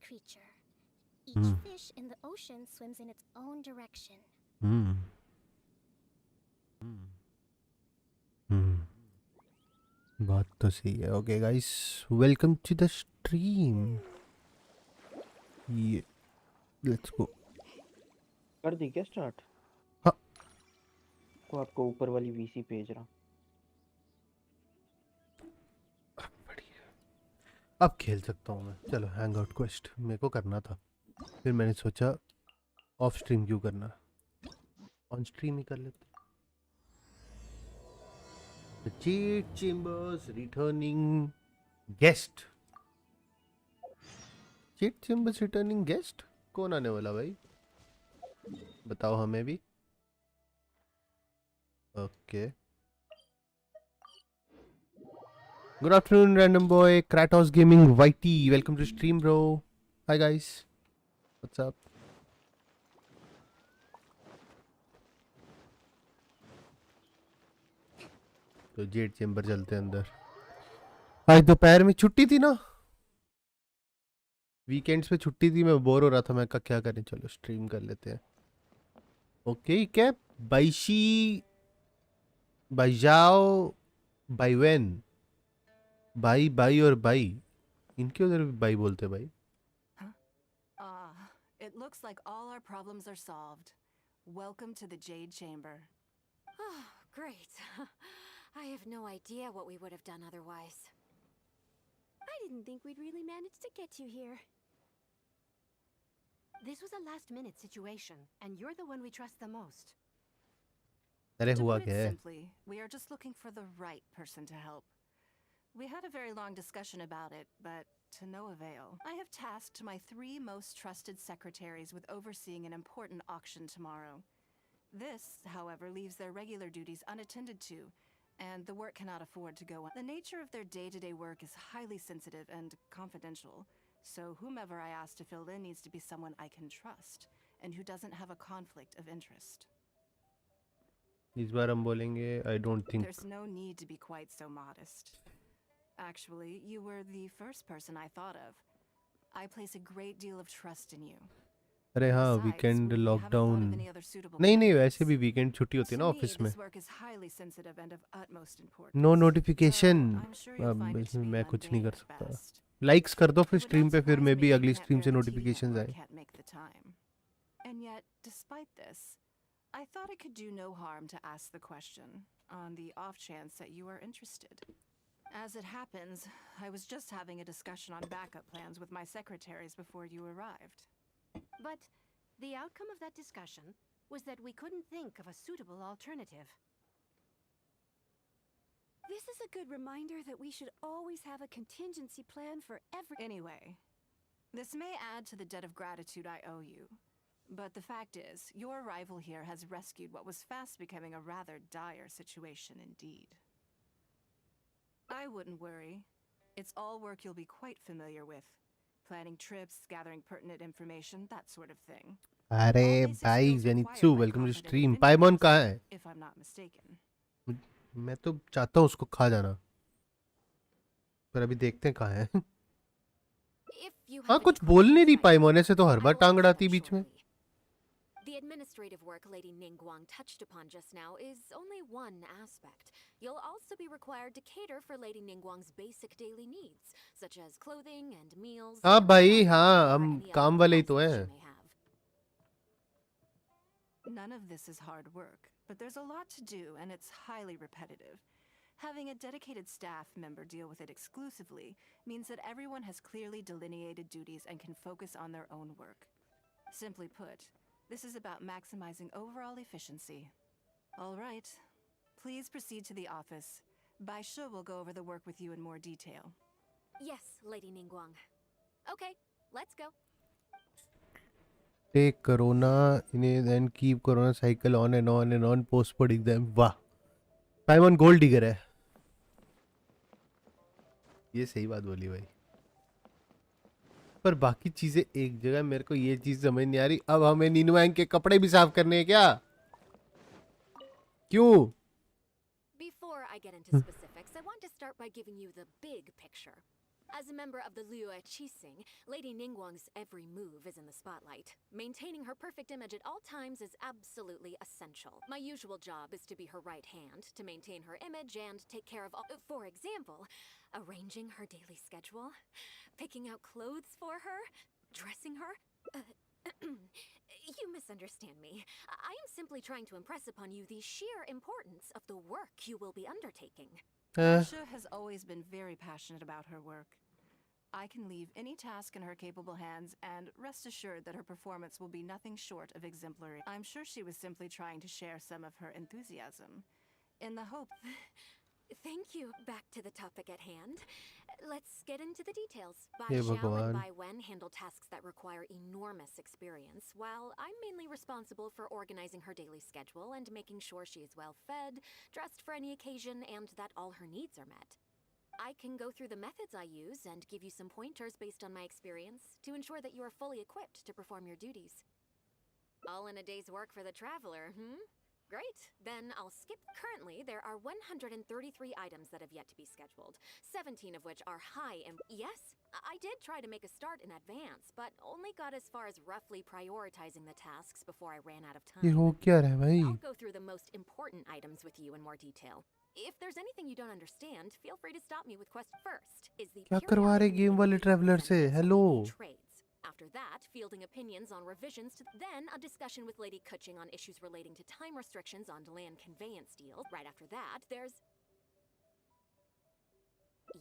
creature. Each fish in the ocean swims in its own direction. बात तो सही है. Okay guys, welcome to the stream. ये let's go. कर दी क्या स्टार्ट? हाँ. को आपको ऊपर वाली वीसी भेज रहा. अब खेल सकता हूँ मैं. चलो हैंगआउट क्वेस्ट मेरे को करना था, फिर मैंने सोचा ऑफ स्ट्रीम क्यों करना, ऑन स्ट्रीम ही कर लेते. The Jade Chambers returning guest. Jade Chambers returning guest? कौन आने वाला भाई? बताओ हमें भी. Okay. Good afternoon, random boy. Kratos Gaming YT. Welcome to stream, bro. Hi guys. What's up? तो जेड चेम्बर चलते हैं अंदर. आज दोपहर में छुट्टी थी ना, वीकेंड्स पे छुट्टी थी, मैं बोर हो रहा था, मैं कहा क्या करें, चलो स्ट्रीम कर लेते हैं. ओके क्या बाईशी बाईजाओ बाईवेन बाई बाई और बाई, इनके उधर भी बाई बोलते हैं भाई. It looks like all our problems are solved. Welcome to the Jade Chamber. Oh, great. I have no idea what we would have done otherwise. I didn't think we'd really manage to get you here. This was a last-minute situation, and you're the one we trust the most. अरे To हुआ put it क्या है? simply, we are just looking for the right person to help. We had a very long discussion about it, but to no avail. I have tasked my 3 most trusted secretaries with overseeing an important auction tomorrow. This, however, leaves their regular duties unattended to, and the work cannot afford to go on. The nature of their day-to-day work is highly sensitive and confidential, so whomever I ask to fill in needs to be someone I can trust, and who doesn't have a conflict of interest. इस बार हम बोलेंगे I don't think. There's no need to be quite so modest. Actually, you were the first person I thought of. I place a great deal of trust in you. अरे हाँ Besides, weekend we haven't lockdown. thought of any other suitable नहीं नहीं, candidates. वैसे भी weekend छुट्टी होती है ना To me, ऑफिस में. this work is highly sensitive and of utmost importance. No notification. So, I'm sure you'll अब find it to इसमें be मैं कुछ नहीं mundane कर at सकता. best. लाइक्स कर दो फिर It would स्ट्रीम not पे, फिर surprise मे me भी if अगली you can't स्ट्रीम से bear the notifications tedium or आए. can't make the time. And yet, despite this, I thought it could do no harm to ask the question, on the off chance that you are interested. As it happens, I was just having a discussion on backup plans with my secretaries before you arrived. But the outcome of that discussion was that we couldn't think of a suitable alternative. This is a good reminder that we should always have a contingency plan for every... Anyway, this may add to the debt of gratitude I owe you. But the fact is, your arrival here has rescued what was fast becoming a rather dire situation indeed. I wouldn't worry. It's all work you'll be quite familiar with. Planning trips, gathering pertinent information, that sort of thing. अरे All basic भाई skills Zenitsu, required by welcome to competent stream. individuals, Paimon कहाँ है? if I'm not mistaken. मैं तो चाहता हूँ उसको खा जाना, पर अभी देखते हैं कहाँ है. If you हाँ have कुछ any बोल नहीं questions, रही I पाइमोन, will ऐसे तो हर बार टांग answer अड़ाती them बीच में. shortly. The administrative work Lady Ningguang touched upon just now is only one aspect. You'll also be required to cater for Lady Ningguang's basic daily needs, such as clothing and meals. हाँ and भाई supplies हाँ, or हम any other काम वाले ही तो requests हैं. she may have. None of this is hard work, but there's a lot to do and it's highly repetitive. Having a dedicated staff member deal with it exclusively means that everyone has clearly delineated duties and can focus on their own work. Simply put, this is about maximizing overall efficiency. All right, please proceed to the office. Bai Shi will go over the work with you in more detail. Yes, Lady Ningguang. Okay, let's go. Take corona in it and keep corona cycle on and on and on post पर exam. वाह, पाइमोन gold digger है. ये सही बात बोली भाई. पर बाकी चीजें एक जगह, मेरे को ये चीज समझ नहीं आ रही. अब हमें निंगवांग के कपड़े भी साफ करने हैं क्या? क्यों? Before I get into specifics, I want to start by giving you the big picture. As a member of the Liyue Qixing, Lady Ningguang's every move is in the spotlight. Maintaining her perfect image at all times is absolutely essential. My usual job is to be her right hand, to maintain her image and take care of all. For example, arranging her daily schedule, picking out clothes for her, dressing her. You misunderstand me. I am simply trying to impress upon you the sheer importance of the work you will be undertaking. Asha has always been very passionate about her work. I can leave any task in her capable hands and rest assured that her performance will be nothing short of exemplary. I'm sure she was simply trying to share some of her enthusiasm in the hope. Thank you. Back to the topic at hand. Let's get into the details. Hey, Bai Xiao Bhagwan. and Bai Wen handle tasks that require enormous experience, while I'm mainly responsible for organizing her daily schedule and making sure she is well fed, dressed for any occasion, and that all her needs are met. I can go through the methods I use and give you some pointers based on my experience to ensure that you are fully equipped to perform your duties. All in a day's work for the traveler, Great. Then I'll skip. Currently, there are 133 items that have yet to be scheduled, 17 of which are high and yes, I did try to make a start in advance, but only got as far as roughly prioritizing the tasks before I ran out of ये time. हो क्या रहा है भाई? I'll go through the most important items with you in more detail. If there's anything you don't understand, feel free to stop me with question. First is the क्या करवा रहे periodic game वाले meeting traveller and से? consulting hello. trades. After that, fielding opinions on revisions to then a discussion with Lady Kuching on issues relating to time restrictions on land conveyance deals. Right after that, there's...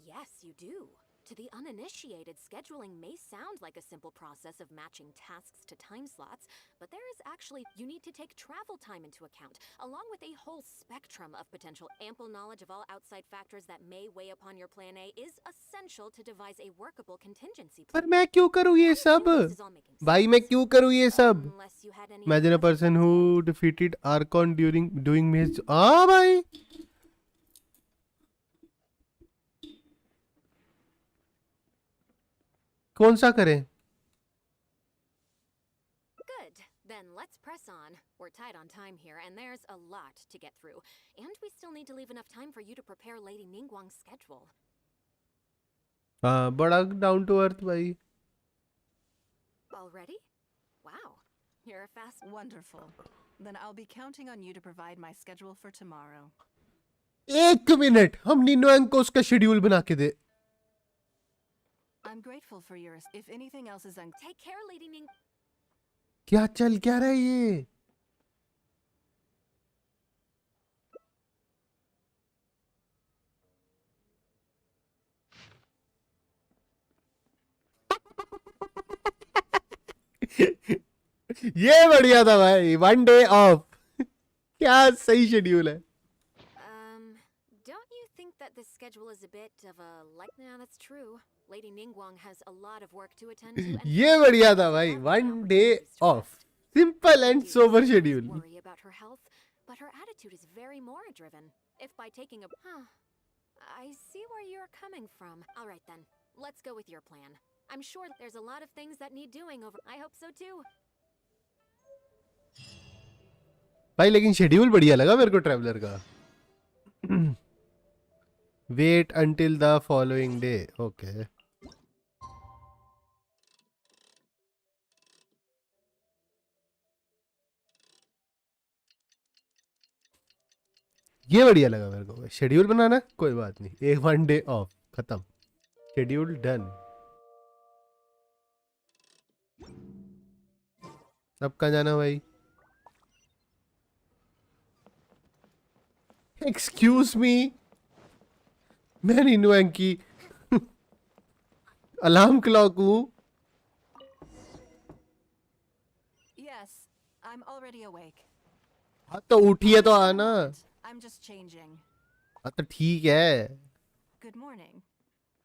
Yes, you do. To the uninitiated, scheduling may sound like a simple process of matching tasks to time slots, but there is actually... You need to take travel time into account, along with a whole spectrum of potential. Ample knowledge of all outside factors that may weigh upon your plan A is essential to devise a workable contingency plan. पर मैं क्यों करूँ ये सब? This is all making भाई मैं sense. क्यों करूँ ये सब? Unless you had any Imagine a other person questions. who defeated Archon during doing his. Ah, भाई. कौन सा करें? Good. Then let's press on. We're tight on time here, and there's a lot to get through. And we still need to leave enough time for you to prepare Lady Ningguang's schedule. हाँ, बड़ा down to earth भाई. Already? Wow. You're a fast... Wonderful. Then I'll be counting on you to provide my schedule for tomorrow. एक minute, हम निन्गुआंग को उसका schedule बना के दे. I'm grateful for yours. If anything else is Take care, Lady Ning... क्या चल क्या रहा है ये? ये बढ़िया था भाई. 1 day off. क्या सही शेड्यूल है. Don't you think that this schedule is a bit of a like... Yeah, that's true. Lady Ningguang has a lot of work to attend to. And ये बढ़िया था भाई. have 1 the day opportunities to off. rest. Simple and She sober does schedule. worry about her health, but her attitude is very Mora-driven. If by taking a... I see where you're coming from. All right then, let's go with your plan. I'm sure there's a lot of things that need doing over... I hope so too. भाई लेकिन schedule बढ़िया लगा मेरे को traveller का. Wait until the following day. Okay. ये बढ़िया लगा मेरे को. शेड्यूल बनाना कोई बात नहीं. एक 1 day ऑफ खत्म. Schedule done. अब कहाँ जाना भाई? Excuse me. मैं निन्गुआंग की अलार्म क्लॉक हूँ. Yes, I'm already awake. हाँ तो उठिए तो Just a आना. moment. I'm just changing. हाँ तो ठीक है. Good morning.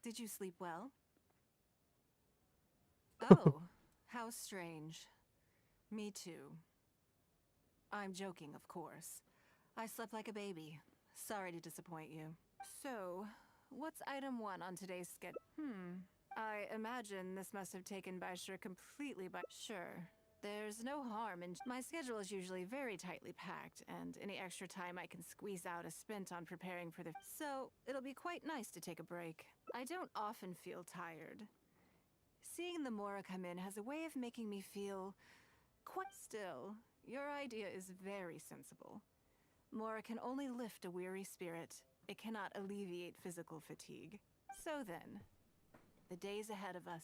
Did you sleep well? Oh, how strange. Me too. I'm joking, of course. I slept like a baby. Sorry to disappoint you. So, what's item 1 on today's schedule? I imagine this must have taken Baishir completely by... Sure. There's no harm in my schedule is usually very tightly packed, and any extra time I can squeeze out is spent on preparing for the. So it'll be quite nice to take a break. I don't often feel tired. Seeing the Mora come in has a way of making me feel quite still. Your idea is very sensible. Mora can only lift a weary spirit. It cannot alleviate physical fatigue. So then, the days ahead of us.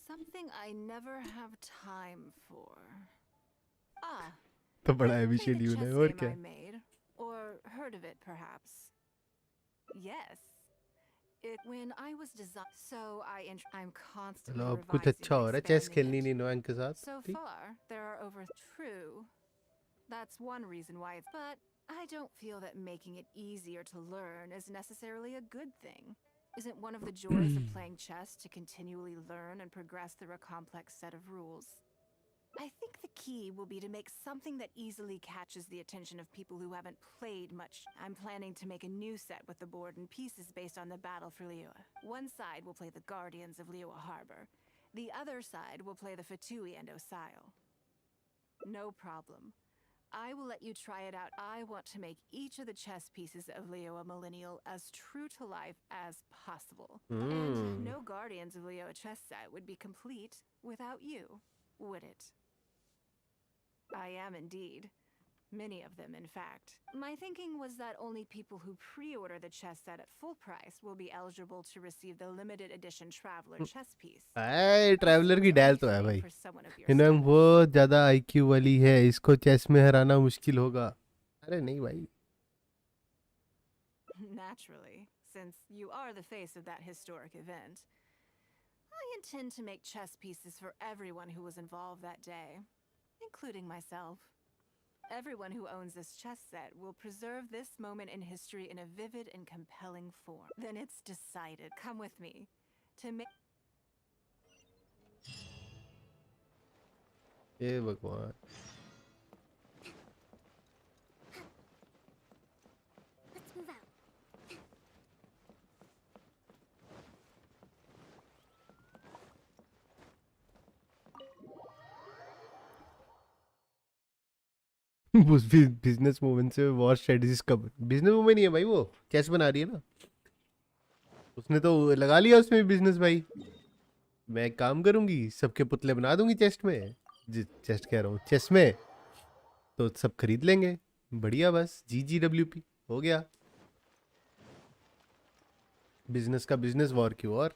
Something I never have time for. Ah, तो बड़ा have you heavy played the schedule है chess और game क्या? I made? Or heard of it, perhaps? Yes. When I was so I'm constantly मतलब अब revising कुछ अच्छा and हो रहा है चेस expanding खेलनी it. निनोंग के साथ So ठीक? far, there are over true. That's one reason why it's. But I don't feel that making it easier to learn is necessarily a good thing. Isn't one of the joys of playing chess to continually learn and progress through a complex set of rules? I think the key will be to make something that easily catches the attention of people who haven't played much. I'm planning to make a new set with the board and pieces based on the battle for Liyue. One side will play the Guardians of Liyue Harbor. The other side will play the Fatui and Osile. No problem. I will let you try it out. I want to make each of the chess pieces of Liyue Millennial as true to life as possible. And no Guardians of Liyue chess set would be complete without you, would it? I am indeed. Many of them, in fact. My thinking was that only people who pre-order the chess set at full price will be eligible to receive the limited edition Traveler chess piece. आए traveller की Dell तो है भाई For someone of your Ninong status. बहुत ज़्यादा IQ वाली है इसको चेस में हराना मुश्किल होगा अरे नहीं भाई Naturally, since you are the face of that historic event. I intend to make chess pieces for everyone who was involved that day, including myself. Everyone who owns this chess set will preserve this moment in history in a vivid and compelling form. Then it's decided. Come with me to make. ये भगवान Let's move out. उस business women से war strategies का business women ही है भाई वो chess बना रही है ना उसने तो लगा लिया उसमें बिजनेस भाई मैं एक काम करूंगी सबके पुतले बना दूंगी चेस्ट में चेस्ट कह रहा हूँ चेस में तो सब खरीद लेंगे बढ़िया बस GGWP हो गया बिजनेस का बिजनेस वॉर की वॉर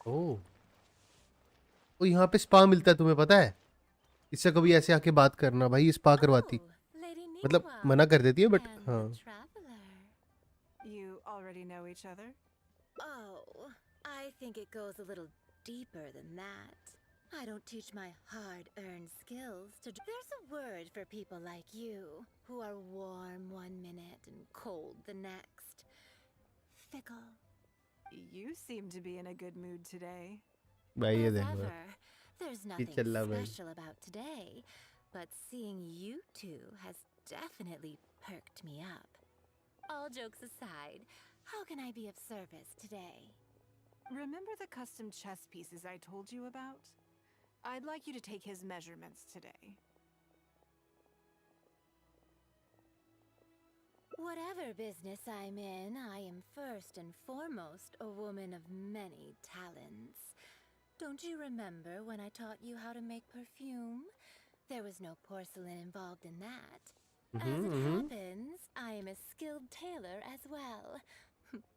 ओ यहाँ पे स्पा मिलता है तुम्हें पता है इससे कभी ऐसे आके बात करना भाई स्पा करवाती Lady मतलब Ningguang मना कर देती है बट and हाँ the traveler. You already know each other? Oh, I think it goes a little deeper than that. I don't teach my hard-earned skills to. There's a word for people like you, who are warm one minute and cold the next. Fickle. You seem to be in a good mood today. भाई ये As देखो ever, there's nothing चल रहा भाई special about today, but seeing you two has definitely perked me up. All jokes aside, how can I be of service today? Remember the custom chess pieces I told you about? I'd like you to take his measurements today. Whatever business I'm in, I am first and foremost a woman of many talents. Don't you remember when I taught you how to make perfume? There was no porcelain involved in that. As it happens, I am a skilled tailor as well.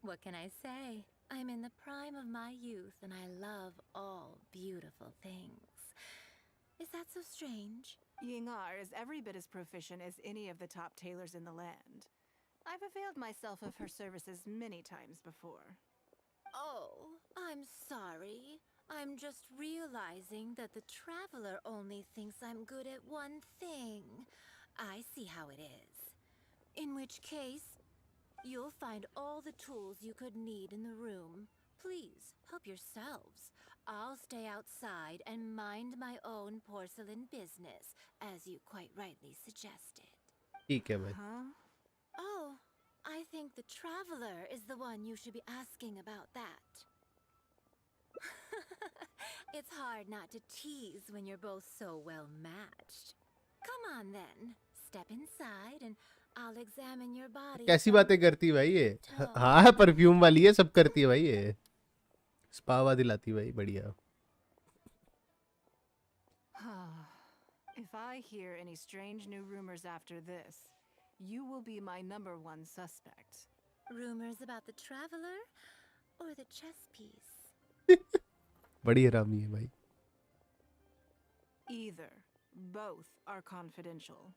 What can I say? I'm in the prime of my youth and I love all beautiful things. Is that so strange? Yingar is every bit as proficient as any of the top tailors in the land. I've availed myself of her services many times before. Oh, I'm sorry. I'm just realizing that the traveler only thinks I'm good at one thing. I see how it is. In which case, you'll find all the tools you could need in the room. Please, help yourselves. I'll stay outside and mind my own porcelain business, as you quite rightly suggested. ठीक है भाई Huh? Oh, I think the Traveler is the one you should be asking about that. It's hard not to tease when you're both so well matched. Come on then, step inside and I'll examine your body. कैसी बातें करती है भाई ये? Toe. हाँ perfume वाली है, सब करती है भाई ये, स्पावा दिलाती है भाई, बढ़िया. If I hear any strange new rumors after this, you will be my number one suspect. Rumors about the traveler or the chess piece? बड़ी हरामी है भाई. Either. Both are confidential.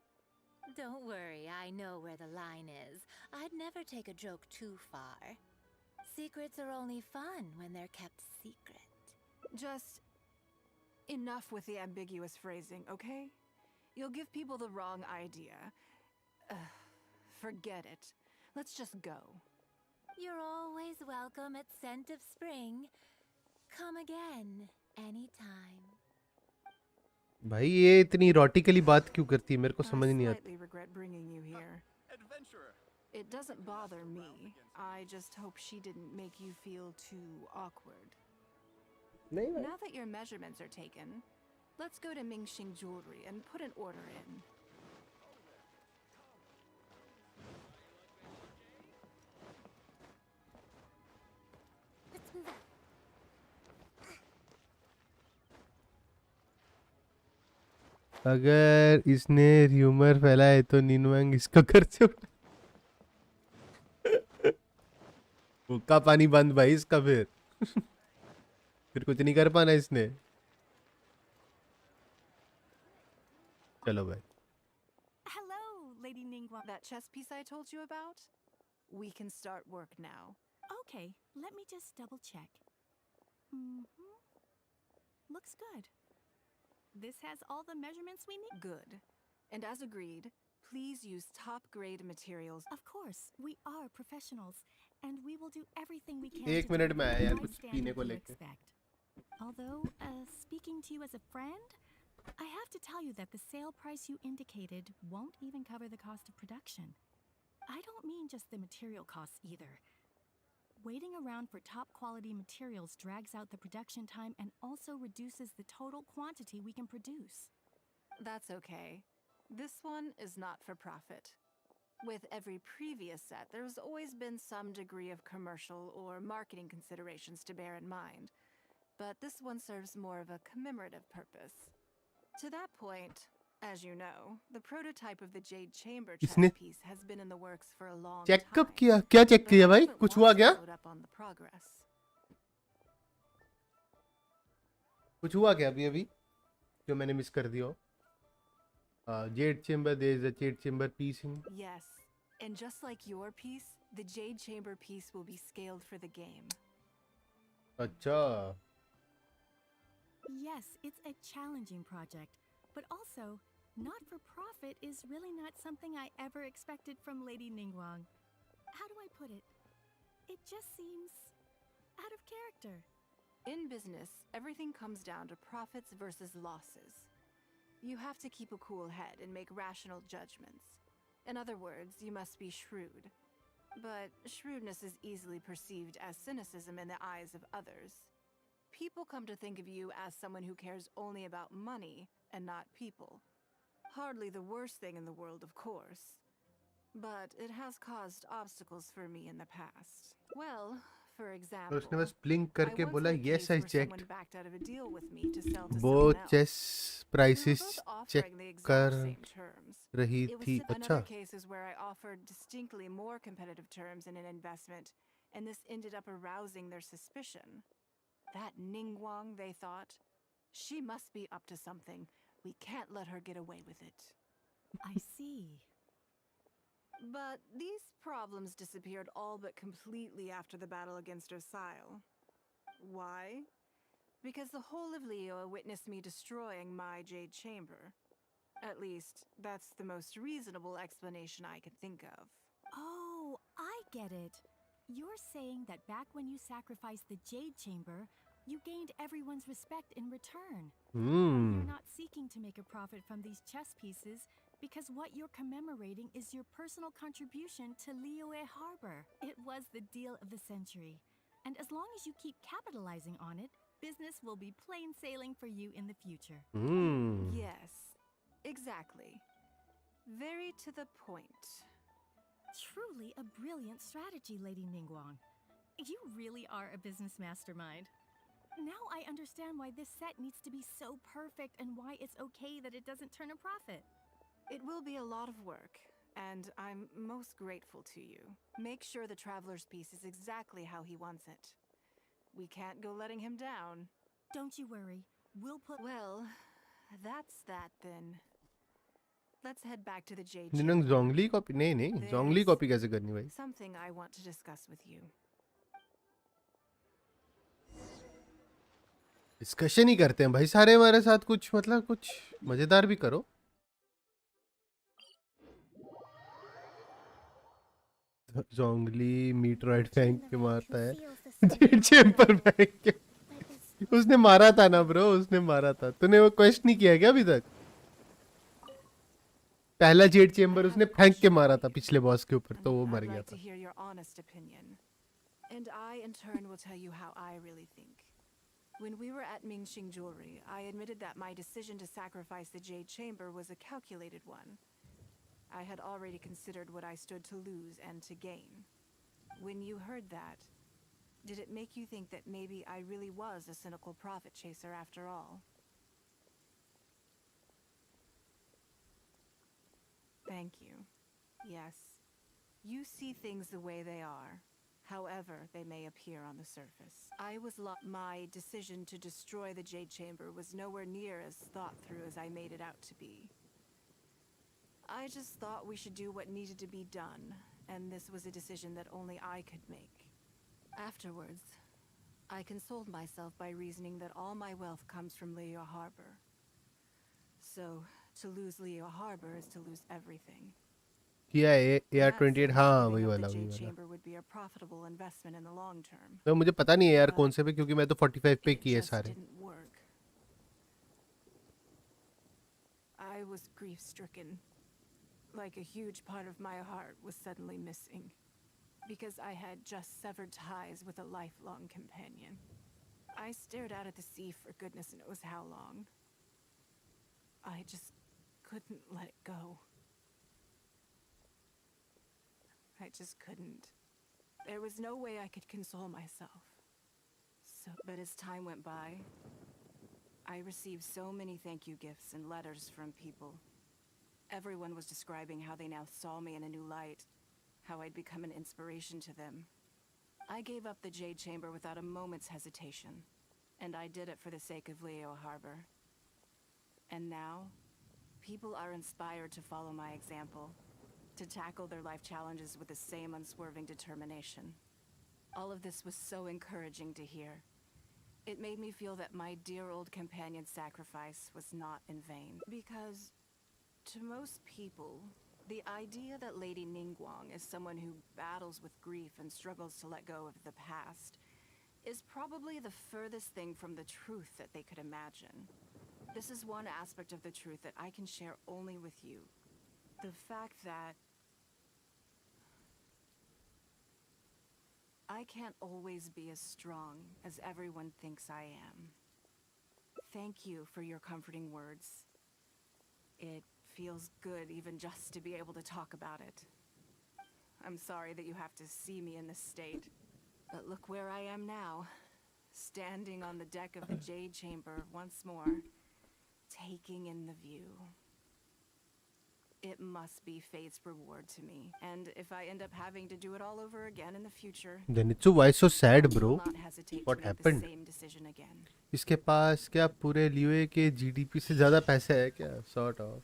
Don't worry, I know where the line is. I'd never take a joke too far. Secrets are only fun when they're kept secret. Just enough with the ambiguous phrasing, okay? You'll give people the wrong idea. Forget it. Let's just go. You're always welcome at Scent of Spring. Come again, anytime. भाई ये इतनी इरोटिकली बात क्यों करती है, मेरे को I समझ नहीं आता. slightly regret bringing you here. Adventurer. It doesn't bother me. I just hope she didn't make you feel too awkward. नहीं भाई. Now that your measurements are taken, let's go to Mingxing Jewelry and put an order in. Let's move on. अगर इसने humour फैलाए तो निनवांग इसका खर्च उठा. हुक्का पानी बंद भाई इसका फिर. फिर कुछ नहीं कर पाना इसने. चलो भाई. Hello, Lady Ningguang. That chess piece I told you about? We can start work now. Okay, let me just double check. Looks good. This has all the measurements we need? Good. And as agreed, please use top-grade materials. Of course, we are professionals, and we will do everything we can एक to minute में deliver आया the यार, high कुछ standard पीने को you लेके. expect. Although, speaking to you as a friend, I have to tell you that the sale price you indicated won't even cover the cost of production. I don't mean just the material costs either. Waiting around for top quality materials drags out the production time and also reduces the total quantity we can produce. That's okay. This one is not for profit. With every previous set, there's always been some degree of commercial or marketing considerations to bear in mind. But this one serves more of a commemorative purpose. To that point, as you know, the prototype of the Jade Chamber chess इसने piece has been in the works for a long check time. कब किया? क्या check but किया I भाई? haven't कुछ हुआ once क्या? followed up on the progress. कुछ हुआ क्या अभी अभी जो मैंने मिस कर दिया हो? Jade chamber, there is a jade chamber piece in. Yes, and just like your piece, the Jade Chamber piece will be scaled for the game. अच्छा. Yes, it's a challenging project, but also, not for profit is really not something I ever expected from Lady Ningguang. How do I put it? It just seems out of character. In business, everything comes down to profits versus losses. You have to keep a cool head and make rational judgments. In other words, you must be shrewd. But shrewdness is easily perceived as cynicism in the eyes of others. People come to think of you as someone who cares only about money and not people. Hardly the worst thing in the world, of course. But it has caused obstacles for me in the past. Well, for और example, उसने बस blink I करके once बोला had a yes case I where checked. someone backed out of a deal with me to sell to वो someone else. Chess We were prices both check offering the exact कर same terms. रही It was थी. another अच्छा. cases where I offered distinctly more competitive terms in an investment, and this ended up arousing their suspicion. That Ningguang, they thought, she must be up to something. We can't let her get away with it. I see. But these problems disappeared all but completely after the battle against Osile. Why? Because the whole of Leo witnessed me destroying my Jade Chamber. At least, that's the most reasonable explanation I can think of. Oh, I get it. You're saying that back when you sacrificed the Jade Chamber, you gained everyone's respect in return. You're not seeking to make a profit from these chess pieces. because what you're commemorating is your personal contribution to Liyue Harbor. It was the deal of the century. And as long as you keep capitalizing on it, business will be plain sailing for you in the future. Yes, exactly. Very to the point. Truly a brilliant strategy, Lady Ningguang. You really are a business mastermind. Now I understand why this set needs to be so perfect and why it's okay that it doesn't turn a profit. It will be a lot of work, and I'm most grateful to you. Make sure the traveler's piece is exactly how he wants it. We can't go letting him down. Don't you worry. We'll put... Well, that's that then. Let's head back to the Jade निनंग Chamber. Zhongli copy नहीं Zhongli There's copy कैसे करनी भाई something I want to discuss with you. Discussion ही करते हैं भाई सारे हमारे साथ कुछ मतलब कुछ मजेदार भी करो जोंगली मीटरॉइड फेंक के मारता है जेड चेम्बर फेंक के उसने मारा था ना ब्रो उसने मारा था तूने वो क्वेश्चन नहीं किया क्या अभी तक पहला जेड चेम्बर उसने फेंक के मारा था पिछले बॉस के ऊपर तो वो मर I'd गया like to था hear your honest opinion. And I, in turn, will tell you how I really think. When we were at Mingxing Jewelry, I admitted that my decision to sacrifice the Jade Chamber was a calculated one. I had already considered what I stood to lose and to gain. When you heard that, did it make you think that maybe I really was a cynical profit chaser after all? Thank you. Yes. You see things the way they are, however they may appear on the surface. My decision to destroy the Jade Chamber was nowhere near as thought through as I made it out to be. I just thought we should do what needed to be done, and this was a decision that only I could make. Afterwards, I consoled myself by reasoning that all my wealth comes from Liyue Harbor. So, to lose Liyue Harbor is to lose everything. किया है In that AR-28 sense, हाँ giving वही up वाला the वही Jade वाला Chamber would be a profitable investment in the long term. तो मुझे पता नहीं है यार But कौन से पे क्योंकि मैं तो 45 पे It किए just सारे didn't work. I was grief-stricken. Like a huge part of my heart was suddenly missing. Because I had just severed ties with a lifelong companion. I stared out at the sea for goodness knows how long. I just couldn't let it go. I just couldn't. There was no way I could console myself. But as time went by, I received so many thank you gifts and letters from people. Everyone was describing how they now saw me in a new light, how I'd become an inspiration to them. I gave up the Jade Chamber without a moment's hesitation, and I did it for the sake of Liyue Harbor. And now, people are inspired to follow my example, to tackle their life challenges with the same unswerving determination. All of this was so encouraging to hear. It made me feel that my dear old companion's sacrifice was not in vain. Because, to most people, the idea that Lady Ningguang is someone who battles with grief and struggles to let go of the past is probably the furthest thing from the truth that they could imagine. This is one aspect of the truth that I can share only with you. The fact that I can't always be as strong as everyone thinks I am. Thank you for your comforting words. It feels good even just to be able to talk about it. I'm sorry that you have to see me in this state. But look where I am now, standing on the deck of the Jade Chamber once more, taking in the view. It must be fate's reward to me. And if I end up having to do it all over again in the future, Zenitsu, why so sad, I will bro? not hesitate What to make happened? the same decision again. इसके पास क्या पूरे लियोए के GDP से ज्यादा पैसे है क्या sort of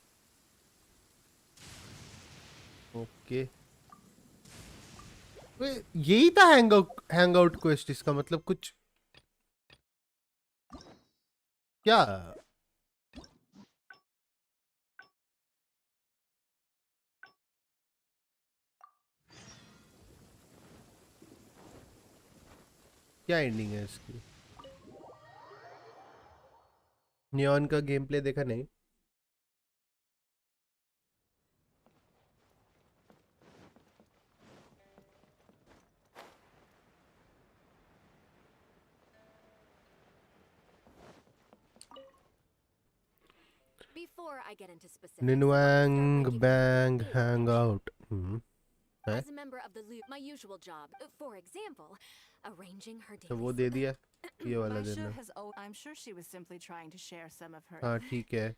okay यही था हैंगआउट क्वेस्ट इसका मतलब कुछ क्या क्या एंडिंग है इसकी नियॉन का गेम प्ले देखा नहीं Before I get into specifics, I want to start Ningguang by giving you a bit of Hangout. As a member of the loop, my usual job, for example, arranging her तो daily वो दे दिया ये वाला Baisha देना. has. Oh, I'm sure she was simply trying to share some of her. हाँ ठीक है.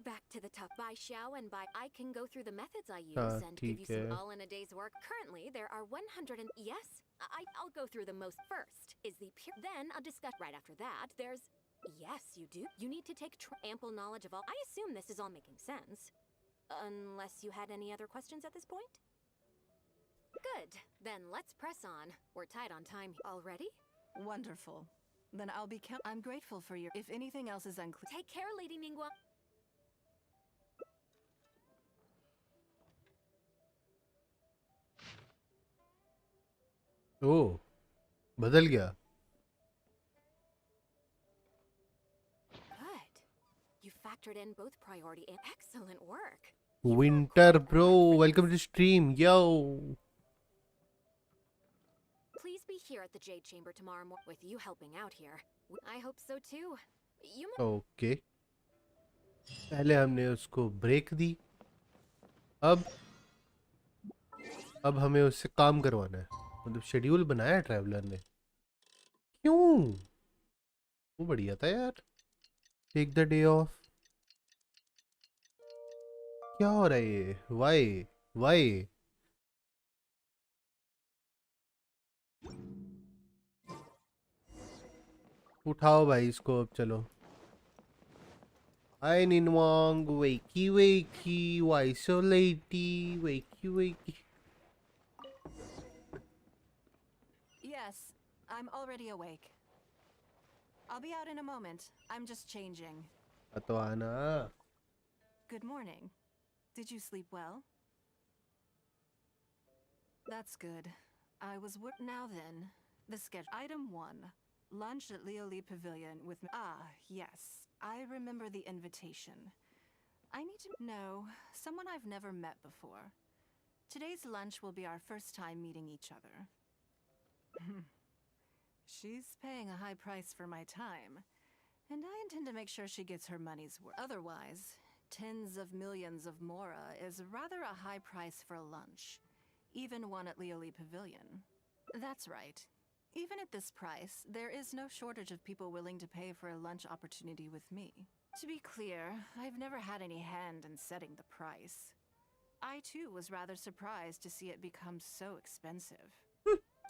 Back to the top. By Xiao and by I can go through the methods I use हाँ and give you ठीक है. some all in a day's work. Currently, there are 100 and yes, I'll go through the most first. Is the then a discuss right after that. There's yes, you do. You need to take ample knowledge of all. I assume this is all making sense, unless you had any other questions at this point. Good. Then let's press on. We're tight on time already. Wonderful. Then I'll be. I'm grateful for your. If anything else is unclear. Take care, Lady Ningguang. ओह बदल गया. Good. You factored in both priority and excellent work. Winter bro, welcome to stream. Yo. Please be here at the Jade Chamber tomorrow morning with you helping out here. I hope so too. You okay पहले हमने उसको break the. अब हमें उससे काम करवाना है. मतलब शेड्यूल बनाया है ट्रैवलर ने. क्यों? वो बढ़िया था यार. Take the day off. क्या हो रहा है ये? वाई उठाओ भाई इसको. अब चलो. Hi Ninwang, wakey, why so latey, wakey. Yes, I'm already awake. I'll be out in a moment. I'm just changing. तो आना. Good morning. Did you sleep well? That's good. I was now then. The sketch. Item 1. Lunch at Leoli Pavilion with yes. I remember the invitation. I need to know someone I've never met before. Today's lunch will be our first time meeting each other. She's paying a high price for my time, and I intend to make sure she gets her money's worth. Otherwise, tens of millions of Mora is rather a high price for a lunch, even one at Leoli Pavilion. That's right. Even at this price, there is no shortage of people willing to pay for a lunch opportunity with me. To be clear, I've never had any hand in setting the price. I too was rather surprised to see it become so expensive.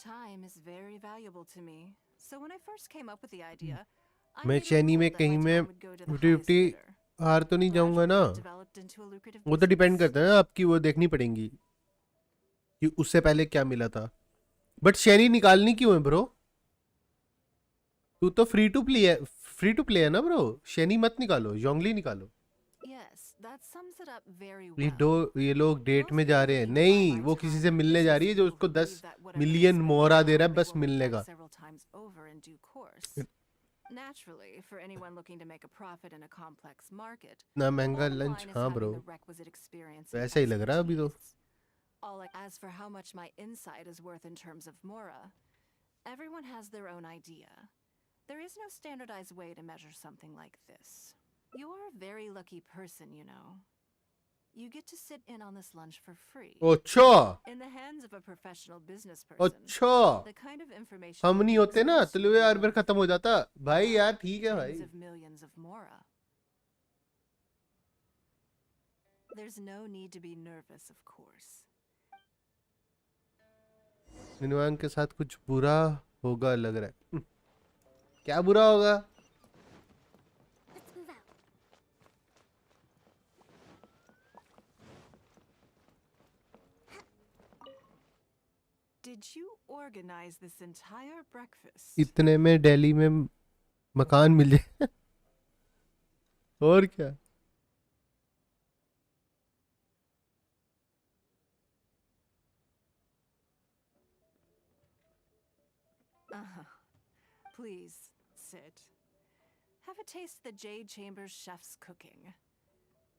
Time is very valuable to me, so when I first came up with the idea, I मैं made a चैनी rule में that कहीं my में time would go to the 50 highest bidder. हार तो नहीं जाऊंगा ना. Gradually, it developed into a lucrative वो तो डिपेंड business. करता है ना. आपकी वो देखनी पड़ेगी कि उससे पहले क्या मिला था. बट शैनी निकालनी क्यों है ब्रो? तू तो फ्री टू प्ले है ना ब्रो. शैनी मत निकालो, जोंगली निकालो. Yes, that sums it up very ये लोग डेट Most में जा people रहे हैं. looking to buy नहीं, my वो किसी time से are मिलने जा रही है जो business उसको people who 10 believe that whatever they million spend मोहरा दे रहा है now, बस they will मिलने get का. several times over in due course. Naturally, for anyone looking to make a profit in a complex market, ना the महंगा bottom lunch. line is हाँ having bro, the requisite experience and वैसा ही लग रहा है अभी तो. expertise. As for how much my insight is worth in terms of Mora, everyone has their own idea. There is no standardized way to measure something like this. You are a very lucky person, you know. You get to sit in on this lunch for free. अच्छा In the hands of a professional business person. अच्छा. The kind of information हम will नहीं be होते ना exposed तो to low will be यार फिर worth खत्म हो जाता भाई. यार ठीक है भाई. tens of millions of Mora. There's no need to be nervous, of course. निनवांग के साथ कुछ बुरा होगा लग रहा है. क्या बुरा होगा? let's move out. Did you organize this entire breakfast? इतने में दिल्ली में मकान मिल जाए. और क्या? Please, sit. Have a taste of the Jade Chamber's chef's cooking.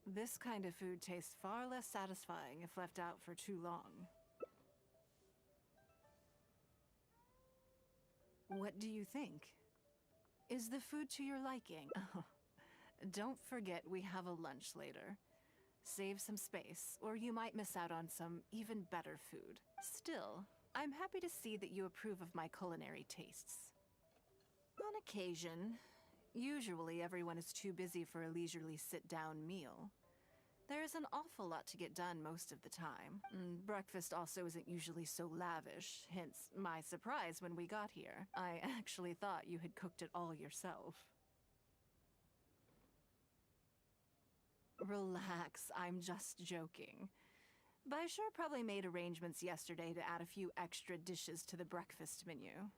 This kind of food tastes far less satisfying if left out for too long. What do you think? Is the food to your liking? don't forget we have a lunch later. Save some space, or you might miss out on some even better food. Still, I'm happy to see that you approve of my culinary tastes. On occasion, usually everyone is too busy for a leisurely sit-down meal. There's an awful lot to get done most of the time. Breakfast also isn't usually so lavish, hence my surprise when we got here. I actually thought you had cooked it all yourself. Relax, I'm just joking. Baishar probably made arrangements yesterday to add a few extra dishes to the breakfast menu.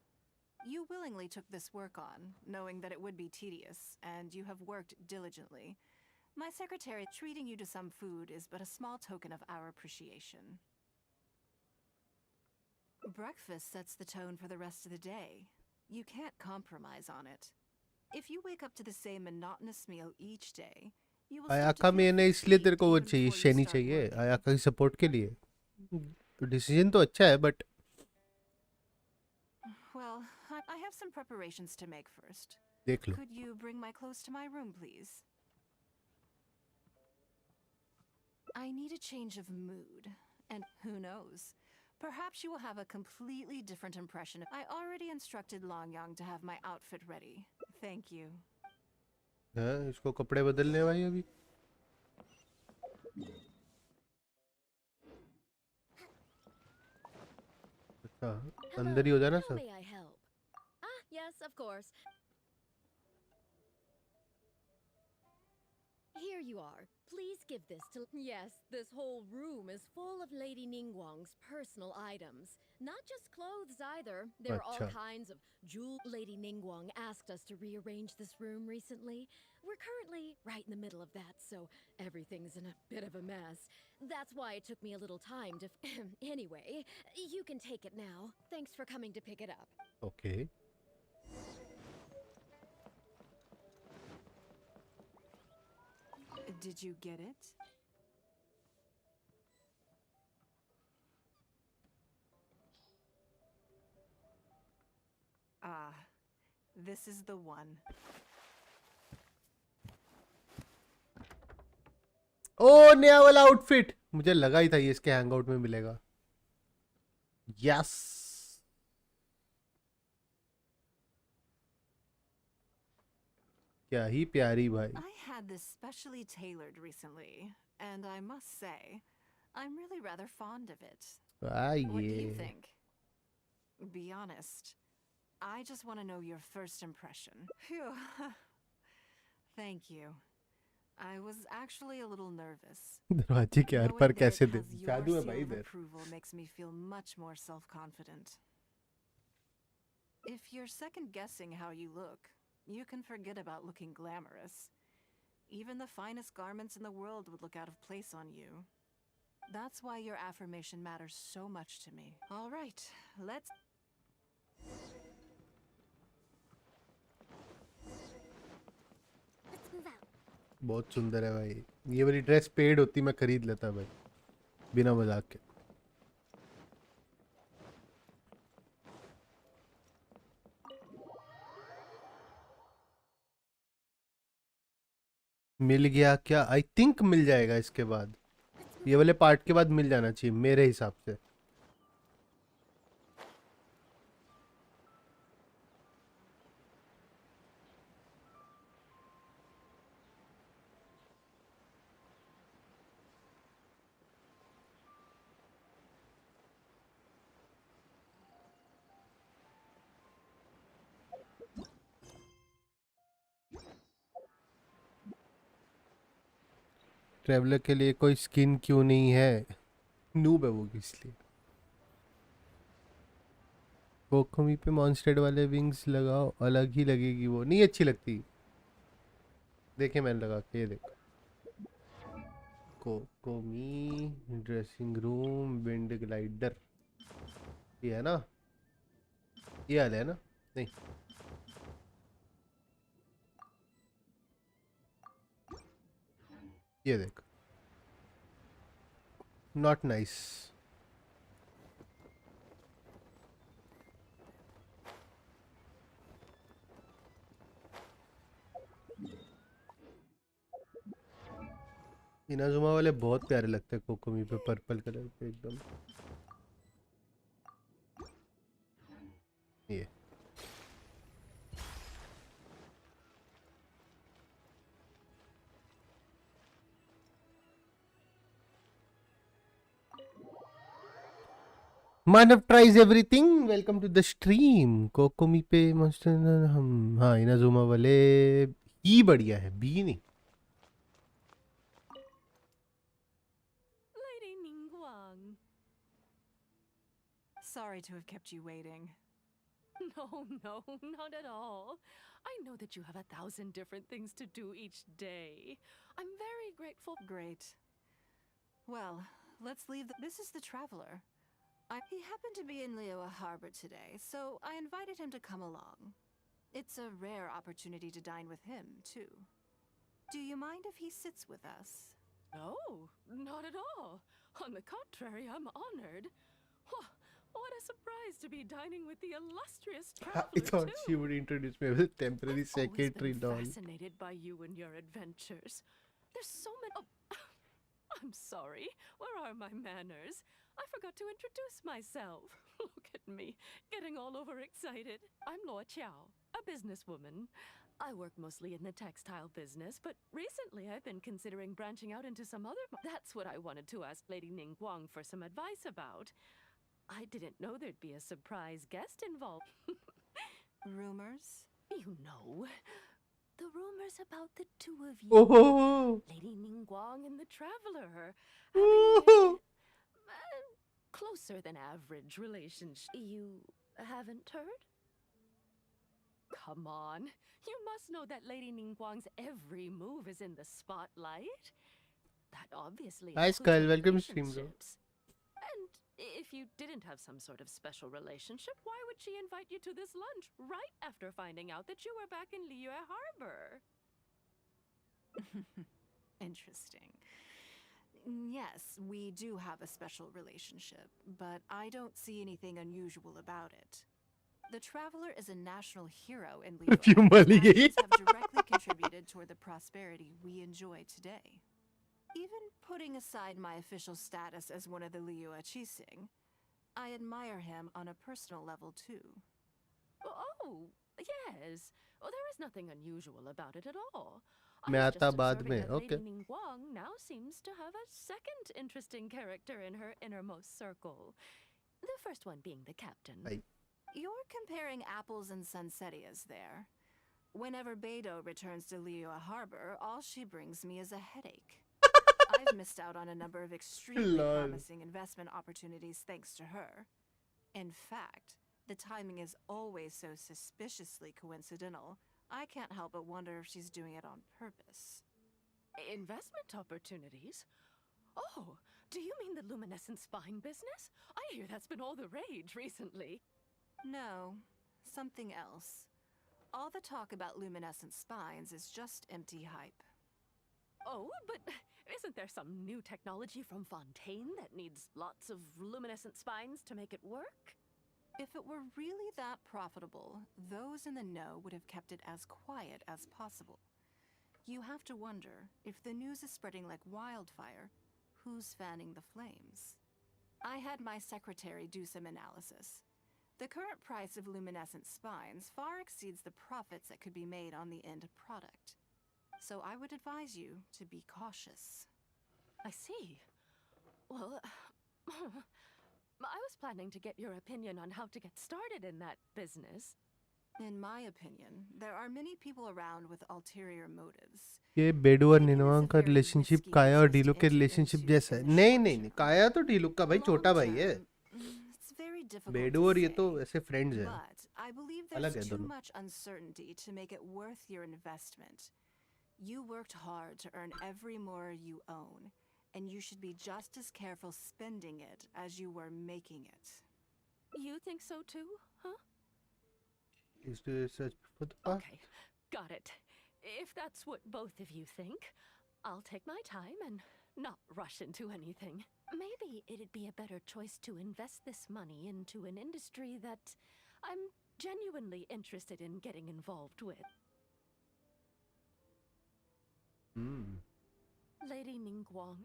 You willingly took this work on, knowing that it would be tedious, and you have worked diligently. My secretary treating you to some food is but a small token of our appreciation. Breakfast sets the tone for the rest of the day. You can't compromise on it. If you wake up to the same monotonous meal each day, you will start to आयाका feel में ने इसलिए तेरे fatigued को वो even चाहिए before you Saini start चाहिए working. आयाका की support के लिए तो डिसीजन तो अच्छा है but Well, I have some preparations to make first. देख लो Could you bring my clothes to my room, please? I need a change of mood. And who knows? Perhaps you will have a completely different impression. I already instructed Longyang to have my outfit ready. Thank you. हाँ इसको कपड़े बदलने भाई अभी अच्छा अंदर ही हो जाना How सब may I help? Ah, yes, of course. Here you are. Please give this to... Yes, this whole room is full of Lady Ningguang's personal items. Not just clothes either. There are all Acha. kinds of jewel... Lady Ningguang asked us to rearrange this room recently. We're currently right in the middle of that, so everything's in a bit of a mess. That's why it took me a little time to... Anyway, you can take it now. Thanks for coming to pick it up. Okay Did you get it? Ah, this is the one. ओ नया वाला outfit मुझे लगा ही था ये इसके hangout में मिलेगा yes क्या ही प्यारी भाई I had this specially tailored recently, and I must say, I'm really rather fond of it. What do you ये think? Be honest. I just want to know your first impression. Phew. Thank you. I was actually a little nervous. दरवाजे के are Knowing par that कैसे it they has your जादू है seal भाई of इधर approval makes me feel much more self-confident. If you're second-guessing how you look, you can forget about looking glamorous. Even the finest garments in the world would look out of place on you. That's why your affirmation matters so much to me. All right, let's... Let's move out. बहुत सुंदर है भाई ये वाली dress paid होती मैं खरीद लेता भाई बिना मजाक के मिल गया क्या आई थिंक मिल जाएगा इसके बाद ये वाले पार्ट के बाद मिल जाना चाहिए मेरे हिसाब से ट्रैवलर के लिए कोई स्किन क्यों नहीं है नूब है वो इसलिए कोकोमी पे मॉन्स्टर्ड वाले विंग्स लगाओ अलग ही लगेगी वो नहीं अच्छी लगती देखे मैंने लगा के ये देखो कोकोमी ड्रेसिंग रूम विंड ग्लाइडर ये है ना ये वाला है ना नहीं ये देख नॉट नाइस इनाजुमा वाले बहुत प्यारे लगते हैं कोकोमी पे, पर्पल कलर पे एकदम। ये Manav tries everything, welcome to the stream. Kokomi पे मस्त हम, हाँ इनाजुमा वाले ही बढ़िया है, बी नहीं। Lady Ningguang. Sorry to have kept you waiting. No, no, not at all. I know that you have 1,000 different things to do each day. I'm very grateful. Great. Well, let's leave. This is the traveler. He happened to be in Liyue Harbor today, so I invited him to come along. It's a rare opportunity to dine with him, too. Do you mind if he sits with us? No, not at all. On the contrary, I'm honored. What a surprise to be dining with the illustrious I traveler, thought too. she would introduce me as a temporary I've always secretary been doll. fascinated by you and your adventures. There's so many. Oh, I'm sorry. Where are my manners? I forgot to introduce myself. Look at me, getting all overexcited. I'm Luo Qiao, a businesswoman. I work mostly in the textile business, but recently I've been considering branching out into some other. That's what I wanted to ask Lady Ningguang for some advice about. I didn't know there'd be a surprise guest involved. Rumors? You know, the rumors about the two of you, Oh, Lady Ningguang and the Traveler, oh. having a closer than average relationship. You haven't heard? Come on, you must know that Lady Ningguang's every move is in the spotlight. That obviously Hi, includes Skull. her Welcome, stream, bro. relationships. And if you didn't have some sort of special relationship, why would she invite you to this lunch right after finding out that you were back in Liyue Harbor? Interesting. Yes, we do have a special relationship, but I don't see anything unusual about it. The Traveler is a national hero in Liyue. Few His mali gayi. actions have directly contributed toward the prosperity we enjoy today. Even putting aside my official status as one of the Liyue Qixing, I admire him on a personal level too. Oh, yes. Well, there is nothing unusual about it at all. I मैं was आता just बाद observing में, that Lady okay. Ningguang now seems to have a second interesting character in her innermost circle. The first one being the captain. Hi. You're comparing apples and sunsettias there. Whenever Beidou returns to Liyue Harbor, all she brings me is a headache. I've missed out on a number of extremely Lol. promising investment opportunities thanks to her. In fact, the timing is always so suspiciously coincidental, I can't help but wonder if she's doing it on purpose. Investment opportunities? Oh, do you mean the luminescent spine business? I hear that's been all the rage recently. No, something else. All the talk about luminescent spines is just empty hype. Oh, but isn't there some new technology from Fontaine that needs lots of luminescent spines to make it work? If it were really that profitable, those in the know would have kept it as quiet as possible. You have to wonder, if the news is spreading like wildfire, who's fanning the flames? I had my secretary do some analysis. The current price of luminescent spines far exceeds the profits that could be made on the end product. So I would advise you to be cautious. I see. Well, I was planning to get your opinion on how to get started in that business. In my opinion, there are many people around with ulterior motives. ये बेडू और Taking this निनवांग a का very relationship risky काया और business to डीलू के enter relationship into जैसा है। in the नहीं short नहीं नहीं, term. काया तो डीलू का भाई छोटा Long भाई है। term, it's very difficult बेडू to और ये say, तो ऐसे फ्रेंड्स हैं। but I believe अलग there's है too दोनों। much uncertainty to make it worth your investment. You worked hard to earn every more you own, and you should be just as careful spending it as you were making it. You think so too, huh? Is there such for the past? Okay, got it. If that's what both of you think, I'll take my time and not rush into anything. Maybe it'd be a better choice to invest this money into an industry that I'm genuinely interested in getting involved with. Lady Ningguang,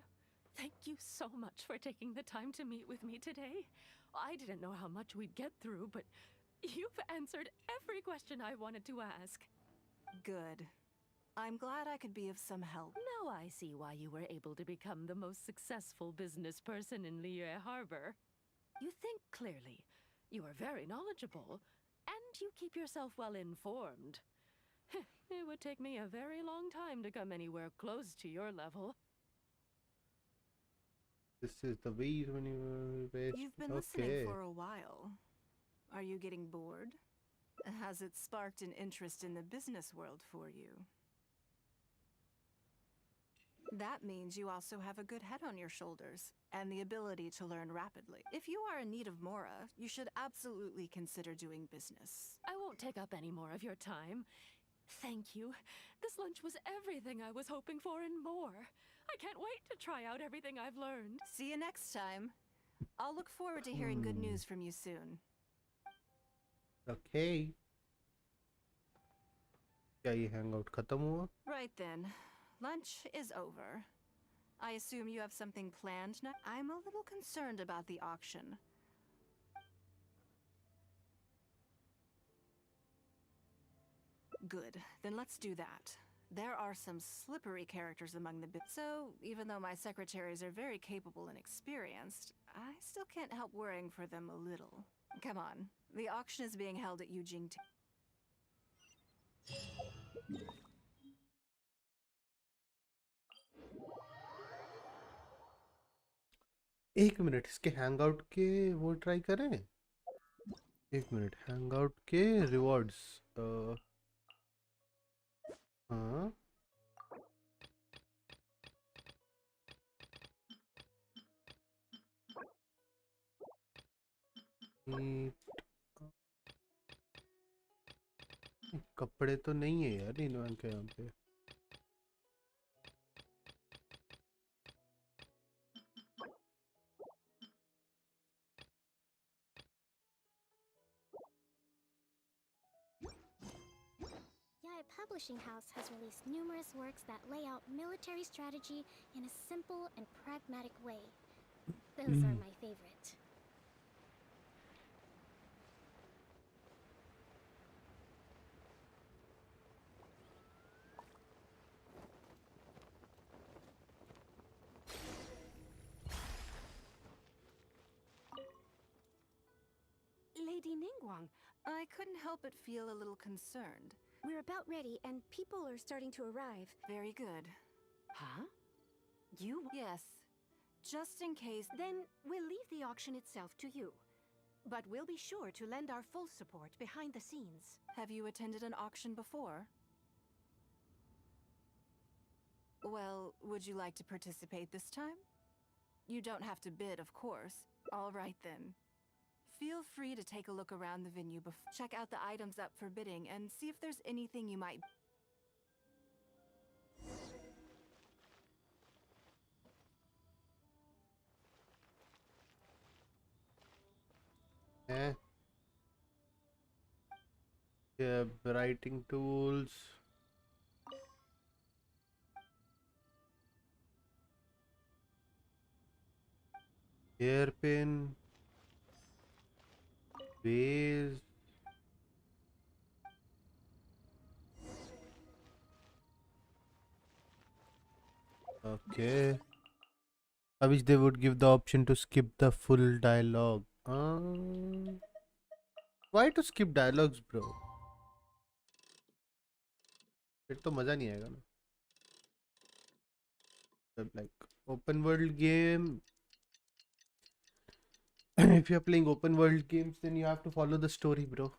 thank you so much for taking the time to meet with me today. I didn't know how much we'd get through, but you've answered every question I wanted to ask. Good. I'm glad I could be of some help. Now I see why you were able to become the most successful business person in Liyue Harbor. You think clearly, you are very knowledgeable, and you keep yourself well informed. It would take me a very long time to come anywhere close to your level. This is the way when you were You've been listening for a while. Are you getting bored? Has it sparked an interest in the business world for you? That means you also have a good head on your shoulders and the ability to learn rapidly. If you are in need of Mora, you should absolutely consider doing business. I won't take up any more of your time. Thank you. This lunch was everything I was hoping for and more. I can't wait to try out everything I've learned. See you next time. I'll look forward to hearing good news from you soon. Okay. क्या ये hangout खत्म हुआ? Right then. Lunch is over. I assume you have something planned now? I'm a little concerned about the auction. Good. Then let's do that. There are some slippery characters among the so even though my secretaries are very capable and experienced, I still can't help worrying for them a little. Come on. The auction is being held at Yujing. एक minute इसके hangout के वो try करें. एक minute hangout के rewards. हाँ कपड़े तो नहीं है यार इनके यहाँ पे. Publishing house has released numerous works that lay out military strategy in a simple and pragmatic way. Those are my favorite. Lady Ningguang, I couldn't help but feel a little concerned. We're about ready, and people are starting to arrive. Very good. Huh? You? Yes. Just in case. Then we'll leave the auction itself to you. But we'll be sure to lend our full support behind the scenes. Have you attended an auction before? Well, would you like to participate this time? You don't have to bid, of course. All right then. Feel free to take a look around the venue before. Check out the items up for bidding and see if there's anything you might. Yeah, writing tools. Hairpin. Base. Okay. I wish they would give the option to skip the full dialogue. Why to skip dialogues, bro? फिर तो मजा नहीं आएगा ना. Like open world game. If you're playing open world games, then you have to follow the story, bro.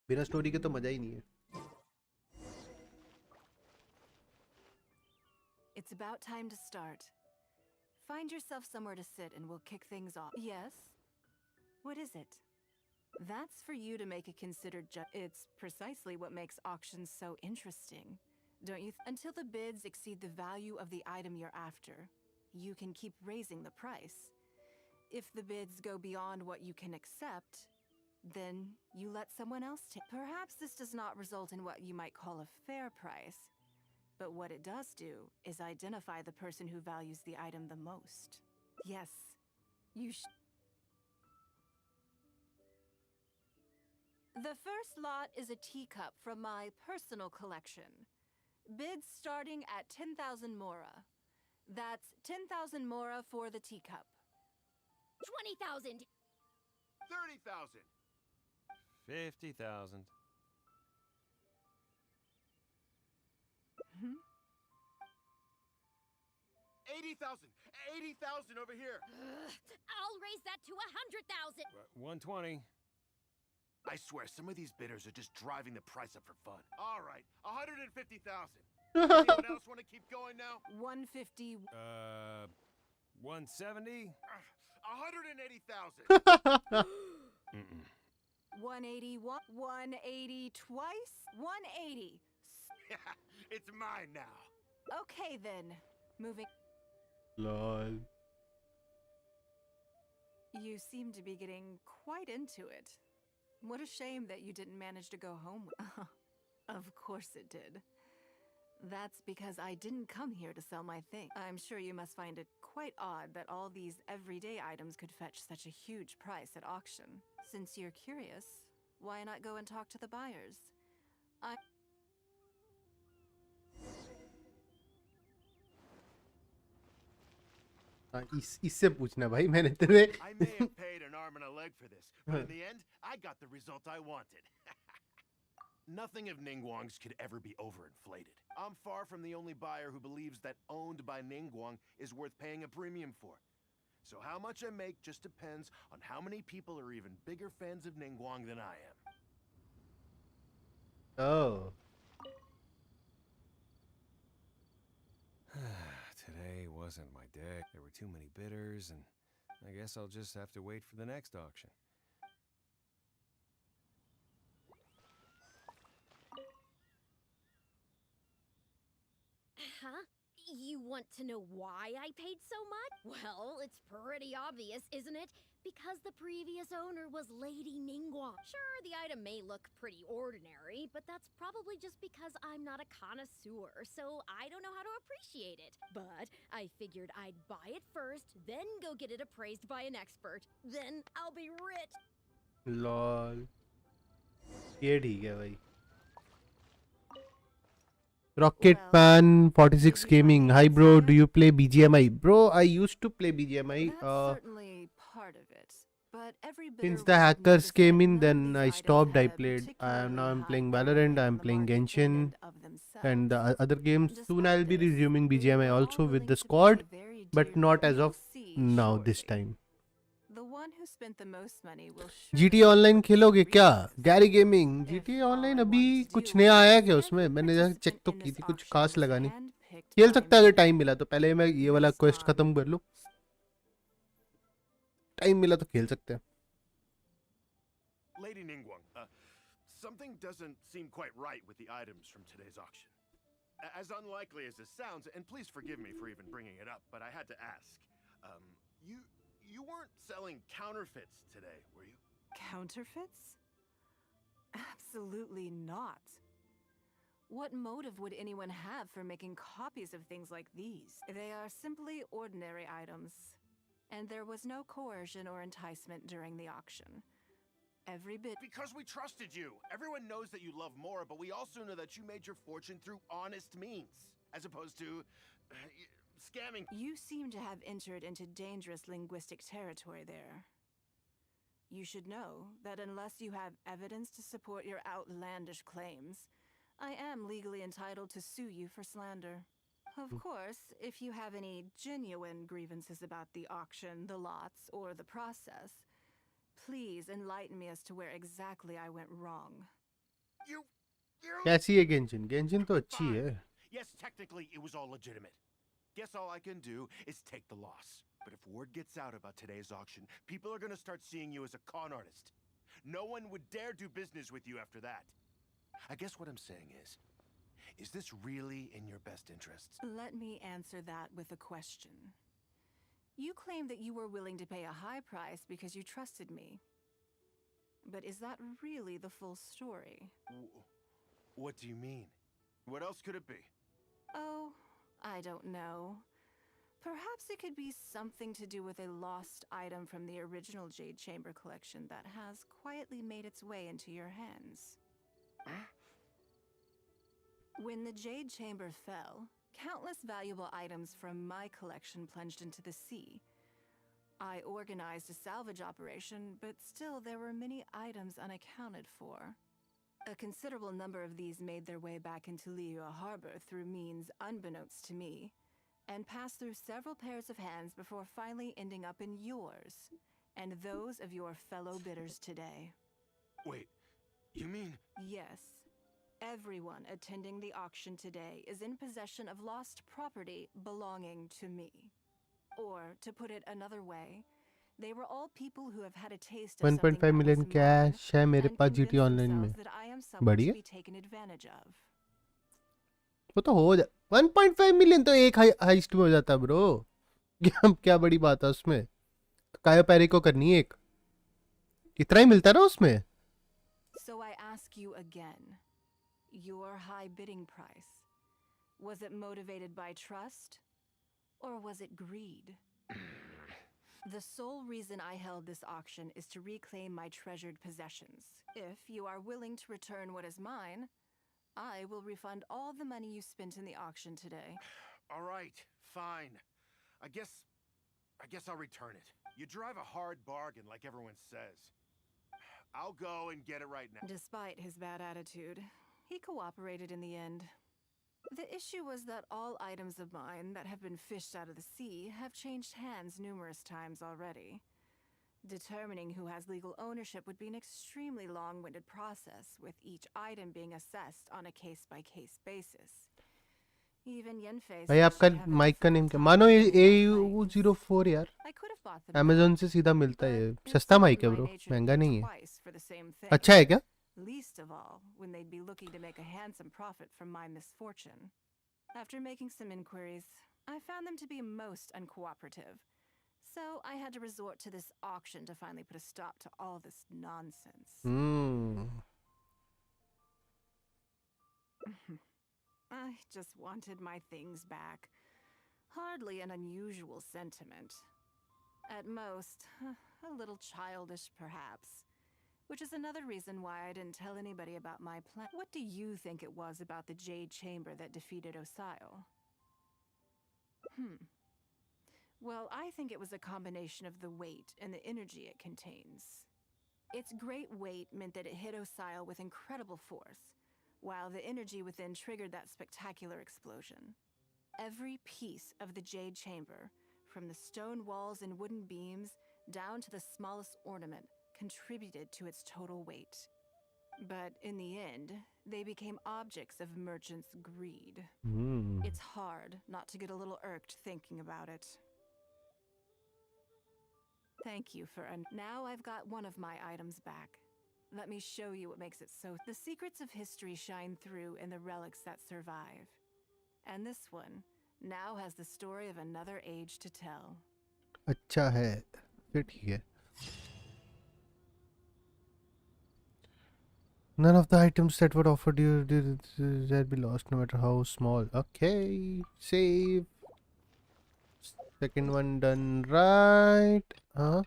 बिना story के तो मजा ही नहीं है. It's about time to start. Find yourself somewhere to sit and we'll kick things off. Yes? What is it? That's for you to make a considered It's precisely what makes auctions so interesting. Don't you? Until the bids exceed the value of the item you're after, you can keep raising the price. If the bids go beyond what you can accept, then you let someone else take. Perhaps this does not result in what you might call a fair price, but what it does do is identify the person who values the item the most. Yes, you The first lot is a teacup from my personal collection. Bids starting at 10,000 mora. That's 10,000 mora for the teacup. 20,000. 30,000. 50,000. Hmm? 80,000. 80,000 over here. I'll raise that to 100,000. 120. I swear, some of these bidders are just driving the price up for fun. All right, 150,000. Anyone else want to keep going now? 150. 170. 180,000. 180. 180 twice? 180. It's mine now. Okay then. Moving. Lol. You seem to be getting quite into it. What a shame that you didn't manage to go home. Of course it did. That's because I didn't come here to sell my thing. I'm sure you must find it quite odd that all these everyday items could fetch such a huge price at auction. Since you're curious, why not go and talk to the buyers? इससे पूछना भाई मैंने तेरे I may have paid an arm and a leg for this, but in the end, I got the result I wanted. Nothing of Ningguang's could ever be overinflated. I'm far from the only buyer who believes that owned by Ningguang is worth paying a premium for. So how much I make just depends on how many people are even bigger fans of Ningguang than I am. Oh. Today wasn't my day. There were too many bidders, and I guess I'll just have to wait for the next auction. Huh? You want to know why I paid so much? Well, it's pretty obvious, isn't it? Because the previous owner was Lady Ningguang. Sure, the item may look pretty ordinary, but that's probably just because I'm not a connoisseur, so I don't know how to appreciate it. But I figured I'd buy it first, then go get it appraised by an expert. Then I'll be rich. Lol ये ठीक है भाई Rocket Pan 46 Gaming. Hi bro, do you play BGMI? Bro, I used to play BGMI. That's certainly part of it. But every Since bidder the will hackers notice came that in, none of then these I items stopped. I had a played. Now I'm particularly playing high Valorant. value I'm on the playing market in Genshin and of themselves. and the other games. Soon I'll be Despite this, resuming they BGMI were all also with willing the to pay squad, very but dearly. not as You'll of see now this shortly. time. The one who spent the most money will GTA surely online get खेलोगे what क्या? reason is. Gary gaming If GTA all online I अभी wanted to कुछ do नया was आया use क्या every उसमें? मैंने जरा चेक participant तो in की this थी, कुछ auction खास was लगा नहीं. handpicked खेल by सकता है अगर me. टाइम मिला तो. पहले मैं ये वाला Based क्वेस्ट on खत्म कर लूं. टाइम मिला तो खेल सकते हैं. Lady Ningguang, something doesn't seem quite right with the items from today's auction. As unlikely as this sounds, and please forgive me for even bringing it up, but I had to ask. You weren't selling counterfeits today, were you? Counterfeits? Absolutely not. What motive would anyone have for making copies of things like these? They are simply ordinary items, and there was no coercion or enticement during the auction. Every bit. Because we trusted you. Everyone knows that you love Mora, but we also know that you made your fortune through honest means, as opposed to scamming. You seem to have entered into dangerous linguistic territory there. You should know that unless you have evidence to support your outlandish claims, I am legally entitled to sue you for slander. Of course, if you have any genuine grievances about the auction, the lots, or the process, please enlighten me as to where exactly I went wrong. You... कैसी है Genshin? Genshin तो अच्छी Fine. है. Yes, technically it was all legitimate. Guess all I can do is take the loss. But if word gets out about today's auction, people are gonna start seeing you as a con artist. No one would dare do business with you after that. I guess what I'm saying is this really in your best interests? Let me answer that with a question. You claim that you were willing to pay a high price because you trusted me. But is that really the full story? What do you mean? What else could it be? Oh, I don't know. Perhaps it could be something to do with a lost item from the original Jade Chamber collection that has quietly made its way into your hands. When the Jade Chamber fell, countless valuable items from my collection plunged into the sea. I organized a salvage operation, but still there were many items unaccounted for. A considerable number of these made their way back into Liyue Harbor through means unbeknownst to me, and passed through several pairs of hands before finally ending up in yours, and those of your fellow bidders today. Wait, you mean... Yes. Everyone attending the auction today is in possession of lost property belonging to me. Or, to put it another way, they were all people who have had a taste of something 1.5 that million was mine cash है मेरे and pass convinced GT online में. themselves that I am someone बढ़िया. to be taken advantage of. वो तो हो जा 1.5 million तो एक हाइस्ट में हो जाता ब्रो. क्या बड़ी बात है उसमें. कायो पैरी को करनी है एक. इतना ही मिलता ना उसमें. So I ask you again, your high bidding price, was it motivated by trust, or was it greed? The sole reason I held this auction is to reclaim my treasured possessions. If you are willing to return what is mine, I will refund all the money you spent in the auction today. All right, fine. I guess I'll return it. You drive a hard bargain like everyone says. I'll go and get it right now. Despite his bad attitude, he cooperated in the end. The issue was that all items of mine that have been fished out of the sea have changed hands numerous times already. Determining who has legal ownership would be an extremely long-winded process, with each item being assessed on a case-by-case basis. Even Yenfei भाई आपका mic का name क्या. मानो ये AU04 यार. Amazon से सीधा मिलता है. सस्ता माइक है ब्रो, महंगा नहीं है. अच्छा है क्या? Least of all, when they'd be looking to make a handsome profit from my misfortune. After making some inquiries, I found them to be most uncooperative. So I had to resort to this auction to finally put a stop to all this nonsense. I just wanted my things back. Hardly an unusual sentiment. At most, a little childish perhaps. Which is another reason why I didn't tell anybody about my plan. What do you think it was about the Jade Chamber that defeated Osayo? Well, I think it was a combination of the weight and the energy it contains. Its great weight meant that it hit Osayo with incredible force, while the energy within triggered that spectacular explosion. Every piece of the Jade Chamber, from the stone walls and wooden beams down to the smallest ornament, contributed to its total weight. But in the end, they became objects of merchants' greed. It's hard not to get a little irked thinking about it. Thank you for now I've got one of my items back. Let me show you what makes it so. The secrets of history shine through in the relics that survive. And this one now has the story of another age to tell. अच्छा है, फिर ठीक है. None of the items that were offered you that be lost, no matter how small. Okay, save. Second one done right. Huh?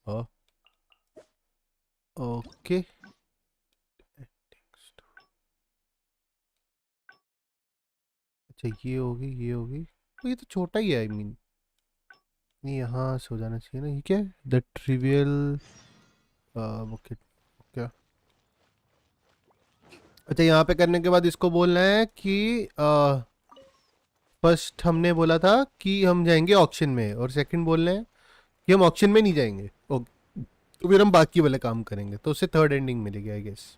Oh. Okay. अच्छा ये होगी. तो ये तो छोटा ही है. I mean. नहीं यहाँ से हो जाना चाहिए ना. ये क्या है? The trivial. Okay. क्या? अच्छा यहाँ पे करने के बाद इसको बोलना है कि फर्स्ट हमने बोला था कि हम जाएंगे ऑक्शन में, और सेकंड बोलना है कि हम ऑक्शन में नहीं जाएंगे. ओके, तो फिर हम बाकी वाले काम करेंगे, तो उससे थर्ड एंडिंग मिलेगी I guess.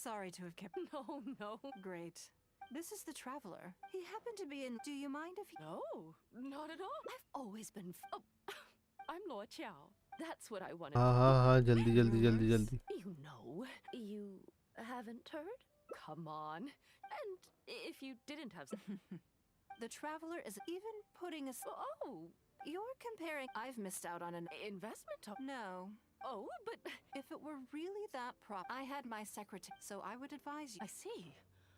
Sorry to have kept... No. Great. This is the traveler. He happened to be in... Do you mind if he... No, not at all. I've always been... Oh, I'm Lord Qiao. That's what I wanted हाँ to हाँ hear. हाँ जल्दी जल्दी जल्दी Rumors? जल्दी. You know. You haven't heard? Come on. And if you didn't have... The traveler is even putting a... Oh, You're comparing... I've missed out on an... investment? No. Oh, but... If it were really that I had my secretary, so I would advise you. I see.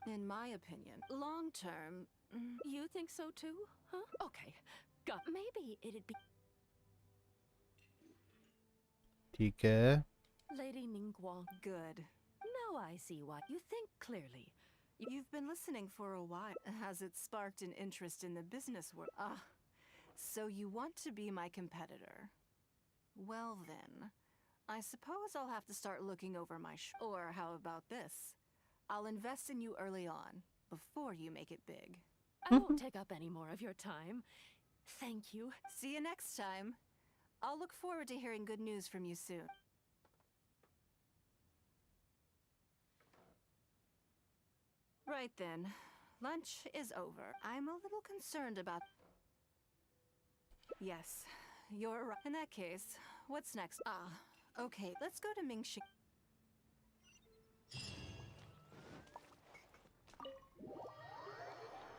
In my opinion, long term... You think so too? Huh? Okay. Maybe it'd be... ठीक है. Lady Ningguang. Good. Now I see why. You think clearly. You've been listening for a while. Has it sparked an interest in the business world? So you want to be my competitor? Well then, I suppose I'll have to start looking over my or how about this? I'll invest in you early on, before you make it big. I won't take up any more of your time. Thank you. See you next time. I'll look forward to hearing good news from you soon. Right then. Lunch is over. I'm a little concerned about... Yes, you're right. In that case, what's next? Okay, let's go to Mingxi.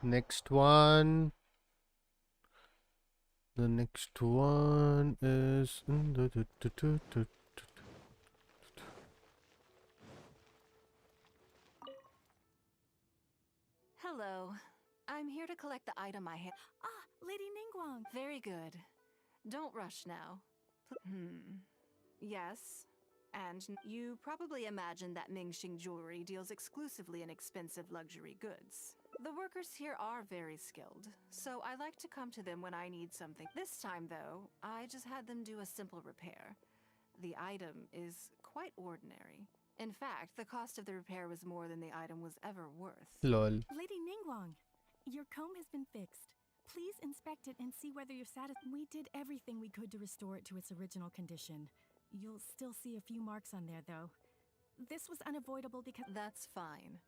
Next one. The next one is... Hello. I'm here to collect the item I had. Lady Ningguang. Very good. Don't rush now. Yes. And you probably imagine that Mingxing Jewelry deals exclusively in expensive luxury goods. The workers here are very skilled, so I like to come to them when I need something. This time, though, I just had them do a simple repair. The item is quite ordinary. In fact, the cost of the repair was more than the item was ever worth. Lol. Lady Ningguang, your comb has been fixed. Please inspect it and see whether you're satisfied. We did everything we could to restore it to its original condition. You'll still see a few marks on there, though. This was unavoidable because... That's fine.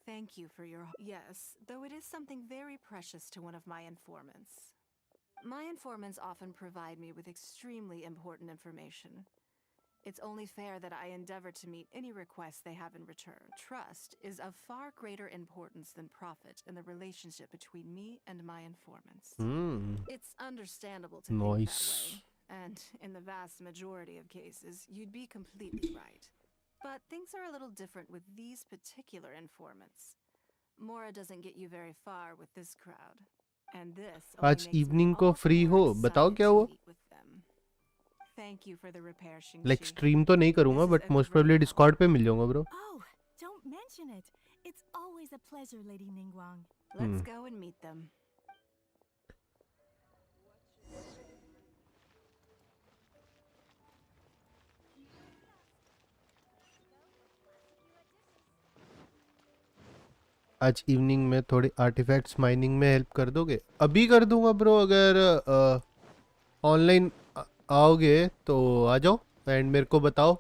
Thank you for your... Yes, though it is something very precious to one of my informants. My informants often provide me with extremely important information. It's only fair that I endeavor to meet any requests they have in return. Trust is of far greater importance than profit in the relationship between me and my informants. It's understandable to think that way. And in the vast majority of cases, you'd be completely right. But things are a little different with these particular informants. Mora doesn't get you very far with this crowd. And this only आज makes me evening all को the free more हो. बताओ excited क्या to हुआ? meet with them. Thank you for the repair, Like Xingqi. stream तो नहीं करूँगा, This is but a most great probably help. Discord पे मिल जाऊँगा bro. Oh, don't mention it. It's always a pleasure, Lady Ningguang. Let's go and meet them. आज evening में थोड़ी artefacts mining में help कर दोगे? अभी कर दूंगा ब्रो. अगर ऑनलाइन आओगे तो आ जाओ एंड मेरे को बताओ.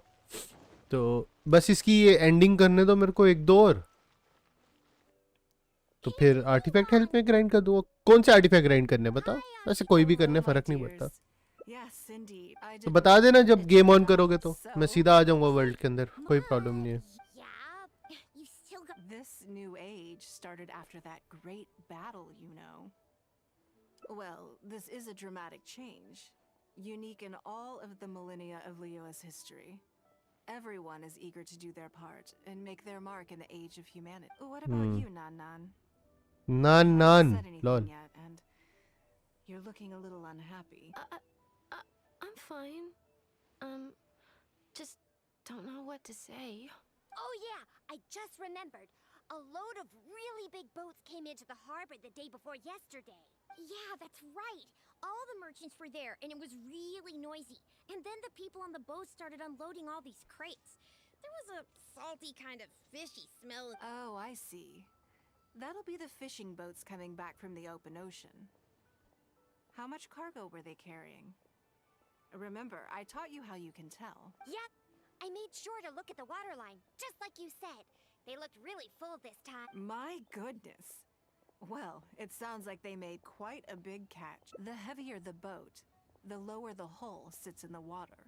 तो बस इसकी ये एंडिंग करने दो मेरे को एक दो और, तो फिर आर्टिफैक्ट हेल्प में ग्राइंड कर दूंगा. कौन से आर्टिफैक्ट ग्राइंड करने बताओ? वैसे कोई भी करने फर्क नहीं पड़ता. Yes, indeed. I तो did बता देना जब It's गेम ऑन right. करोगे तो मैं So, सीधा आ जाऊंगा वर्ल्ड के अंदर. कोई प्रॉब्लम नहीं है. Yeah, you still got... This new age started after that great battle, you know. Well, this is a dramatic change, unique in all of the millennia of Leo's history. Everyone is eager to do their part and make their mark in the age of humanity. What about you, Nan Nan? Nan You Nan haven't said anything lol. yet, and you're looking a little unhappy. I'm fine. Just don't know what to say. Oh yeah, I just remembered. A load of really big boats came into the harbor the day before yesterday. Yeah, that's right. All the merchants were there, and it was really noisy. And then the people on the boat started unloading all these crates. There was a salty kind of fishy smell. Oh, I see. That'll be the fishing boats coming back from the open ocean. How much cargo were they carrying? Remember, I taught you how you can tell. Yep, I made sure to look at the waterline, just like you said. They looked really full this time. My goodness. Well, it sounds like they made quite a big catch. The heavier the boat, the lower the hull sits in the water.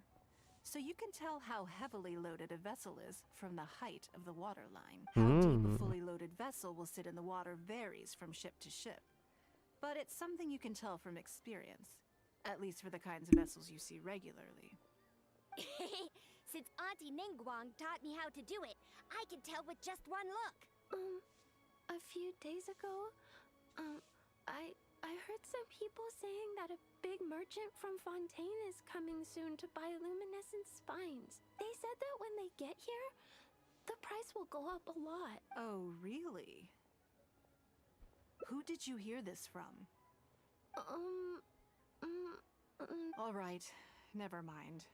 So you can tell how heavily loaded a vessel is from the height of the waterline. How deep a fully loaded vessel will sit in the water varies from ship to ship. But it's something you can tell from experience, at least for the kinds of vessels you see regularly. Since Auntie Ningguang taught me how to do it, I can tell with just one look. A few days ago, I heard some people saying that a big merchant from Fontaine is coming soon to buy luminescent spines. They said that when they get here, the price will go up a lot. Oh, really? Who did you hear this from? All right, never mind.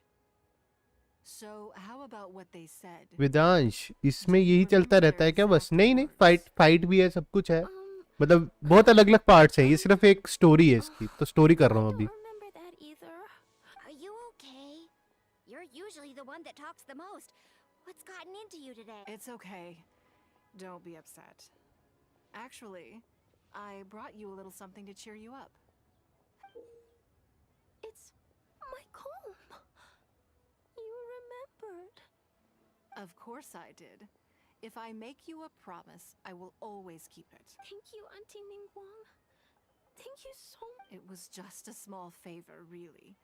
So, how about what they said? Vedansh इसमें यही चलता रहता है क्या बस? नहीं नहीं, fight भी है, सब कुछ है, मतलब बहुत अलग अलग पार्ट्स हैं, ये सिर्फ एक स्टोरी है इसकी, तो स्टोरी कर रहा हूँ अभी. Remember that either. Are you okay? You're usually the one that talks the most. What's gotten into you today? It's okay. Don't be upset. Actually, I brought you a little something to cheer you up. It's my comb. You remembered. Of course I did. If I make you a promise, I will always keep it. Thank you, Auntie Ningguang. Thank you so much. It was just a small favor, really.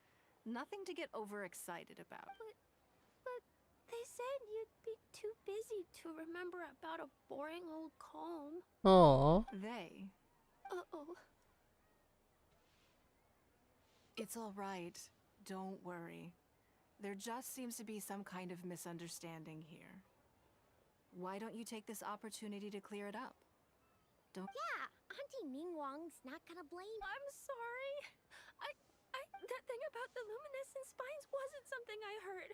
Nothing to get overexcited about. But they said you'd be too busy to remember about a boring old comb. Aww. They. Uh-oh. It's all right. Don't worry. There just seems to be some kind of misunderstanding here. Why don't you take this opportunity to clear it up? Yeah, Auntie Ningguang's not gonna blame. I'm sorry. That thing about the luminescent spines wasn't something I heard.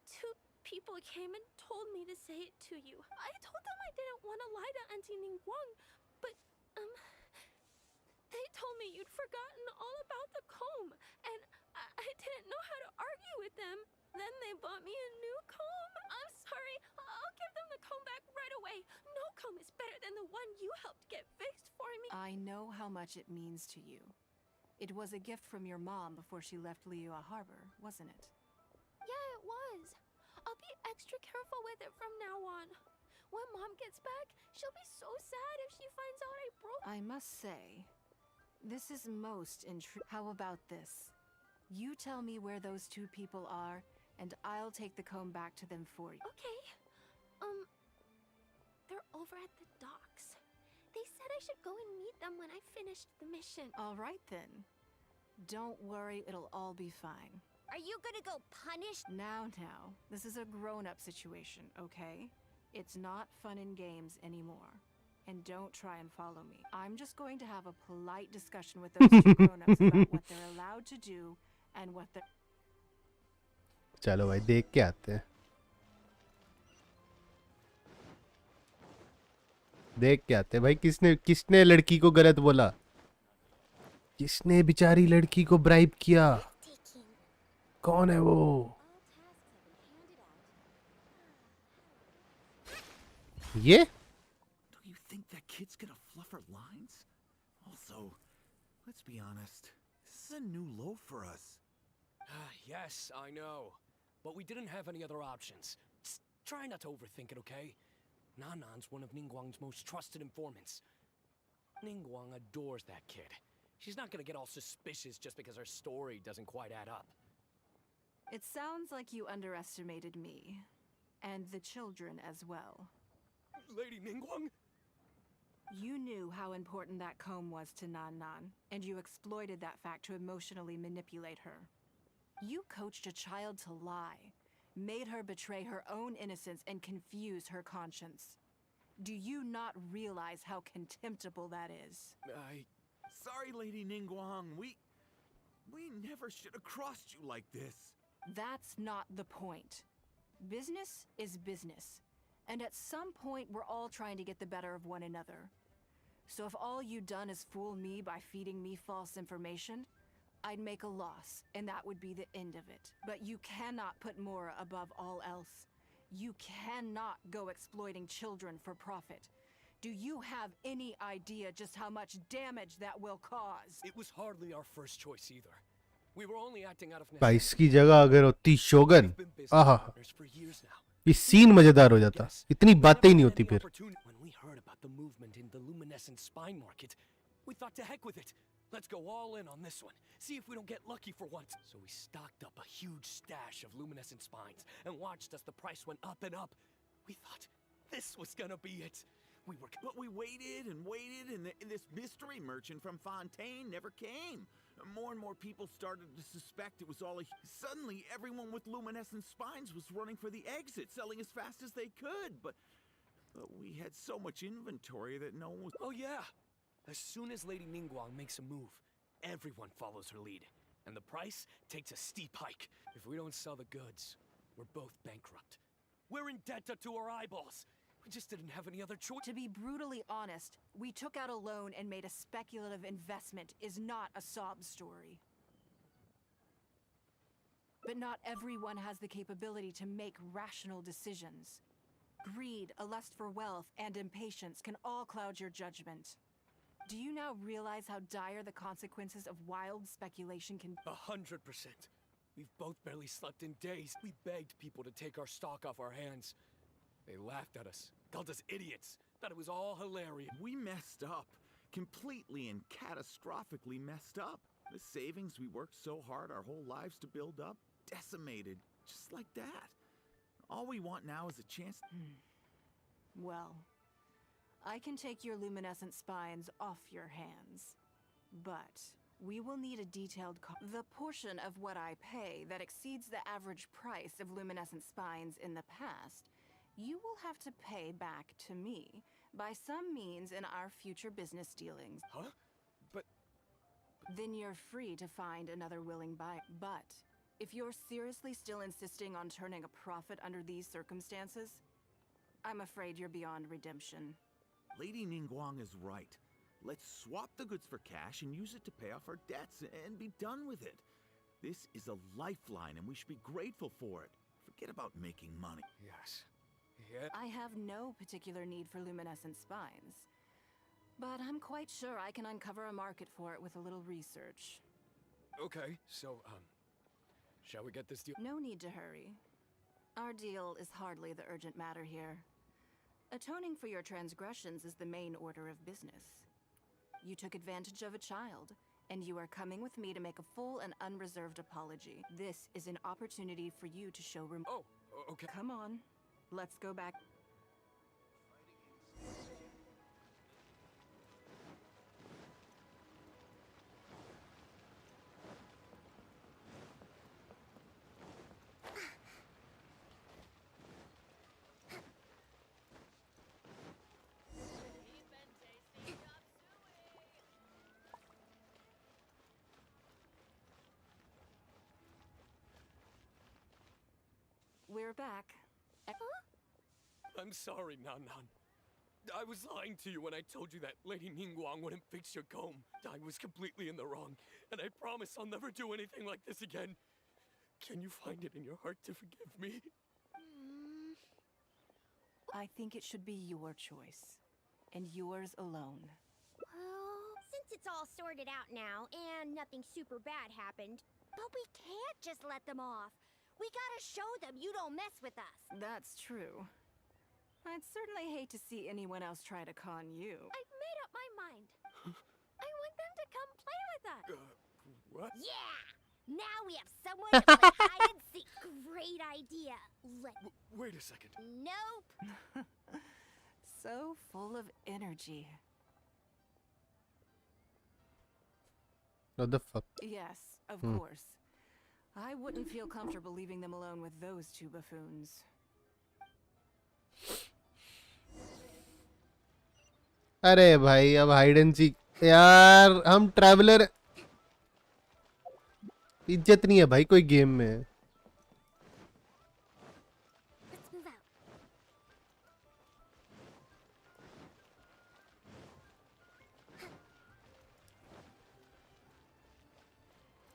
Two people came and told me to say it to you. I told them I didn't want to lie to Auntie Ningguang, but, they told me you'd forgotten all about the comb, and I didn't know how to argue with them. Then they bought me a new comb. I'm sorry. I'll give them the comb back right away. No comb is better than the one you helped get fixed for me. I know how much it means to you. It was a gift from your mom before she left Liyue Harbor, wasn't it? Yeah, it was. I'll be extra careful with it from now on. When Mom gets back, she'll be so sad if she finds out I broke. I must say, this is most intriguing. How about this? You tell me where those two people are, and I'll take the comb back to them for you. Okay. They're over at the docks. They said I should go and meet them when I finished the mission. All right then. Don't worry, it'll all be fine. Are you gonna go punish? Now, this is a grown-up situation, okay? It's not fun and games anymore. And don't try and follow me. I'm just going to have a polite discussion with those two grown-ups about what they're allowed to do and what they're... चलो भाई देख के आते हैं. देख के आते हैं भाई, किसने लड़की को गलत बोला, किसने बेचारी लड़की को ब्राइब किया, कौन है वो? ये Do you think that kid's gonna fluff her lines? Also, let's be honest, this is a new low for us. Yes, I know. But we didn't have any other options. Just try not to overthink it, okay? Nanan's one of Ningguang's most trusted informants. Ningguang adores that kid. She's not gonna get all suspicious just because her story doesn't quite add up. It sounds like you underestimated me. And the children as well. Lady Ningguang? You knew how important that comb was to Nan, and you exploited that fact to emotionally manipulate her. You coached a child to lie, made her betray her own innocence and confuse her conscience. Do you not realize how contemptible that is? Sorry, Lady Ningguang. We never should have crossed you like this. That's not the point. Business is business. And at some point, we're all trying to get the better of one another. So if all you've done is fool me by feeding me false information, I'd make a loss, and that would be the end of it. But you cannot put Mora above all else. You cannot go exploiting children for profit. Do you have any idea just how much damage that will cause? It was hardly our first choice either. We were only acting out of price की जगह अगर होती शोगन, We've been business आहा, partners for years now. ये scene मजेदार हो जाता. इतनी बातें ही नहीं होती फिर. When we heard about the movement in the luminescent spine market, we thought to heck with it. Let's go all in on this one. See if we don't get lucky for once. So we stocked up a huge stash of luminescent spines and watched as the price went up and up. We thought this was gonna be it. But we waited, and this mystery merchant from Fontaine never came. More and more people started to suspect it was all Suddenly, everyone with luminescent spines was running for the exit, selling as fast as they could. But we had so much inventory that no one was... Oh yeah! As soon as Lady Ningguang makes a move, everyone follows her lead. And the price takes a steep hike. If we don't sell the goods, we're both bankrupt. We're in debt up to our eyeballs. We just didn't have any other choice. To be brutally honest, we took out a loan and made a speculative investment is not a sob story. But not everyone has the capability to make rational decisions. Greed, a lust for wealth, and impatience can all cloud your judgment. Do you now realize how dire the consequences of wild speculation can be? 100%. We've both barely slept in days. We begged people to take our stock off our hands. They laughed at us, called us idiots, thought it was all hilarious. We messed up. Completely and catastrophically messed up. The savings we worked so hard our whole lives to build up, decimated, just like that. All we want now is a chance... Well, I can take your luminescent spines off your hands. But we will need a detailed the portion of what I pay that exceeds the average price of luminescent spines in the past, you will have to pay back to me by some means in our future business dealings. Huh? But... Then you're free to find another willing buyer. But if you're seriously still insisting on turning a profit under these circumstances, I'm afraid you're beyond redemption. Lady Ningguang is right. Let's swap the goods for cash and use it to pay off our debts and be done with it. This is a lifeline and we should be grateful for it. Forget about making money. Yes. Yeah. I have no particular need for luminescent spines, but I'm quite sure I can uncover a market for it with a little research. Okay, so, shall we get this deal? No need to hurry. Our deal is hardly the urgent matter here. Atoning for your transgressions is the main order of business. You took advantage of a child, and you are coming with me to make a full and unreserved apology. This is an opportunity for you to show Oh, okay. Come on. Let's go back. We're back. I'm sorry, Nan Nan. I was lying to you when I told you that Lady Ningguang wouldn't fix your comb. I was completely in the wrong, and I promise I'll never do anything like this again. Can you find it in your heart to forgive me? I think it should be your choice, and yours alone. Well, since it's all sorted out now and nothing super bad happened, but we can't just let them off. We gotta show them you don't mess with us. That's true. I'd certainly hate to see anyone else try to con you. I've made up my mind. I want them to come play with us. What? Yeah! Now we have someone to play hide and seek. Great idea. Wait a second. Nope. So full of energy. What the fuck? Yes, of course. I wouldn't feel comfortable leaving them alone with those two buffoons. अरे भाई अब hide and seek यार हम traveller इज्जत नहीं है भाई कोई गेम में Let's move out.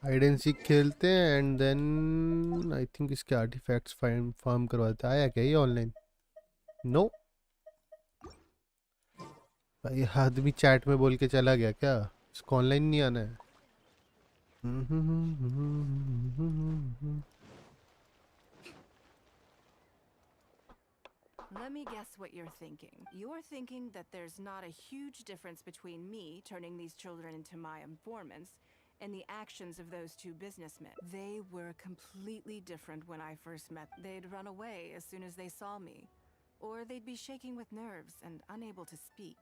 Hide and seek खेलते हैं एंड देन आई थिंक इसके आर्टिफैक्ट्स फार्म करवाते आया क्या ये ऑनलाइन नो भाई आदमी चैट में बोल के चला गया क्या? इसको ऑनलाइन नहीं आना है? Let me guess what you're thinking. You're thinking that there's not a huge difference between me turning these children into my informants and the actions of those two businessmen. They were completely different when I first met. They'd run away as soon as they saw me, or they'd be shaking with nerves and unable to speak.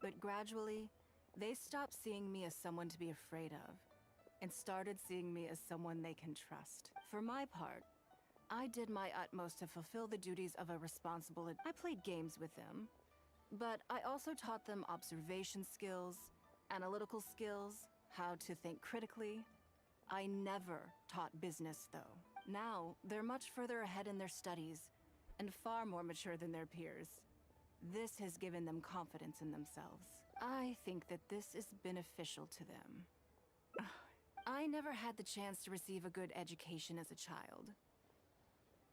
But gradually, they stopped seeing me as someone to be afraid of and started seeing me as someone they can trust. For my part, I did my utmost to fulfill the duties of a responsible I played games with them, but I also taught them observation skills, analytical skills, how to think critically. I never taught business, though. Now, they're much further ahead in their studies and far more mature than their peers. This has given them confidence in themselves. I think that this is beneficial to them. I never had the chance to receive a good education as a child.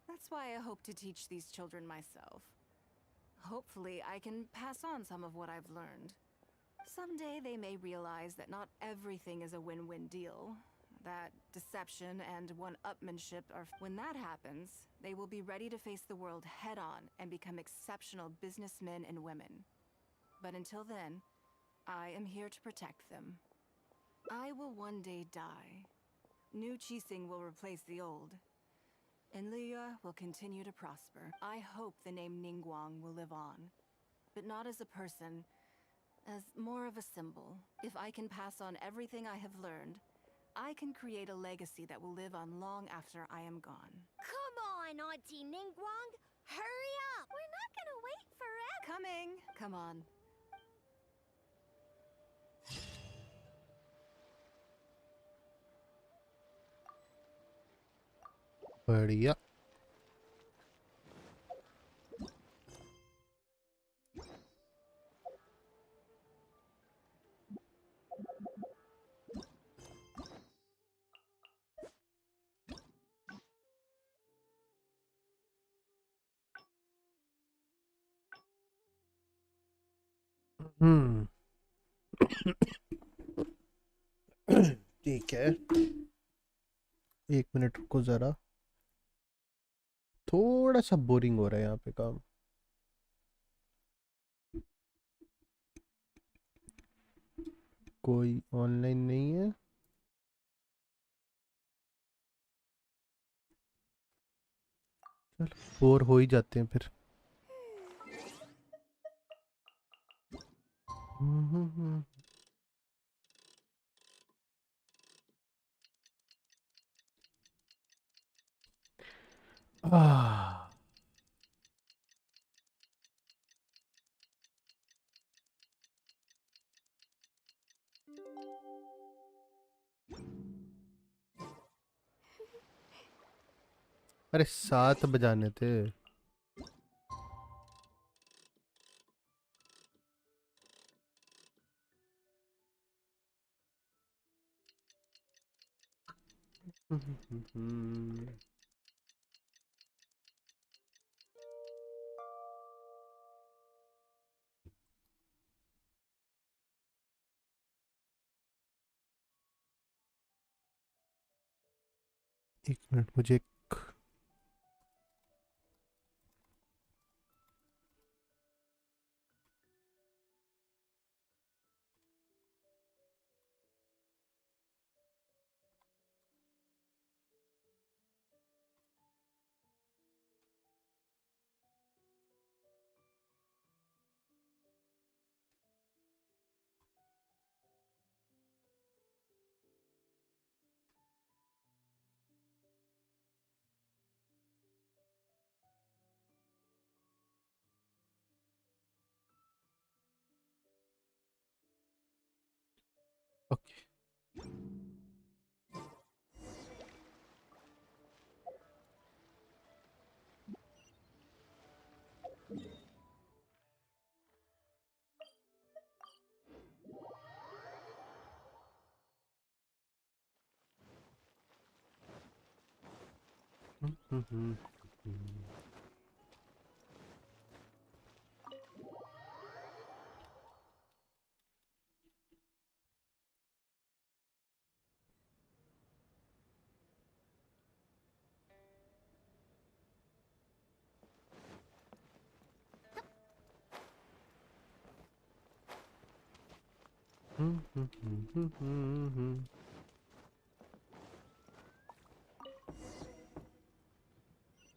That's why I hope to teach these children myself. Hopefully, I can pass on some of what I've learned. Someday they may realize that not everything is a win-win deal, that deception and one-upmanship are... When that happens, they will be ready to face the world head-on and become exceptional businessmen and women. But until then, I am here to protect them. I will one day die. New Qixing will replace the old. And Liyue will continue to prosper. I hope the name Ningguang will live on. But not as a person, as more of a symbol. If I can pass on everything I have learned, I can create a legacy that will live on long after I am gone. Come on, Auntie Ningguang! Hurry up! We're not gonna wait forever! Coming! Come on. बढ़िया. ठीक है. 1 minute रुको जरा. थोड़ा सा boring हो रहा है यहाँ पे काम. कोई ऑनलाइन नहीं है. चल बोर हो ही जाते हैं फिर. आह. अरे 7 बजाने थे. एक मिनट मुझे okay.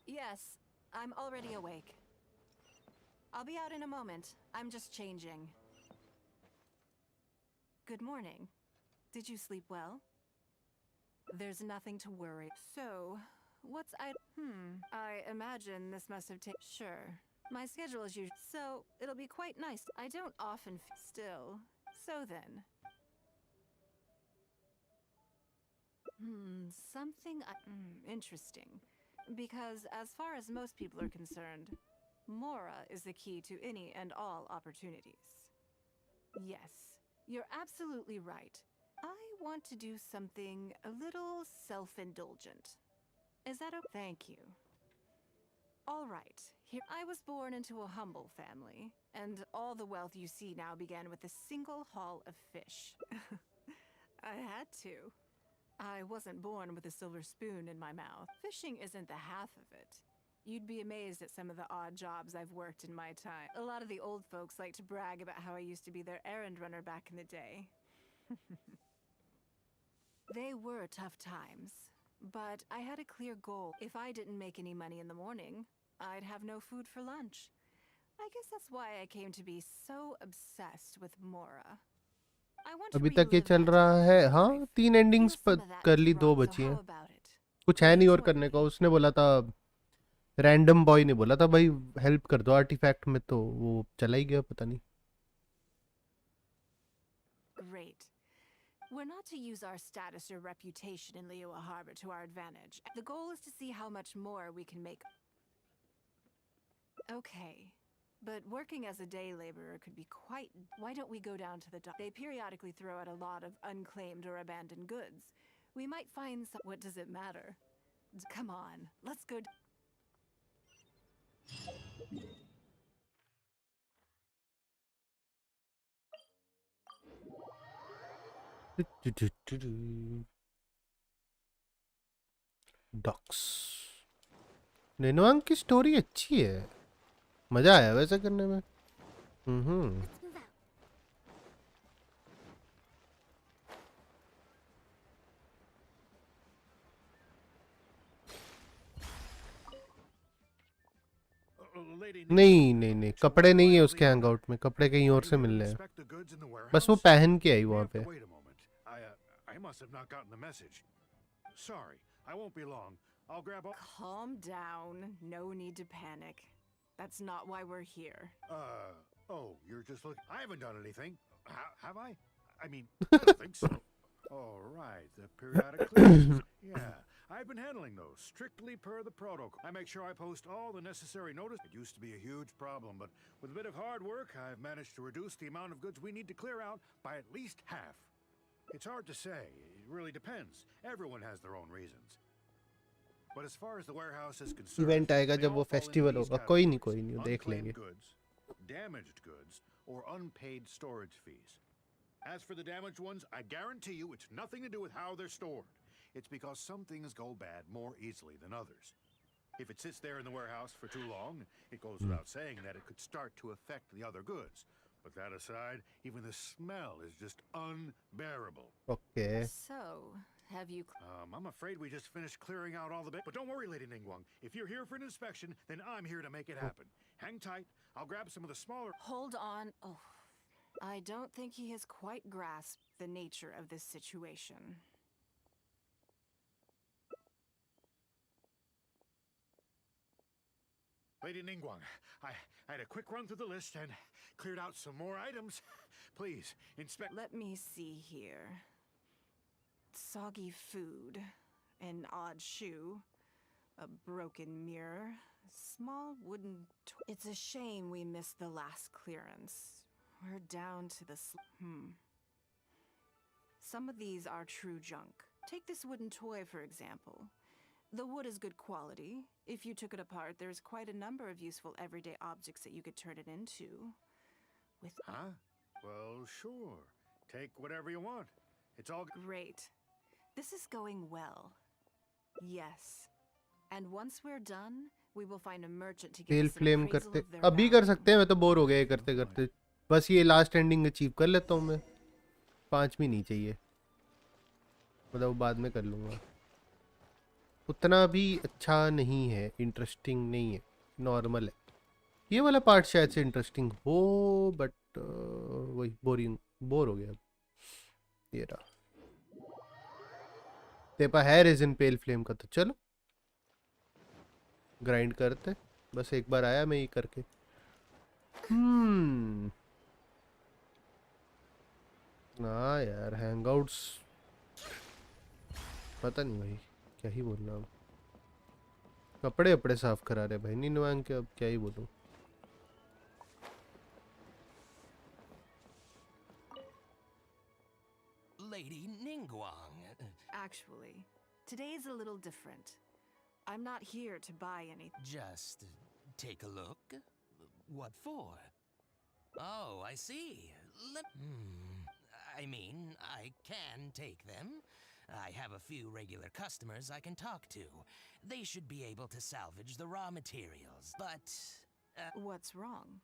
Yes, I'm already awake. I'll be out in a moment. I'm just changing. Good morning. Did you sleep well? There's nothing to worry. So, what's I imagine this must have taken. Sure. My schedule is usual, so it'll be quite nice. I don't often still. So then. Something interesting. Because as far as most people are concerned, Mora is the key to any and all opportunities. Yes, you're absolutely right. I want to do something a little self-indulgent. Is that okay? Thank you. All right, here I was born into a humble family, and all the wealth you see now began with a single haul of fish. I had to. I wasn't born with a silver spoon in my mouth. Fishing isn't the half of it. You'd be amazed at some of the odd jobs I've worked in my time. A lot of the old folks like to brag about how I used to be their errand runner back in the day. They were tough times, but I had a clear goal. If I didn't make any money in the morning, I'd have no food for lunch. I guess that's why I came to be so obsessed with Mora. I want to अभी तक ये relive चल that रहा time है. in my हाँ, life. 3 Feel endings some of that कर ली, 2 drop, so बची हैं. how about it? कुछ Will है you नहीं और join करने me? का. उसने बोला था, रैंडम बॉय ने बोला था भाई हेल्प कर दो आर्टिफैक्ट में, तो वो चला ही गया, पता नहीं. Great. We're not to use our status or reputation in Liyue Harbor to our advantage. The goal is to see how much more we can make. Okay. But working as a day laborer could be quite... Why don't we go down to the dock? They periodically throw out a lot of unclaimed or abandoned goods. We might find some... What does it matter? Come on, let's go... डॉक्स. Ningguang की story अच्छी है, मजा आया वैसे करने में. नहीं नहीं नहीं, कपड़े नहीं है उसके हैंगआउट में. कपड़े कहीं और से मिल रहे हैं. बस वो पहन के आई वहां पे. I must have not gotten the message. Sorry, I won't be long. I'll grab all... Calm down. No need to panic. That's not why we're here. Oh, you're just looking... I haven't done anything. Have I? I mean, I don't think so. All right, the periodic clearances. Yeah, I've been handling those, strictly per the protocol. I make sure I post all the necessary notice. It used to be a huge problem, but with a bit of hard work, I've managed to reduce the amount of goods we need to clear out by at least half. It's hard to say. It really depends. Everyone has their own reasons. But as far as the warehouse is concerned, event आएगा they जब all वो fall into festival these होगा. कोई नहीं categories: देख लेंगे. unclaimed goods, damaged goods, or unpaid storage fees. As for the damaged ones, I guarantee you it's nothing to do with how they're stored. It's because some things go bad more easily than others. If it sits there in the warehouse for too long, it goes without saying that it could start to affect the other goods. But that aside, even the smell is just unbearable. Okay. So, have you... I'm afraid we just finished clearing out all the bit. But don't worry, Lady Ningguang. If you're here for an inspection, then I'm here to make it happen. Hang tight. I'll grab some of the smaller... Hold on. Oh, I don't think he has quite grasped the nature of this situation. Lady Ningguang, I had a quick run through the list and cleared out some more items. Please, inspect... Let me see here. Soggy food, an odd shoe, a broken mirror, small wooden... It's a shame we missed the last clearance. We're down to the... Some of these are true junk. Take this wooden toy, for example. The wood is good quality. If you took it apart, there's quite a number of useful everyday objects that you could turn it into. With... Huh? Well, sure. Take whatever you want. It's all... Great. This is going well. Yes. And once we're done, we will find a merchant to fail get us an flame appraisal करते of their अभी कर value. सकते हैं. मैं तो bore हो गया ये करते करते. बस ये लास्ट एंडिंग अचीव कर लेता हूँ मैं. 5 भी नहीं चाहिए, मतलब बाद में कर लूँगा। उतना भी अच्छा नहीं है, इंटरेस्टिंग नहीं है, नॉर्मल है। ये वाला पार्ट शायद से इंटरेस्टिंग हो, बट वही बोर हो गया अब। ये रहा, तेरे पास है रेजिन पेल फ्लेम का, तो चलो ग्राइंड करते। बस एक बार आया मैं ये करके। हाँ यार, हैंगआउट्स पता नहीं भाई, क्या ही बोलना अब। कपड़े अपड़े साफ करा रहे भाई निंगवांग के, अब क्या ही बोलूं। Lady Ningguang. Actually, today's a little different. I'm not here to buy anything. Just take a look. What for? Oh, I see. I mean, I can take them. I have a few regular customers I can talk to. They should be able to salvage the raw materials, but... What's wrong?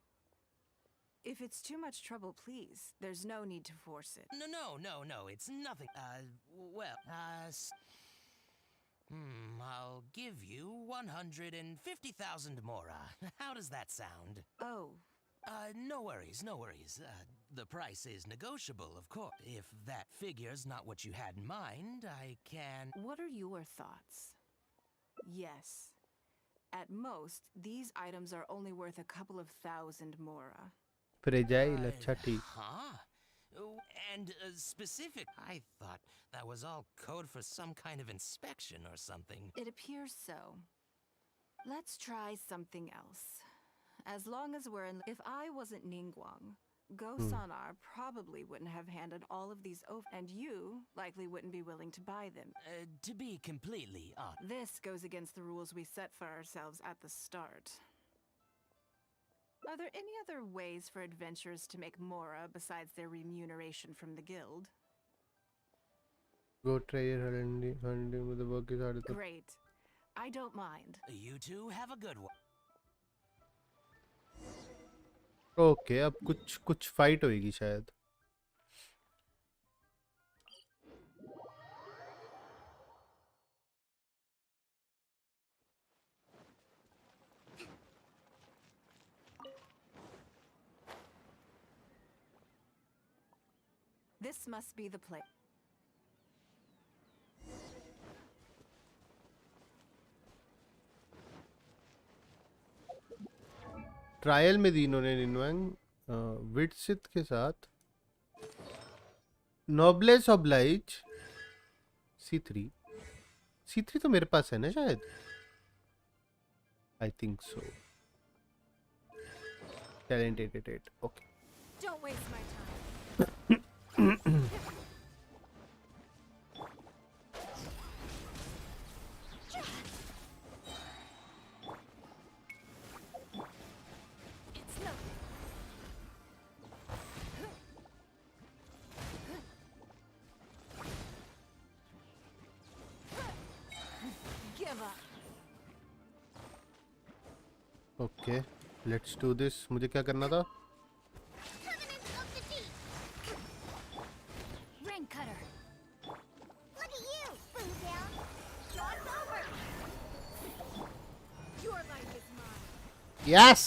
If it's too much trouble, please. There's no need to force it. No, it's nothing. I'll give you 150,000 mora. How does that sound? Oh. No worries. The price is negotiable, of course. If that figure's not what you had in mind, I can... What are your thoughts? Yes. At most, these items are only worth a couple of thousand mora. Fragile, अच्छा ठीक। And specific. I thought that was all code for some kind of inspection or something. It appears so. Let's try something else. As long as we're in... If I wasn't Ningguang, Go-Sanar probably wouldn't have handed all of these over, and you likely wouldn't be willing to buy them. To be completely honest... This goes against the rules we set for ourselves at the start. Are there any other ways for adventurers to make mora besides their remuneration from the guild? Go try your hunting with the work is hard. Great. I don't mind. You two have a good one. Okay, अब कुछ fight होएगी शायद। This must be the place. Trial में दी इन्होंने निंगवांग विटसित के साथ नोब्लेस oblige C3 तो मेरे पास है ना शायद, I think so. Talented, okay. Don't waste my time. Okay, let's do this. मुझे क्या करना था? Yes.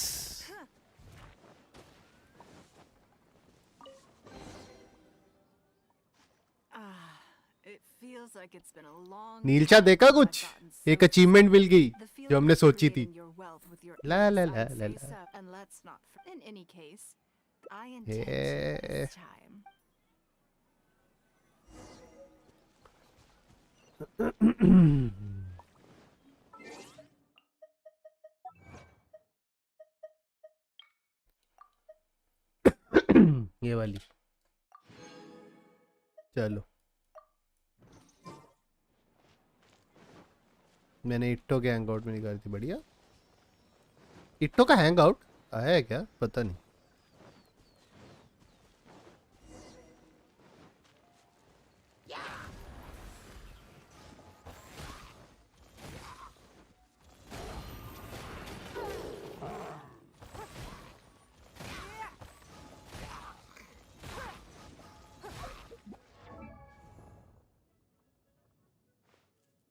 It feels like it's been a long नीलचा देखा कुछ? एक अचीवमेंट मिल गई जो हमने सोची थी। ला ला ला ला ला। And let's not. In any case, I intend to this time. ये वाली चलो। मैंने इट्टो के हैंगआउट में निकाली थी, बढ़िया। इट्टो का हैंगआउट आया है क्या, पता नहीं।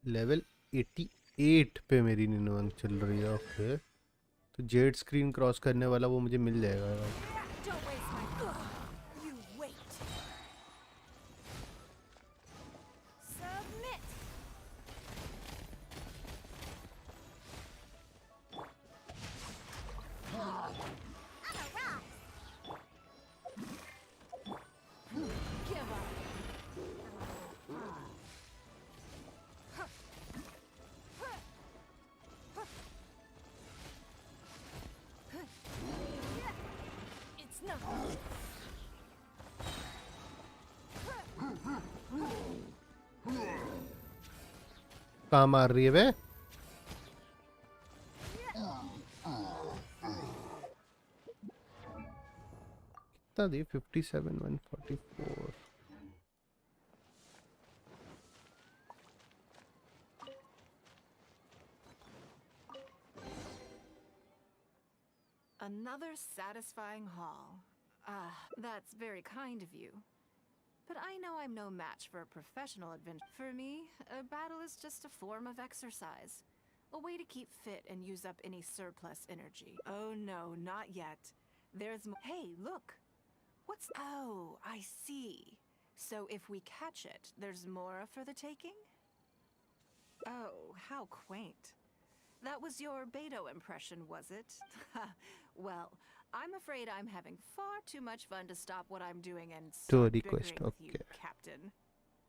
लेवल 88 पे मेरी निंगवांग चल रही है। ओके, तो जेड स्क्रीन क्रॉस करने वाला वो मुझे मिल जाएगा। Don't waste my. You wait. Submit. Give up. It's not. कहाँ मार रही है वे? कितना दी? 57 144। Another satisfying haul. Ah, that's very kind of you. But I know I'm no match for a professional adventure. For me, a battle is just a form of exercise. A way to keep fit and use up any surplus energy. Oh no, not yet. There's Hey, look! What's... Oh, I see. So if we catch it, there's more for the taking? Oh, how quaint. That was your Beto impression, was it? Well, I'm afraid I'm having far too much fun to stop what I'm doing and start Story quest, bickering with you, okay. Captain.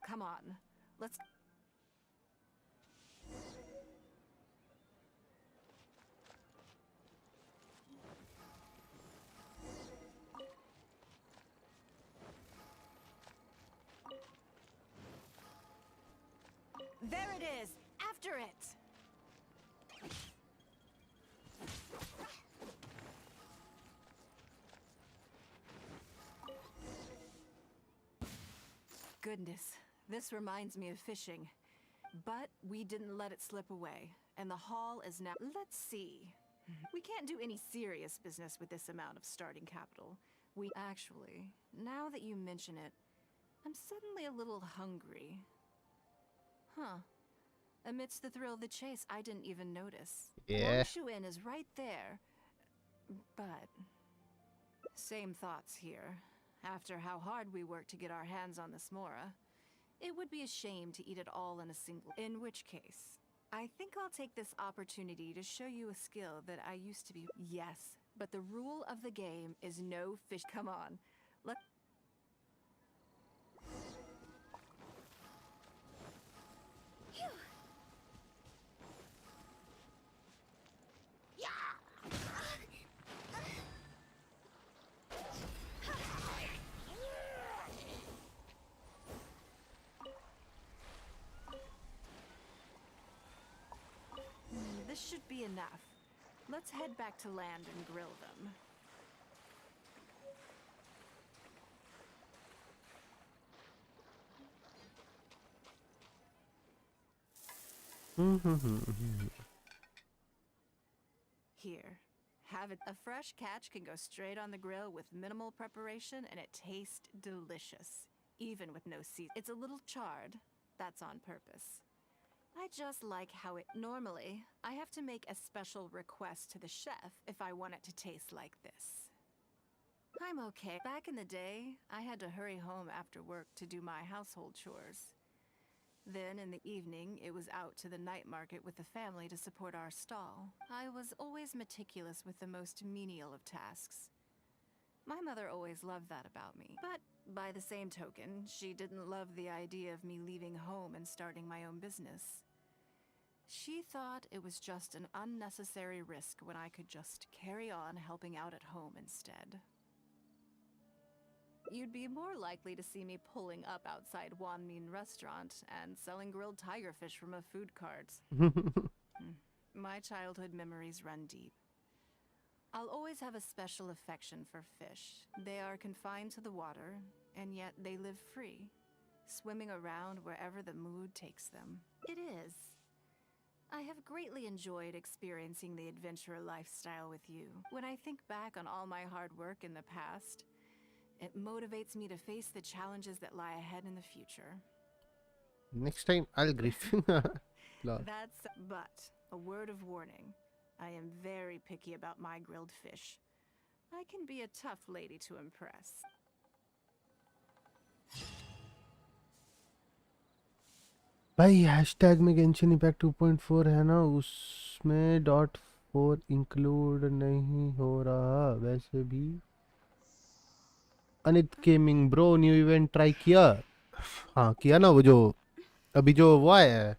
Come on, let's... There it is! After it! Goodness, this reminds me of fishing. But we didn't let it slip away, and the haul is now... Let's see. We can't do any serious business with this amount of starting capital. We actually, now that you mention it, I'm suddenly a little hungry. Huh. Amidst the thrill of the chase, I didn't even notice. Yeah. Shuin is right there. But... Same thoughts here. After how hard we worked to get our hands on the Smora, it would be a shame to eat it all in a single... In which case, I think I'll take this opportunity to show you a skill that I used to be... Yes, but the rule of the game is no fish... Come on, let... This should be enough. Let's head back to land and grill them. Here, have it. A fresh catch can go straight on the grill with minimal preparation and it tastes delicious, even with no seasoning. It's a little charred. That's on purpose. I just like how it... Normally, I have to make a special request to the chef if I want it to taste like this. I'm okay. Back in the day, I had to hurry home after work to do my household chores. Then, in the evening, it was out to the night market with the family to support our stall. I was always meticulous with the most menial of tasks. My mother always loved that about me. But, by the same token, she didn't love the idea of me leaving home and starting my own business. She thought it was just an unnecessary risk when I could just carry on helping out at home instead. You'd be more likely to see me pulling up outside Wanmin restaurant and selling grilled tigerfish from a food cart. My childhood memories run deep. I'll always have a special affection for fish. They are confined to the water, and yet they live free, swimming around wherever the mood takes them. It is. I have greatly enjoyed experiencing the adventurer lifestyle with you. When I think back on all my hard work in the past, it motivates me to face the challenges that lie ahead in the future. Next time, I'll grief you. Last. That's. But a word of warning. I am very picky about my grilled fish. I can be a tough lady to impress. भाई hashtag में Genshin impact 2.4 है ना, उसमें .4 include नहीं हो रहा वैसे भी। Anit gaming bro new event try किया? हाँ किया ना, वो जो अभी जो वो आया है,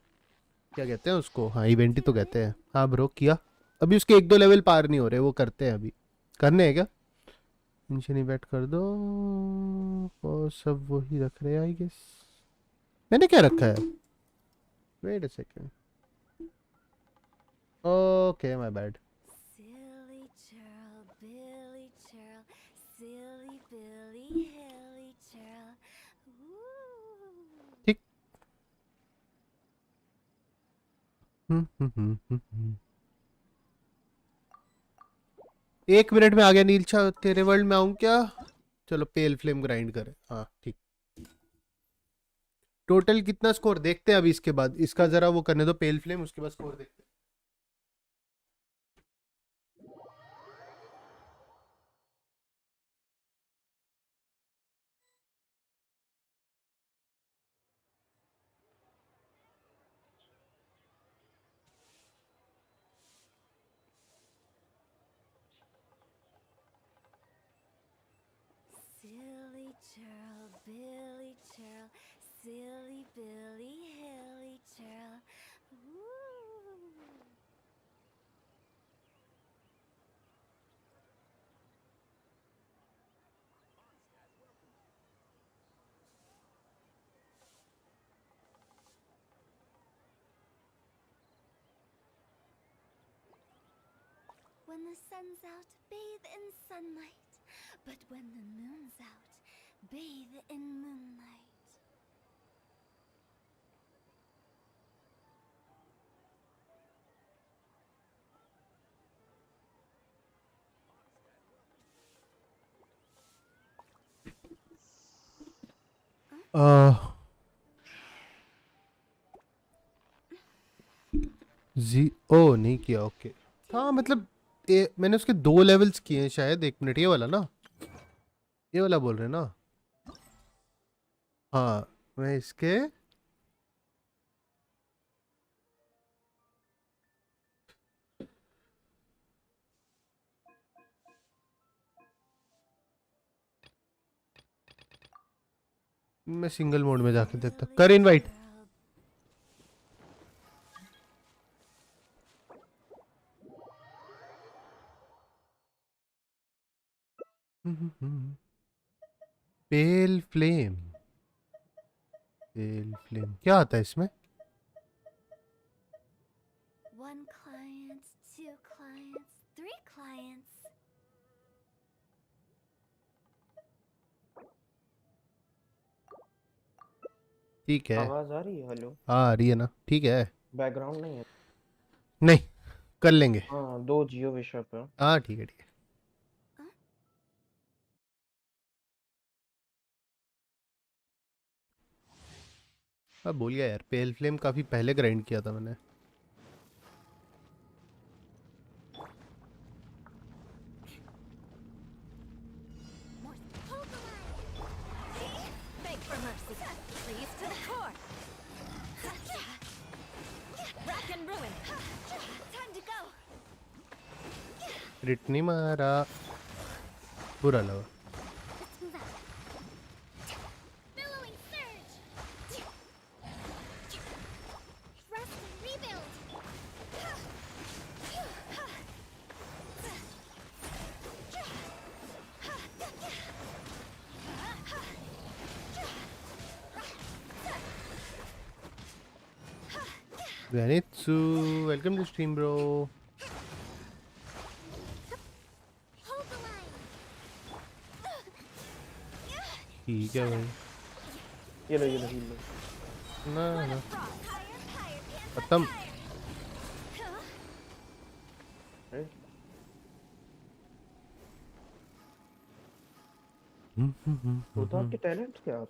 क्या कहते हैं उसको, हाँ इवेंट ही तो कहते हैं। हाँ ब्रो किया, अभी उसके 1-2 लेवल पार नहीं हो रहे, वो करते हैं अभी। करने हैं क्या? गेंशिन इम्पैक्ट कर दो, और सब वही रख रहे हैं आई गेस। मैंने क्या रखा है? Wait a second, okay my bad. Silly churl, Billy churl, silly Billy, hilly churl. Ooh. ठीक। एक मिनट में आ गया नीलछा, तेरे वर्ल्ड में आऊं क्या? चलो पेल फ्लेम ग्राइंड करें, हाँ ठीक। टोटल कितना स्कोर देखते हैं अभी, इसके बाद इसका जरा वो करने दो पेल फ्लेम, उसके बाद स्कोर देखते हैं। Silly churl, Billy churl, silly Billy, hilly churl. Ooh. When the sun's out, bathe in sunlight. But when the moon's out, bathe in moonlight. ओ नहीं किया, ओके। हाँ मतलब मैंने उसके 2 लेवल्स किए हैं शायद। 1 मिनट, ये वाला ना, ये वाला बोल रहे हैं ना? हाँ मैं इसके मैं सिंगल मोड में जाके देखता। कर इनवाइट। पेल फ्लेम, पेल फ्लेम क्या आता है इसमें? 1 client, 2 clients, 3 clients. ठीक है, आवाज आ रही है? हेलो, आ रही है ना? ठीक है, बैकग्राउंड नहीं है? नहीं कर लेंगे। हाँ, 2 जियो विषय पे। हाँ ठीक है ठीक है। अब बोल गया यार, पेल फ्लेम काफी पहले ग्राइंड किया था मैंने। Beg for mercy. Please to the core. Rack and ruin. Time to go. Writ नहीं मारा, बुरा लगा। Let's move out. Billowing surge. Rest and rebuild. Zenitsu, welcome to stream bro। Hold the line. ठीक है भाई, ये लो हील लो। ना ना Frost. Higher, higher. Pants on खत्म। fire. अरे होता आपके टैलेंट क्या? आप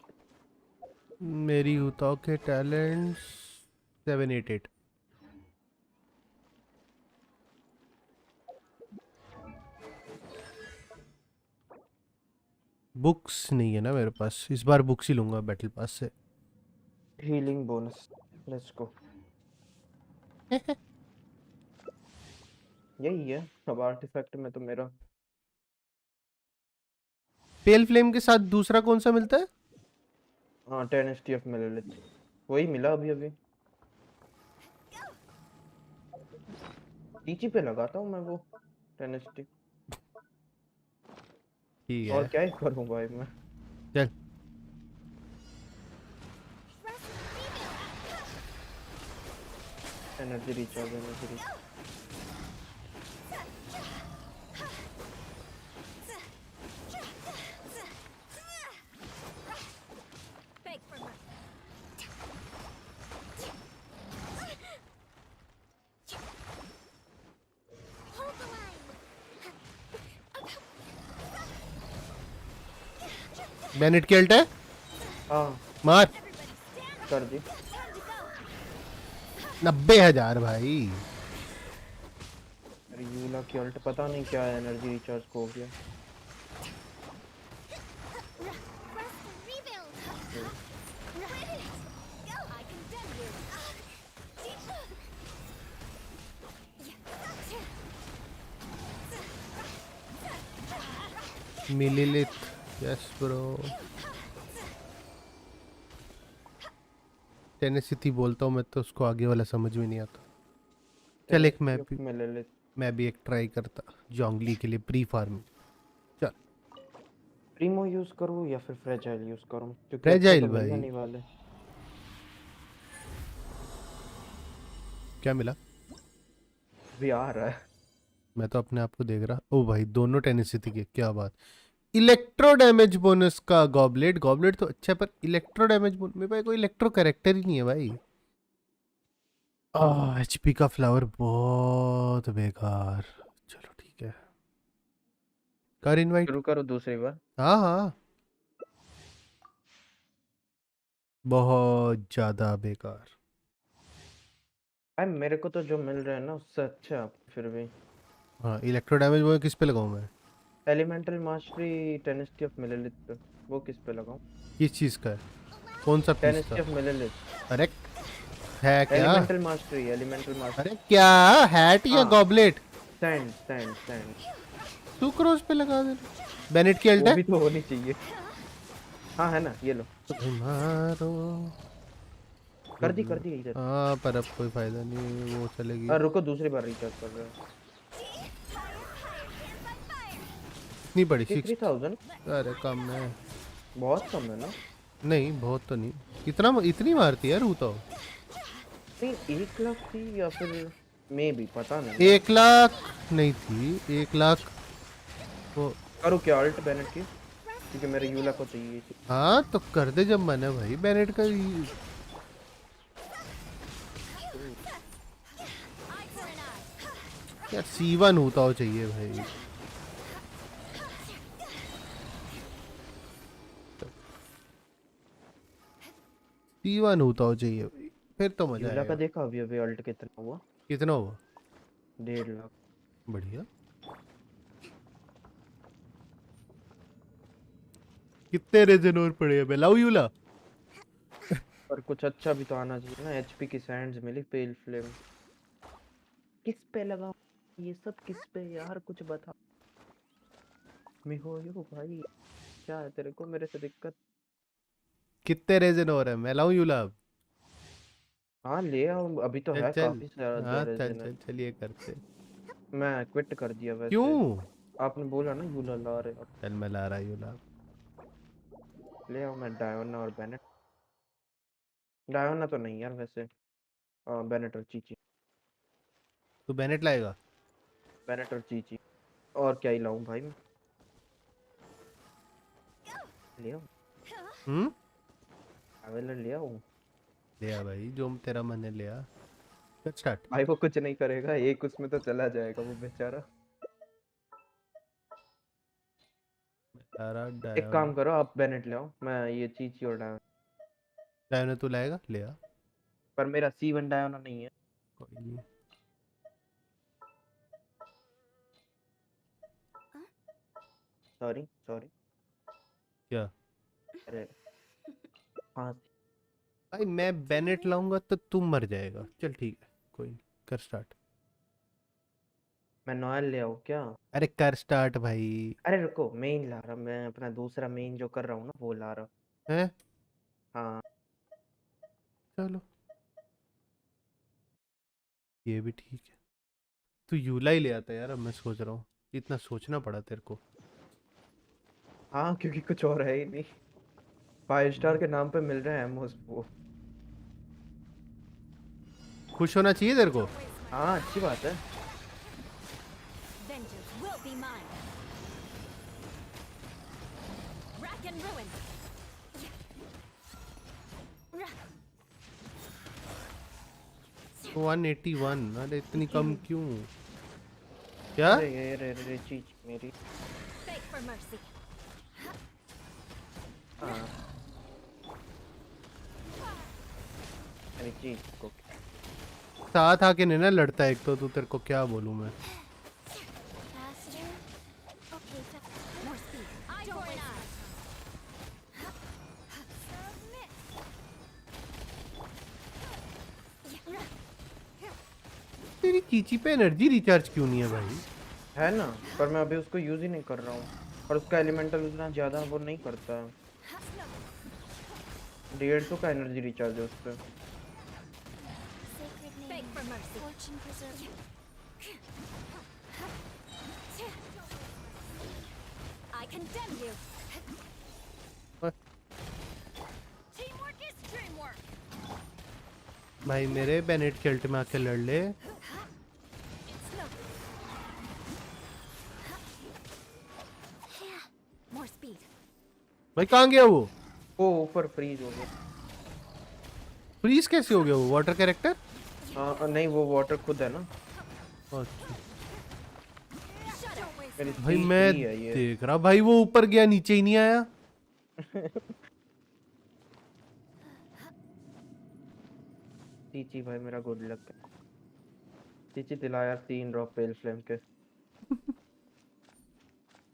मेरी उताव के टैलेंट्स 788। बुक्स नहीं है ना मेरे पास, इस बार बुक्स ही लूंगा बैटल पास से। Healing bonus, let's go. यही है अब आर्टिफैक्ट में तो मेरा। पेल फ्लेम के साथ दूसरा कौन सा मिलता है? हाँ 10 STF मिलिलिथ, वही मिला अभी अभी। टीची पे लगाता हूँ मैं वो 10 ST। ठीक और है क्या ही करूँ भाई मैं। चल। Energy recharge, energy recharge. Bennett की अल्ट है, हाँ मार। कर दी। 90,000 भाई। अरे यूला की अल्ट पता नहीं क्या एनर्जी रिचार्ज को हो गया। मिलिलिथ, यस ब्रो। टेनेसिटी बोलता हूँ मैं तो उसको आगे वाला समझ में नहीं आता। चल एक मिलिलिथ। मैं भी एक ट्राई करता जोंगली के लिए प्री फार्मिंग। चल प्रीमो यूज करूँ या फिर फ्रेजाइल यूज करूँ, क्योंकि अच्छे फ्रेजाइल तो मिलने भाई। नहीं वाले। क्या मिला? भी आ रहा है। मैं तो अपने आप को देख रहा। ओ भाई दोनों टेनेसिटी के, क्या बात। इलेक्ट्रो डैमेज बोनस का गॉबलेट, गॉबलेट तो अच्छा है पर इलेक्ट्रो डैमेज बोनस मेरे पास कोई इलेक्ट्रो कैरेक्टर ही नहीं है भाई। एचपी का फ्लावर बहुत बेकार। चलो ठीक है, कर इनवाइट। शुरू करो दूसरी बार। हाँ हाँ, बहुत ज्यादा बेकार। भाई मेरे को तो जो मिल रहा है ना उससे अच्छा फिर भी। हाँ इलेक्ट्रो डैमेज बोनस किस पे लगाऊं मैं? एलिमेंटल मास्टरी 10 STF मिलिलिथ पे, वो किस पे लगाऊं? किस चीज का है? कौन सा 10 पीस का? STF मिलिलिथ। अरे है क्या? Elemental mastery, elemental mastery. अरे क्या, हैट या हाँ goblet? Sand sand sand. Sucrose पे लगा दे। बेनेट की अल्ट वो है। भी तो होनी चाहिए। हाँ है ना, ये लो। मारो। कर दी इधर। हाँ पर अब कोई फायदा नहीं, वो चलेगी। अरे रुको, दूसरी बार रिचार्ज कर रहे हैं। इतनी बड़ी 53,000 अरे कम है। बहुत कम है ना। नहीं बहुत तो नहीं, इतना इतनी मारती है रू तो। नहीं 1 लाख थी या फिर मे भी पता नहीं यार। 1 लाख नहीं थी, 1 लाख वो। करो क्या अल्ट बेनेट की, क्योंकि मेरे यूला को चाहिए थी। हाँ तो कर दे जब मन है भाई बेनेट का यार। C1 होता हो चाहिए भाई। C1 होता हो चाहिए भाई, फिर तो मजा यूला का आएगा। देखा अभी अभी अल्ट कितना हुआ? कितना हुआ? 1.5 लाख। बढ़िया। कितने रेजन और पड़े हैं? मैं लाऊं यूला? पर कुछ अच्छा भी तो आना चाहिए ना। एचपी की सैंड्स मिली पेल फ्लेम। किस पे लगाऊं ये सब, किस पे यार कुछ बता। मैं हो यो भाई, क्या है तेरे को मेरे से दिक्कत? कितने रेजन और है? मैं लाऊं यूला अब? हाँ ले आओ, अभी तो चल है चल। काफी सारा हाँ चल रेजिन है। चल चलिए करते। मैं क्विट कर दिया वैसे। क्यों? आपने बोला ना यूला ला रहे हो। चल मैं ला रहा यूला। ले आओ, मैं डायोना और बेनेट। डायोना तो नहीं यार वैसे, बेनेट और चीची। तू बेनेट लाएगा? बेनेट और चीची, और क्या ही लाऊं भाई मैं। ले आओ, हम्म। अवेलर ले आओ। ले आ भाई, जो तेरा मन है ले आ। कर स्टार्ट। भाई वो कुछ नहीं करेगा, एक उसमें तो चला जाएगा वो बेचारा। सारा एक काम करो, आप बेनेट ले आओ, मैं ये चीची और डायोना। डायना तू लाएगा? ले आ। पर मेरा C1 डायोना नहीं है। कोई नहीं। Sorry sorry. क्या अरे हाँ भाई, मैं बेनेट लाऊंगा तो तुम मर जाएगा। चल ठीक है, कोई नहीं, कर स्टार्ट। मैं नॉयल ले आऊँ क्या? अरे कर स्टार्ट भाई। अरे रुको, मेन ला रहा मैं, अपना दूसरा मेन जो कर रहा हूँ ना वो ला रहा। है हाँ चलो, ये भी ठीक है। तू यूला ही ले आता यार, अब मैं सोच रहा हूँ, इतना सोचना पड़ा तेरे को। हाँ, क्योंकि कुछ और है ही नहीं। 5 स्टार के नाम पे मिल रहे हैं एमोस वो। खुश होना चाहिए तेरे को। हाँ अच्छी बात है। Vengeance will be mine. Rack and ruin. 181, अरे इतनी कम क्यों? क्या? अरे ये चीज मेरी। Beg for mercy. हाँ मेरी चीज को। साथ आके नहीं ना लड़ता एक तो, तू तेरे को क्या बोलूं मैं। Faster. Okay, more speed. Eye for an eye. तेरी चीची पे एनर्जी रिचार्ज क्यों नहीं है भाई? है ना, पर मैं अभी उसको यूज ही नहीं कर रहा हूँ। और उसका एलिमेंटल उतना ज्यादा वो नहीं करता। 150 का एनर्जी रिचार्ज है उस पर। Beg for mercy. Fortune preserve. I condemn you. Teamwork is dreamwork. भाई मेरे बेनेट के अल्ट में आके लड़ ले। It's no. More speed. भाई कहाँ गया वो? ऊपर फ्रीज हो गया। फ्रीज कैसे हो गया वो? Water character? हाँ नहीं, वो वाटर खुद है ना। अच्छा मेरी भाई, 3 मैं है ये। देख रहा भाई, वो ऊपर गया नीचे ही नहीं आया। चीची भाई मेरा गुड लक है। चीची दिला यार 3 ड्रॉप पेल फ्लेम के।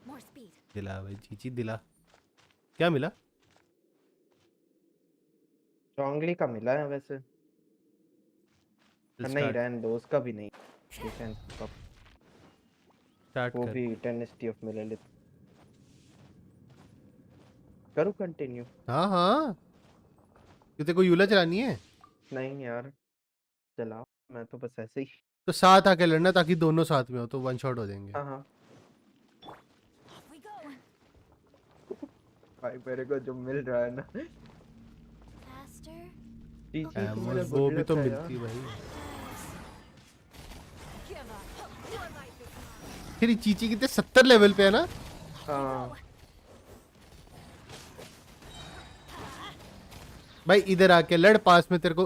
More speed. दिला भाई चीची दिला। क्या मिला? स्ट्रांगली का मिला है वैसे। नहीं स्टार्ट रहने दो, उसका भी नहीं। डिफेंस का स्टार्ट वो कर। भी 10 ऑफ मिले लेते। करूँ कंटिन्यू? हाँ हाँ, क्यों तेरे को यूला चलानी है? नहीं यार चलाओ, मैं तो बस ऐसे ही। तो साथ आके लड़ना, ताकि दोनों साथ में हो तो वन शॉट हो जाएंगे। हाँ हाँ Off we go. भाई मेरे को जो मिल रहा है ना। Faster. चीची तो एमोस मेरा वो गुड भी लक तो है मिलती यार। है भाई। Give up. Your life is mine. फिर ये चीची कितने 70 लेवल पे है ना? हाँ भाई इधर आके लड़, पास में तेरे को।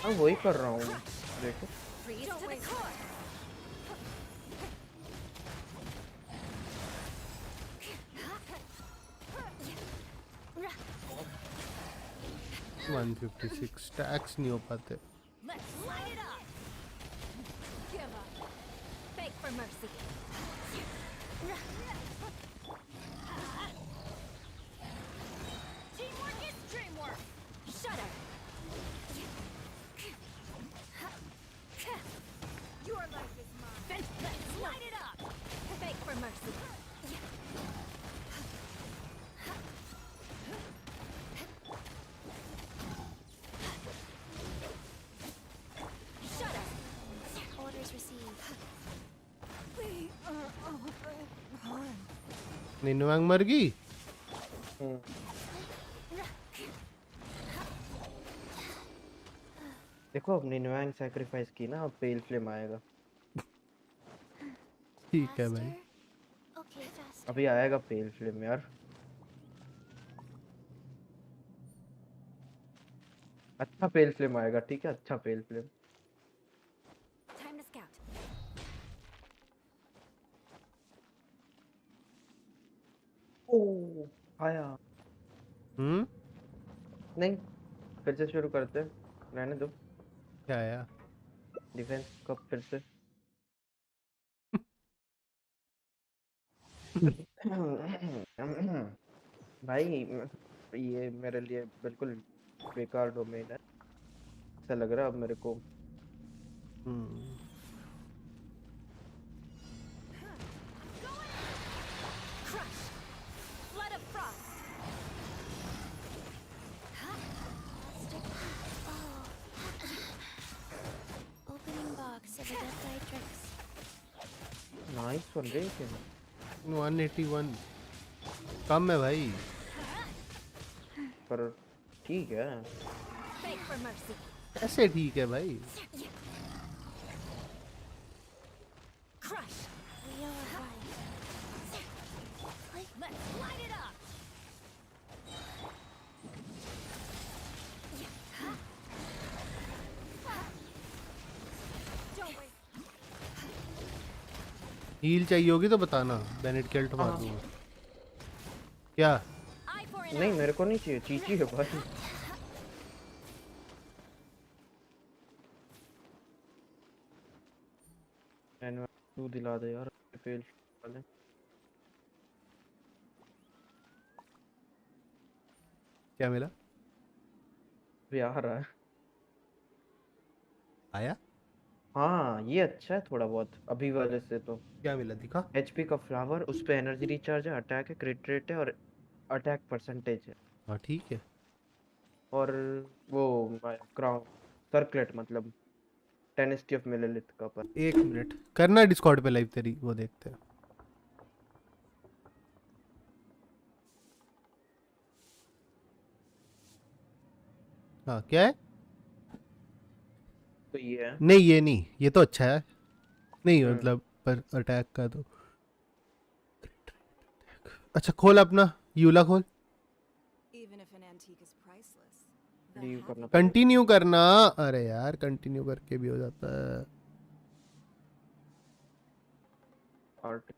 हाँ वही कर रहा हूँ देखो। Freeze to the core. 156 tax नहीं हो पाते। Let's light it up. Give up. Beg for mercy. Teamwork is dreamwork. Shudder. Your life is mine. Let's light it up. Beg for mercy. Shudder. Orders received. निन्वांग मर गई। देखो अब निन्वांग sacrifice की ना, अब पेल फ्लेम आएगा। ठीक है भाई। Okay, faster. अभी आएगा पेल फ्लेम यार। अच्छा पेल फ्लेम आएगा, ठीक है, अच्छा पेल फ्लेम। Time to scout. ओ आया। नहीं, फिर से शुरू करते हैं, रहने दो। क्या आया? डिफेंस का फिर से। भाई ये मेरे लिए बिल्कुल बेकार डोमेन है, ऐसा लग रहा है अब मेरे को। Crush! Flood of frost! Opening box of Adeptitrix. Nice one रे क्या 181 कम है भाई। पर ठीक है। Beg for mercy. ऐसे ठीक है भाई। Crush! Wheel of Fire. Let's light it up! Don't wait. Heal चाहिए होगी तो बताना, बेनेट के अल्ट मार दूंगा। क्या? Eye for an नहीं eye. मेरे को नहीं चाहिए, चीची है भाई। मैंने तू दिला दे यार फेल वाले। क्या मिला? भी आ रहा है। आया? हाँ ये अच्छा है थोड़ा बहुत अभी वाले से तो। क्या मिला दिखा? एचपी का फ्लावर, उस पे एनर्जी रिचार्ज है, अटैक है, क्रिट रेट है और अटैक परसेंटेज है। हाँ ठीक है। और वो क्राउन सर्कलेट मतलब 10 ऑफ मिलीलिथ का पर। 1 मिनट करना डिस्कॉर्ड पे लाइव तेरी, वो देखते हैं। हाँ क्या है? तो ये है। नहीं ये नहीं, ये तो अच्छा है। नहीं मतलब पर अटैक का तो अच्छा। खोल अपना यूला खोल। Even if an antique is priceless, leave करना कंटिन्यू करना। अरे यार कंटिन्यू करके भी हो जाता है। आर्ट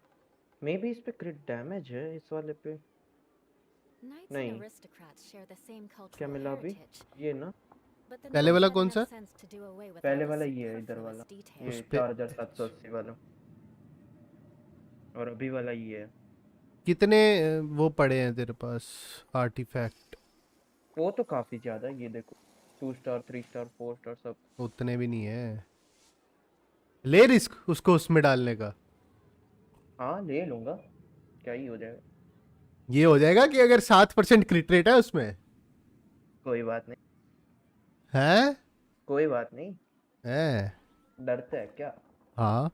मे बी इस पे क्रिट डैमेज है इस वाले पे। Knights नहीं and aristocrats share the same क्या cultural मिला अभी heritage. ये ना। But the पहले knights वाला had कौन enough सा? sense to do away with पहले all the वाला ये है इधर superfluous वाला, details. ये उस पे 4780 वाला। और अभी वाला ये है। कितने वो पड़े हैं तेरे पास आर्टिफैक्ट? वो तो काफी ज्यादा है, ये देखो 2 स्टार 3 स्टार 4 स्टार सब। उतने भी नहीं है। ले रिस्क उसको उसमें डालने का। हाँ ले लूंगा, क्या ही हो जाएगा। ये हो जाएगा कि अगर 7% क्रिट रेट है उसमें। कोई बात नहीं, है कोई बात नहीं। है। डरते है क्या? हाँ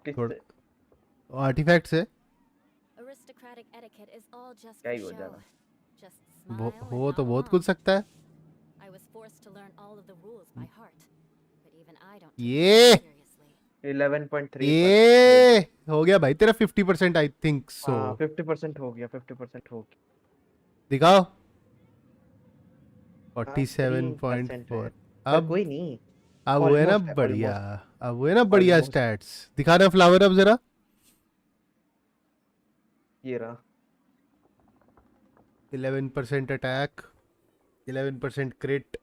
किससे? आर्टिफैक्ट से। Aristocratic etiquette is all just क्या for ही हो show. जाएगा। Just smile and हो तो nod बहुत along. कुछ सकता है। I was forced to learn all of the rules by heart. But even I don't take ये it seriously. 11.3 ये हो गया भाई तेरा 50% आई थिंक सो। हाँ 50% हो गया, 50% हो गया। दिखाओ। हाँ 3% 47.4 है पर अब कोई नहीं। अब वो है ना ऑलमोस्ट है, बढ़िया। ऑलमोस्ट अब वो है ना बढ़िया ऑलमोस्ट। स्टैट्स। दिखाना फ्लावर अब जरा। ये रहा 11% अटैक 11% क्रिट।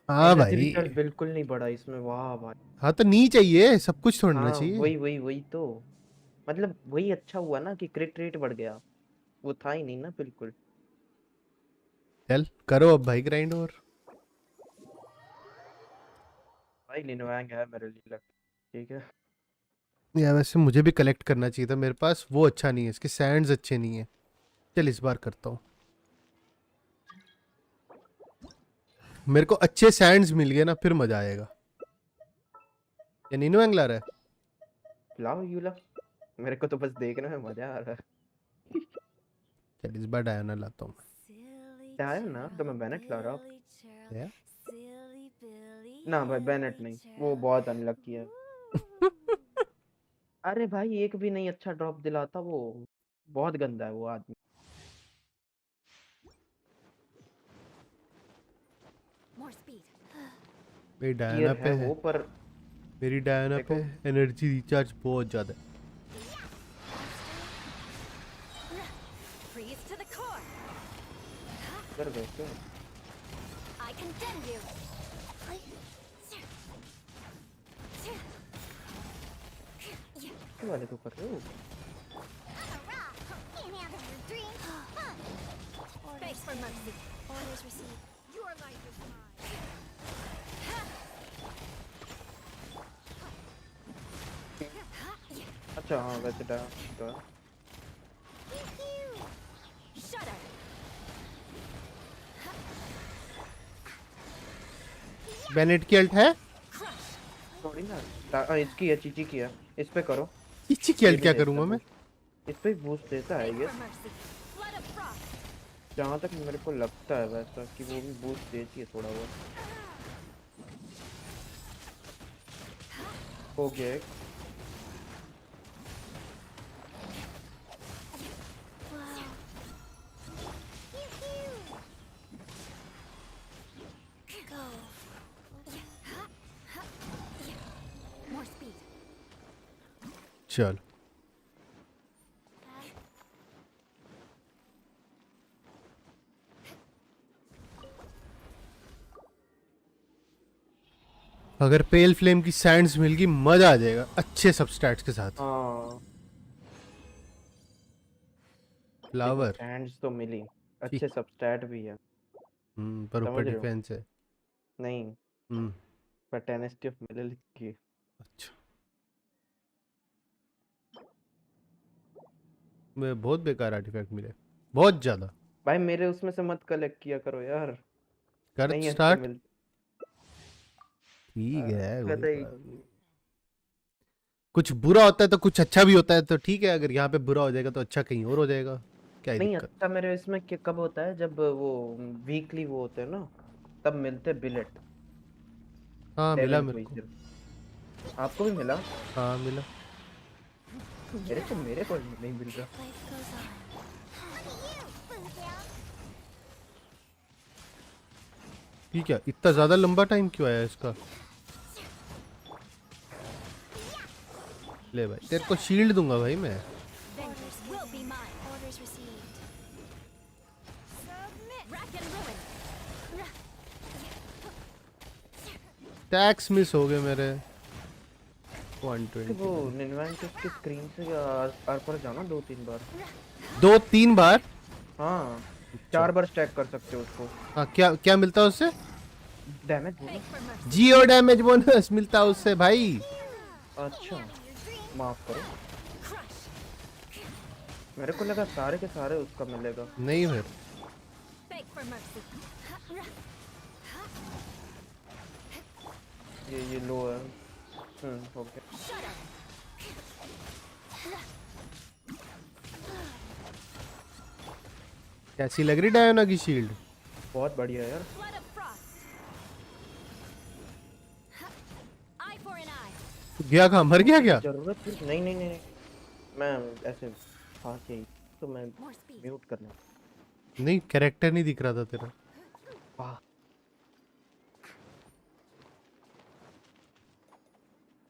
हाँ एनर्जी भाई। रिचार्ज बिल्कुल नहीं बढ़ा इसमें, वाह भाई। हाँ तो नहीं चाहिए, सब कुछ छोड़ना हाँ चाहिए। वही तो मतलब वही अच्छा हुआ ना कि क्रिट रेट बढ़ गया, वो था ही नहीं ना बिल्कुल। चल करो अब भाई ग्राइंड। और भाई लिनोवैंग है मेरे लिए लग, ठीक है। यार वैसे मुझे भी कलेक्ट करना चाहिए था, मेरे पास वो अच्छा नहीं है, इसके सैंड्स अच्छे नहीं है। चल इस बार करता हूँ। मेरे को अच्छे सैंड्स मिल गए ना फिर मजा आएगा। ये नीनो एंग ला रहा है। लाओ यूला, मेरे को तो बस देखने में मजा आ रहा है। चल इस बार डायना लाता हूँ। क्या है ना तो मैं बेनेट ला रहा हूँ। क्या? ना भाई बेनेट नहीं, वो बहुत अनलकी है। अरे भाई एक भी नहीं अच्छा ड्रॉप दिलाता वो, बहुत गंदा है वो आदमी। More speed. मेरी डायना टीयर पे है है, वो पर मेरी डायना पे देखो। एनर्जी रिचार्ज बहुत ज्यादा है। Freeze to the core. कर गए क्या? I condemn you. ये वाले तो कर रहे हो। Beg for mercy. Orders received. Your life is mine. अच्छा हाँ वैसे तो है। Shudder. बेनेट की अल्ट है? थोड़ी ना इसकी है, चीची की है। इस पे करो। चीची की ये अल्ट भी क्या देता करूंगा मैं? boost। इस पे बूस्ट देता है ये। For mercy. Flood of frost. जहाँ तक मेरे को लगता है वैसा कि वो भी बूस्ट देती है थोड़ा बहुत। हो गया एक। Go. More speed. चल अगर पेल फ्लेम की सैंड्स मिल गई मजा आ जाएगा अच्छे सबस्टैट्स के साथ। हाँ फ्लावर सैंड्स तो मिली, ठीक। अच्छे सबस्टैट भी है। पर ऊपर समझ रहे हो? डिफेंस है। नहीं हम्म पर 10 स्टिफ मिले लिखी। अच्छा मैं बहुत बेकार आर्टिफैक्ट मिले बहुत ज्यादा। भाई मेरे उसमें से मत कलेक्ट किया करो यार, कर नहीं अच्छे स्टार्ट। मिलते। ठीक है कोई कतई। बात नहीं। कुछ बुरा होता है तो कुछ अच्छा भी होता है तो ठीक है, अगर यहाँ पे बुरा हो जाएगा तो अच्छा कहीं और हो जाएगा, क्या ही नहीं दिक्कत। अच्छा मेरे इसमें कब होता है, जब वो वीकली वो होते हैं ना, तब मिलते बिलेट हाँ मिला डैमेज मेरे हुई को। सिर्फ। आपको भी मिला? हाँ मिला। मेरे को नहीं मिल रहा। Life goes on. ठीक है इतना ज्यादा लंबा टाइम क्यों आया इसका? ले भाई तेरे को शील्ड दूंगा भाई मैं। Vengeance will be mine. Orders received. Submit. Rack and ruin. Tax miss हो गए मेरे कि 120। वो निन्वांग की स्क्रीन से आर पर जाना 2-3 बार। 2-3 बार? हाँ 4 बार स्टैक कर सकते हो उसको। हाँ क्या क्या मिलता है उससे? Damage bonus. Geo damage bonus मिलता है उससे भाई। अच्छा माफ करो, मेरे को लगा सारे के सारे उसका मिलेगा। नहीं फिर Beg for mercy. ये लो है। Okay Shudder. कैसी लग रही डायोना की शील्ड? बहुत बढ़िया यार। Flood of frost. Eye for an eye. गया कहाँ, मर गया क्या? जरूरत थी? नहीं नहीं नहीं मैं ऐसे खास यही तो मैं More speed. म्यूट करना। नहीं कैरेक्टर नहीं दिख रहा था तेरा। वाह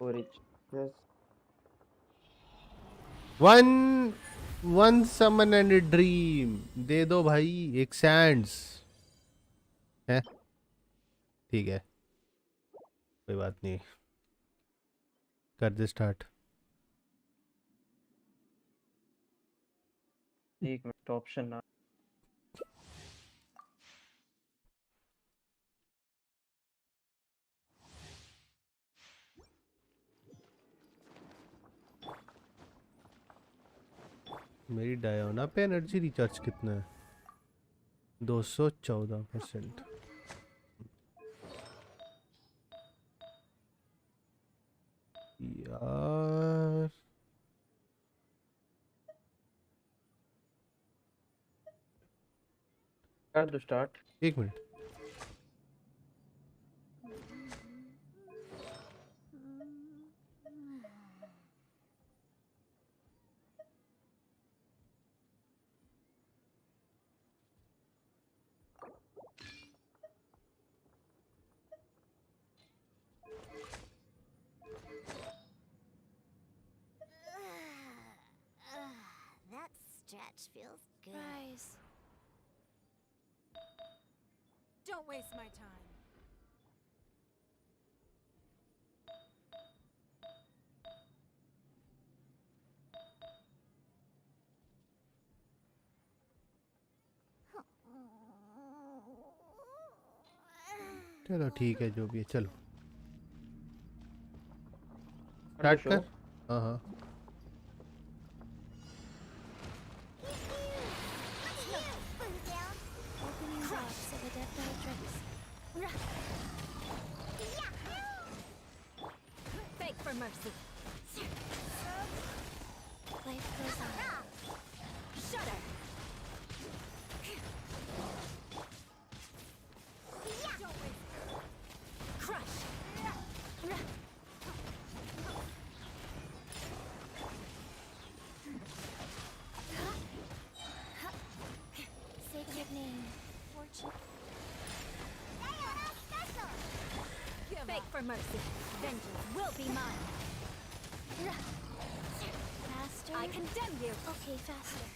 और वन समन एंड ड्रीम दे दो भाई, एक सैंड्स है। ठीक है कोई बात नहीं, कर दे स्टार्ट। एक मिनट ऑप्शन ना। मेरी डायोना पे एनर्जी रिचार्ज कितना है? 214%। यार कर दो स्टार्ट। एक minute. That stretch feels good. Rise. Don't waste my time. चलो ठीक है जो भी है चलो स्टार्ट कर हाँ हाँ Opening box of a dead Bellatrix. Beg for mercy. Life goes on. Shudder. Crush. Sacred name. Fortune. Beg for mercy. Vengeance will be mine. Faster. I condemn you. Okay, faster.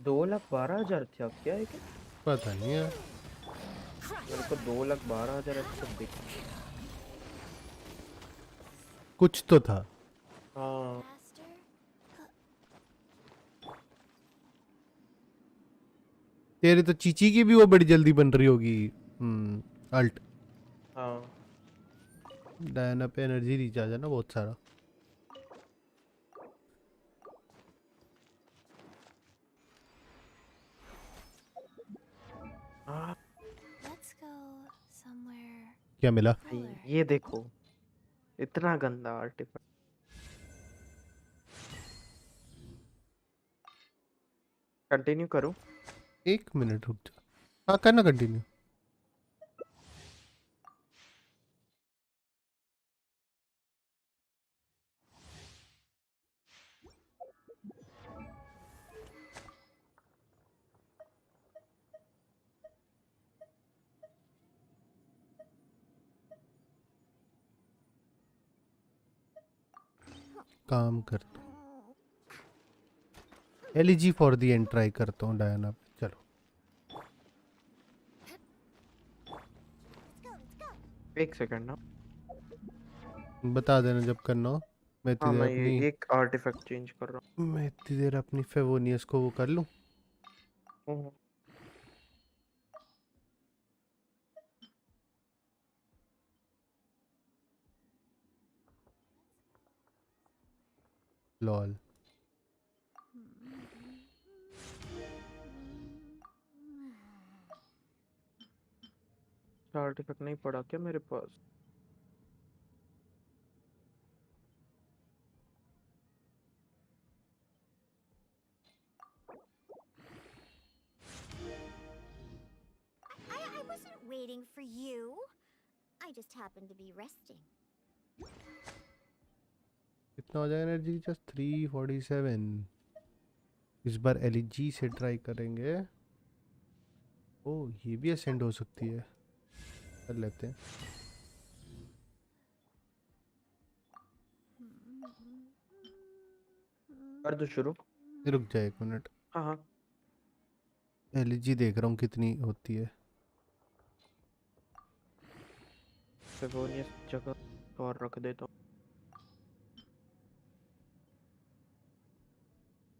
2,12,000 था क्या है क्या? पता नहीं यार मेरे को 2,12,000 अच्छा दिख कुछ तो था हाँ तेरे तो चीची की भी वो बड़ी जल्दी बन रही होगी अल्ट हाँ डायना पे एनर्जी रिचार्ज है ना बहुत सारा Let's go somewhere. क्या मिला ये देखो इतना गंदा आर्टिफैक्ट कंटिन्यू करूं 1 मिनट रुक जा हाँ करना कंटिन्यू काम करता हूँ elegy for the and try करता हूँ डायना पे चलो एक सेकंड ना बता देना जब करना हो मैं इतनी हाँ देर मैं अपनी ये एक आर्टिफैक्ट चेंज कर रहा मैं इतनी देर अपनी फेवोनियस को वो कर लूँ हूँ लॉल आर्टिफैक्ट नहीं पड़ा क्या मेरे पास I wasn't waiting for you. I just happened to be resting. कितना हो जाएगा एनर्जी जस्ट 347 इस बार एलिजी से ट्राई करेंगे ओ ये भी असेंड हो सकती है कर लेते हैं कर दो शुरू रुक जाए 1 मिनट हाँ हाँ एलिजी देख रहा हूँ कितनी होती है फेवोनियस जगह और रख देता हूँ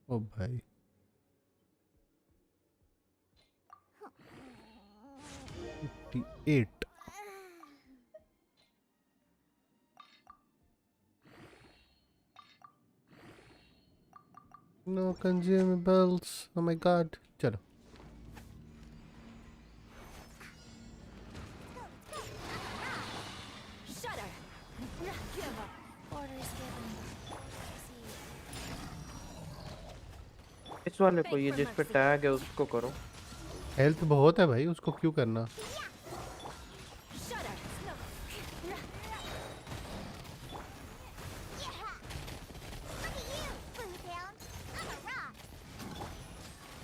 ओ भाई at no consumables oh my god चलो Shudder. Give up. Orders given. इस वाले को ये जिस पे टैग है उसको करो हेल्थ बहुत है भाई उसको क्यों करना Shudder.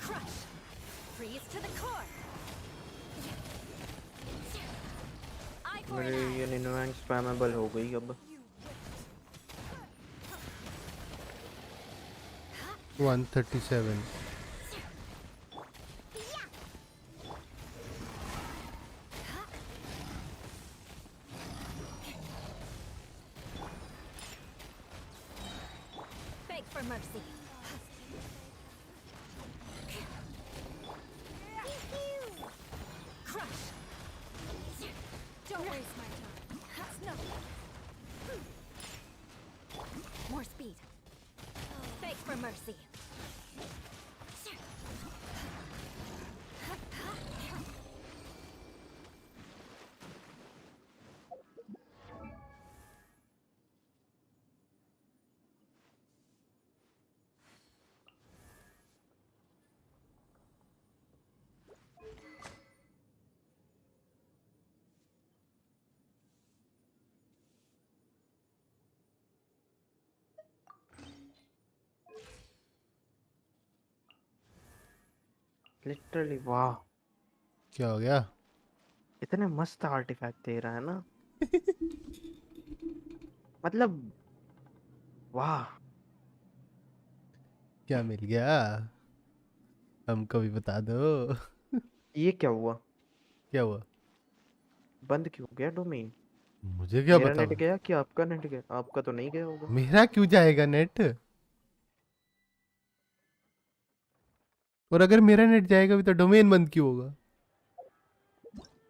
Crush. Freeze to the core. Eye for मेरे an eye. ये निंगुआंग स्पैमेबल हो गई अब 137 Beg for mercy. लिटरली वाह, क्या हो गया? इतने मस्त आर्टिफैक्ट दे रहा है ना। मतलब वाह। क्या मिल गया? हमको भी बता दो। ये क्या हुआ? क्या हुआ? बंद क्यों हो गया डोमेन? मुझे क्या मेरा पता नेट भाई। गया कि आपका नेट गया? आपका तो नहीं गया होगा। मेरा क्यों जाएगा नेट? और अगर मेरा नेट जाएगा भी तो डोमेन बंद क्यों होगा?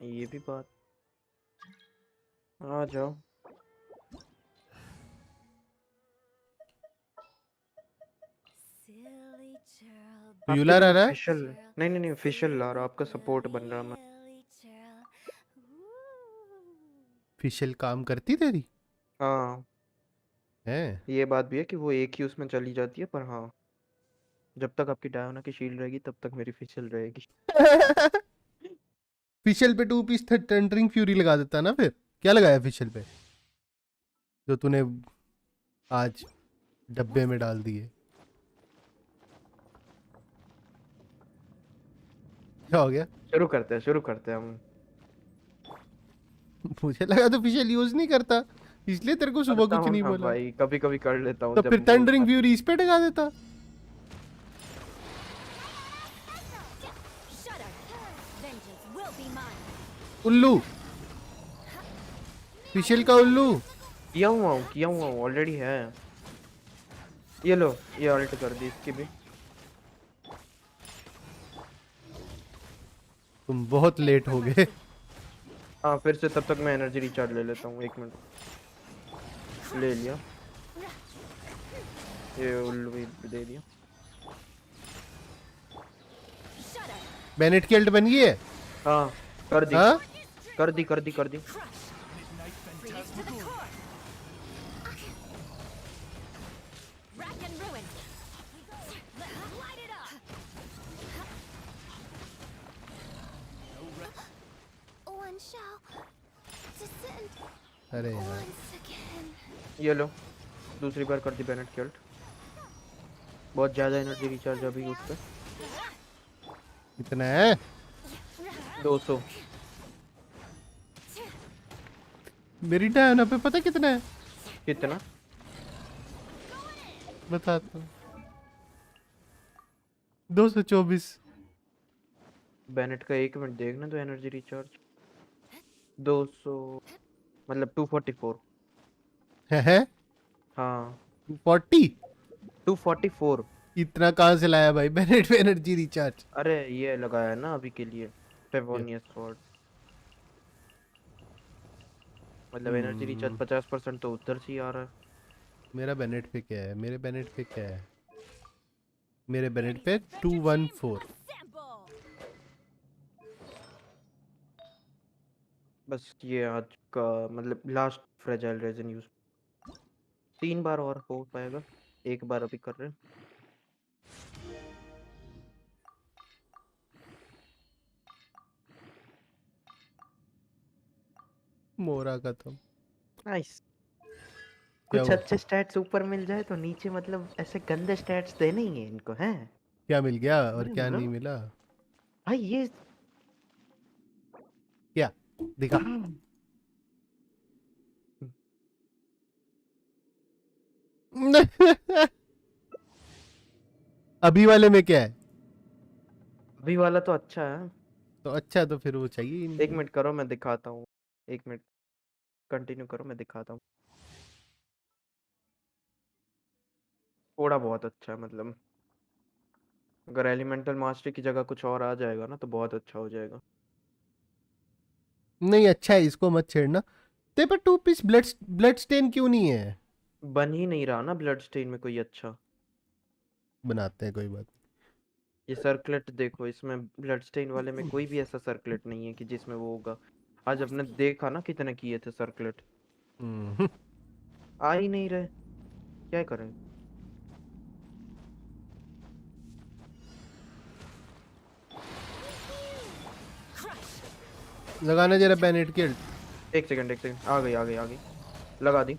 ये भी बात। आ जाओ। आपके यूलर लिए आ रहा है? ऑफिशियल, नहीं नहीं नहीं ऑफिशियल ला रहा, आपका सपोर्ट बन रहा मैं। फिशल काम करती तेरी? हाँ, है? ये बात भी है कि वो एक ही उसमें चली जाती है, पर हाँ, जब तक आपकी डायोना की शील्ड रहेगी तब तक मेरी फिशल रहेगी। फिशल पे 2 पीस थंडरिंग फ्यूरी लगा देता ना फिर। क्या लगाया फिशल पे जो तूने आज डब्बे में डाल दिए? क्या हो गया? शुरू करते हैं हम। मुझे लगा तो फिशल यूज नहीं करता, इसलिए तेरे को सुबह करता कुछ हूँ नहीं ना बोला। भाई, कभी कभी कर लेता हूँ तो जब फिर मूड थंडरिंग फ्यूरी इस पे लगा देता। उल्लू, फिशल का उल्लू। किया हुआ हूँ ऑलरेडी है। ये लो, ये अल्ट कर दी इसकी भी। तुम बहुत लेट हो गए। हाँ फिर से, तब तक मैं एनर्जी रिचार्ज ले लेता हूँ, 1 मिनट। ले लिया, ये उल्लू भी दे दिया। बेनेट की अल्ट बन गई है? हाँ कर दी, हाँ? कर दी कर दी कर दी। अरे यार, ये लो, दूसरी बार कर दी बेनेट की अल्ट। बहुत ज्यादा एनर्जी रिचार्ज अभी उस पे। कितना है? 200। मेरी डायना पे पता कितना है? कितना? बताता हूँ, 224। बेनेट का 1 मिनट देखना तो एनर्जी रिचार्ज 200, मतलब 244। है? हाँ 240? 244। इतना कहाँ से लाया भाई बेनेट पे एनर्जी रिचार्ज? अरे ये लगाया है ना अभी के लिए, फेवोनियस स्वॉर्ड। मतलब एनर्जी रिचार्ज 50% तो उधर से ही आ रहा है। मेरा बेनेट पे क्या है? मेरे बेनेट पे क्या है? मेरे बेनेट पे 214। बस ये आज का मतलब लास्ट फ्रेजाइल रेजन यूज 3 बार और हो पाएगा, 1 बार अभी कर रहे हैं। मोरा का तो नाइस। क्या कुछ हुआ? अच्छे स्टैट्स ऊपर मिल जाए तो नीचे मतलब ऐसे गंदे स्टैट्स देने ही है इनको, हैं? क्या मिल गया और अरे क्या लो नहीं मिला? भाई ये क्या दिखा? अभी वाले में क्या है? अभी वाला तो अच्छा है। तो अच्छा तो फिर वो चाहिए ही 1 नहीं। मिनट करो मैं दिखाता हूँ, 1 मिनट कंटिन्यू करो मैं दिखाता हूँ। थोड़ा बहुत अच्छा है, मतलब अगर एलिमेंटल मास्टरी की जगह कुछ और आ जाएगा ना तो बहुत अच्छा हो जाएगा। नहीं अच्छा है, इसको मत छेड़ना। तेरे पर 2 पीस ब्लड ब्लड स्टेन क्यों नहीं है? बन ही नहीं रहा ना ब्लड स्टेन में कोई अच्छा। बनाते हैं, कोई बात ये सर्कलेट देखो, इसमें ब्लडस्टेन वाले में कोई भी ऐसा सर्कलेट नहीं है कि जिसमें वो होगा। आज अपने देखा ना कितने किए थे सर्कलेट, आ ही नहीं रहे, क्या करें। लगाना जरा बैनेट की ult। एक सेकंड आ गई लगा दी। ये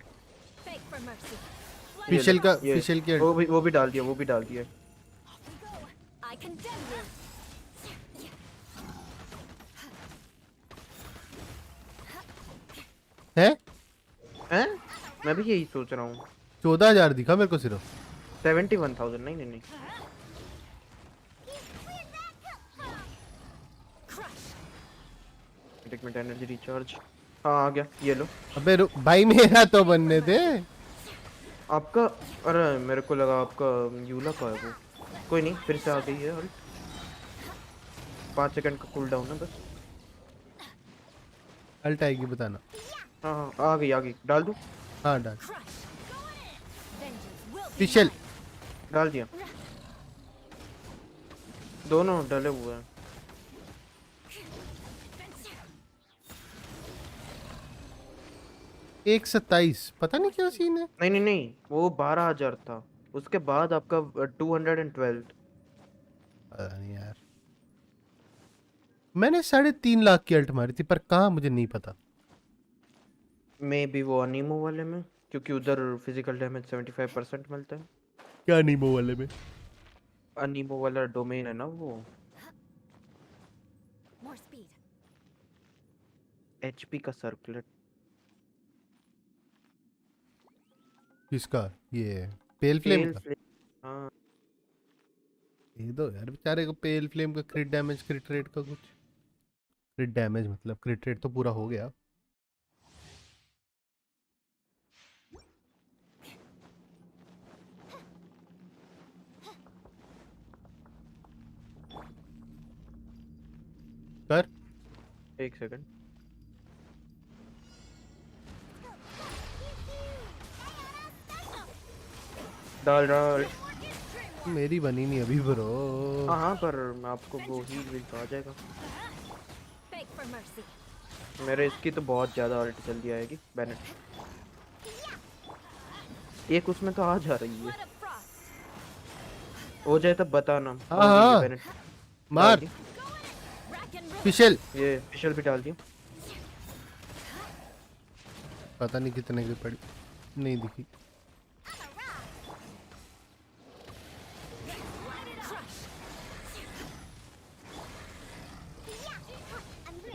फिशल लो, का ये फिशल की ult। वो भी डाल दिया, वो भी डाल दिया। I condemn you. है हैं? मैं भी यही सोच रहा हूँ। 14,000 दिखा मेरे को सिर्फ। 71,000 नहीं नहीं नहीं। एक मिनट, एनर्जी रिचार्ज। हाँ आ गया, ये लो। अबे भाई मेरा तो बनने दे। आपका, अरे मेरे को लगा आपका यूला का है वो। कोई नहीं, फिर से आ गई है। 5 सेकंड का कूल डाउन है बस। अल्ट आएगी बताना। हाँ हाँ, आ गई डाल दूँ? हाँ डाल। फिशल डाल दिया, दोनों डले हुए हैं। एक 27 पता नहीं क्या सीन है। नहीं नहीं नहीं, वो 12,000 था, उसके बाद आपका 212। पता नहीं यार, मैंने 3.5 लाख की अल्ट मारी थी, पर कहाँ मुझे नहीं पता। मे बी वो अनीमो वाले में, क्योंकि उधर फिजिकल डैमेज 75% मिलता है। क्या नीमो वाले में? अनीमो वाला डोमेन है ना वो। More speed. एचपी का सर्कुलेट। किसका? ये पेल फ्लेम का? हाँ ये दो यार बेचारे को पेल फ्लेम का क्रिट डैमेज, क्रिट रेट का कुछ। क्रिट डैमेज मतलब क्रिट रेट तो पूरा हो गया। कर एक सेकंड, डाल। मेरी बनी नहीं अभी ब्रो। हाँ पर आपको वो हील तो आ जाएगा। Beg for mercy. मेरे इसकी तो बहुत ज्यादा अल्ट जल्दी आएगी। बैनेट एक उसमें तो आ जा रही है, हो जाए तब बताना। हाँ बैनेट मार। फिशल, ये फिशल भी डाल दिया। पता नहीं कितने की पड़ी, नहीं दिखी।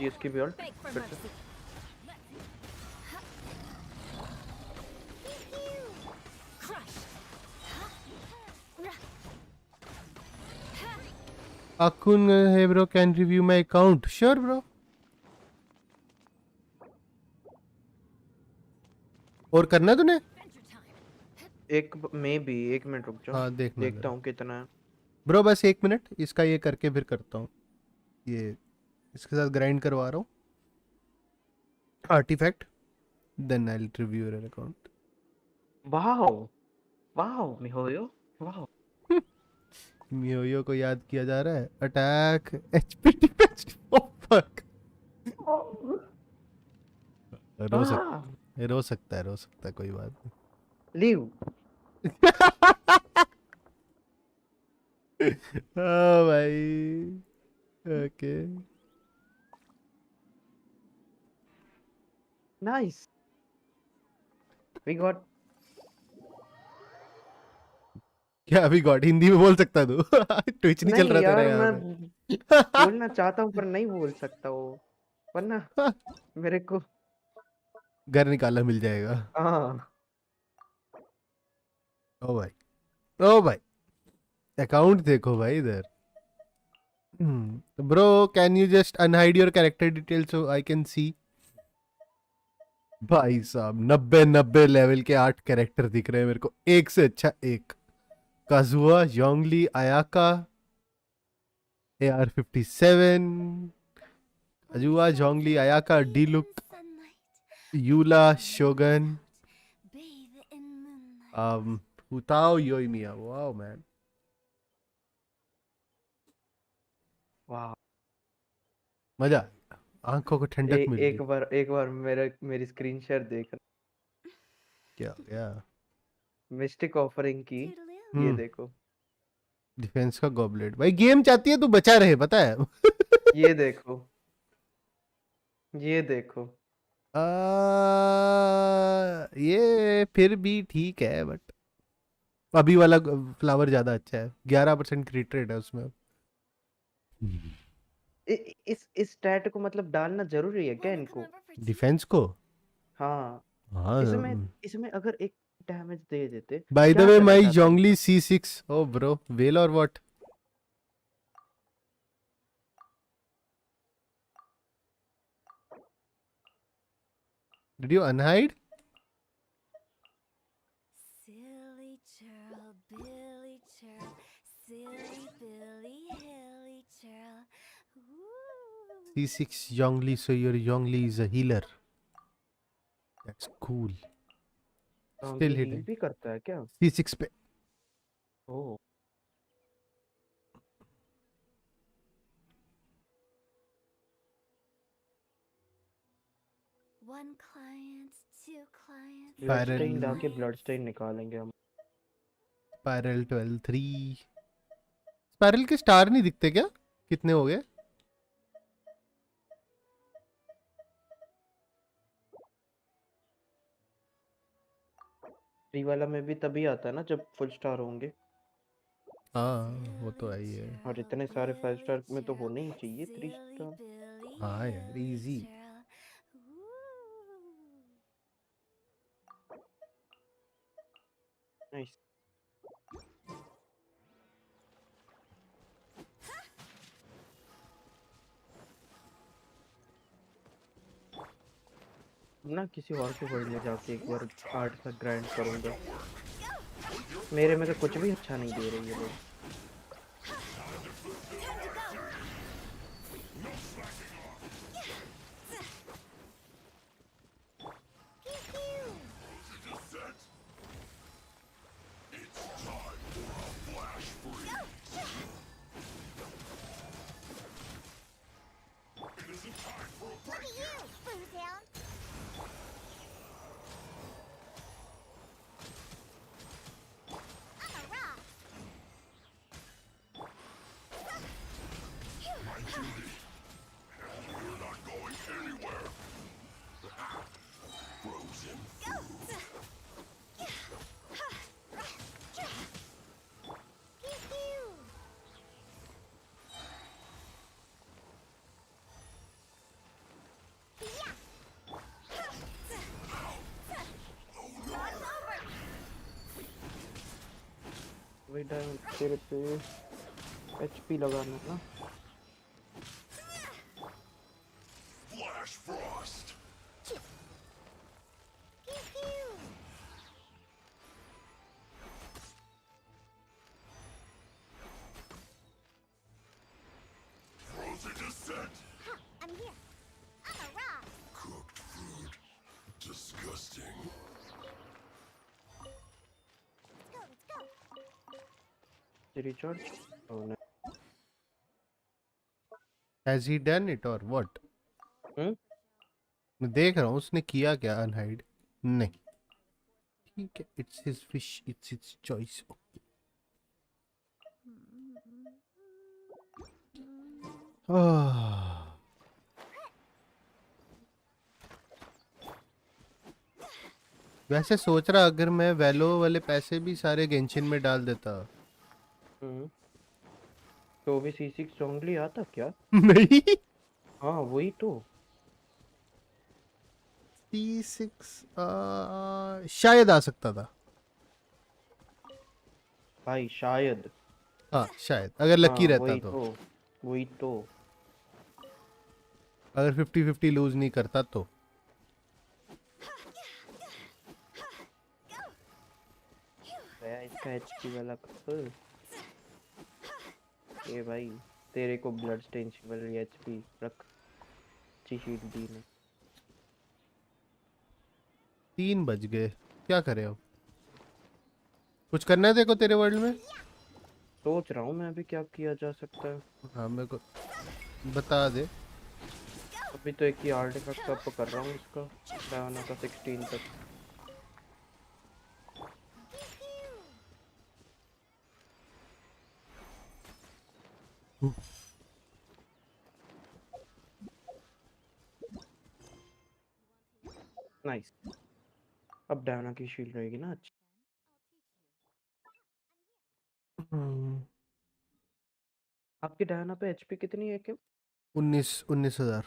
ये इसकी भी अल्ट फिर से। Akun, hey bro, can review my account? Sure bro. और करना है तूने? एक मे बी 1 मिनट रुक जाओ। हाँ देखना देखता हूँ कितना है। ब्रो, बस 1 मिनट, इसका ये करके फिर करता हूँ। ये इसके साथ ग्राइंड करवा रहा हूँ artifact, then I will review your account. Wow wow miHoYo, wow. MiHoYo को याद किया जा रहा है। Attack HP defence, oh fuck. रो सकता है कोई बात नहीं। लीव। ओ भाई, ओके नाइस, वी गॉट। क्या अभी गॉड हिंदी में बोल सकता तू? ट्विच नहीं चल रहा तेरा यार, यहाँ मैं पे। बोलना चाहता हूँ पर नहीं बोल सकता वो, वरना मेरे को घर निकाला मिल जाएगा। हाँ। ओ भाई अकाउंट देखो भाई इधर। Bro can you just unhide your character detail so I can see. भाई साहब 90 लेवल के 8 कैरेक्टर दिख रहे हैं मेरे को, एक से अच्छा एक। काजुआ, योंगली, आयाका, AR-57, काजुआ, जोंगली, आयाका, डीलुक, यूला, शोगन, हुताओ योइमिया। वाओ मैन, वाह। मजा, आंखों को ठंडक मिल रही। एक बार मेरी स्क्रीन शेयर देख। क्या हो गया? मिस्टिक ऑफरिंग की। ये देखो। डिफेंस का गॉबलेट भाई, गेम चाहती है तू बचा रहे, पता है। ये देखो, ये देखो। ये फिर भी ठीक है, बट अभी वाला फ्लावर ज्यादा अच्छा है। 11% क्रिट रेट है उसमें। इस स्टैट को मतलब डालना जरूरी है क्या इनको? डिफेंस को? हाँ। हाँ। इसमें अगर एक डैमेज दे देते बाय द क्या वे चला माय जाता जोंगली इनका? C6। ओ ब्रो, वेल और what? Did you unhide? Silly churl, Billy churl, silly Billy, hilly churl. Ooh. C6 Yongli, so your Yongli is a healer. That's cool. Still heal hitting. भी करता है क्या? C6 पे। Oh. One client, two clients. Blood Spiral, stain डाल के blood stain निकालेंगे हम। Spiral 12 3। Spiral के स्टार नहीं दिखते क्या? कितने हो गए? फ्री वाला में भी तभी आता है ना जब फुल स्टार होंगे। हाँ वो तो है ही है। और इतने सारे 5 स्टार में तो होने ही चाहिए 3 स्टार। हाँ यार, इजी। नाइस। ना किसी और के वर्ल्ड में जाके एक बार हार्ड सा ग्राइंड करूंगा। मेरे में तो कुछ भी अच्छा नहीं दे रही है लोग। बेटा तेरे पे एचपी लगाना ना। रिचार्ज होना। Has he done it or what? मैं देख रहा हूँ उसने किया क्या अनहाइड। नहीं ठीक है, it's his fish, it's his choice. वैसे सोच रहा अगर मैं वैलो वाले पैसे भी सारे गेंशिन में डाल देता। तो भी C6 जोंगली आता क्या? नहीं। हाँ वही तो। C6 शायद आ सकता था भाई शायद। हाँ शायद, अगर लकी रहता वही तो। वही तो। अगर 50-50 लूज नहीं करता तो। इसका एचपी वाला कपल। ये भाई तेरे को ब्लड स्टेन वाली एचपी रख। अच्छी शीट दी ने। 3 बज गए, क्या करे अब? कुछ करना है देखो तेरे वर्ल्ड में। सोच रहा हूँ मैं अभी क्या किया जा सकता है। हाँ मेरे को बता दे। अभी तो एक ही आर्टिफैक्ट अप कर रहा हूँ इसका, डायना का 16 तक। नाइस। अब डायना की शील्ड रहेगी ना अच्छी। आपकी डायना पे एचपी कितनी है क्या? 19,000।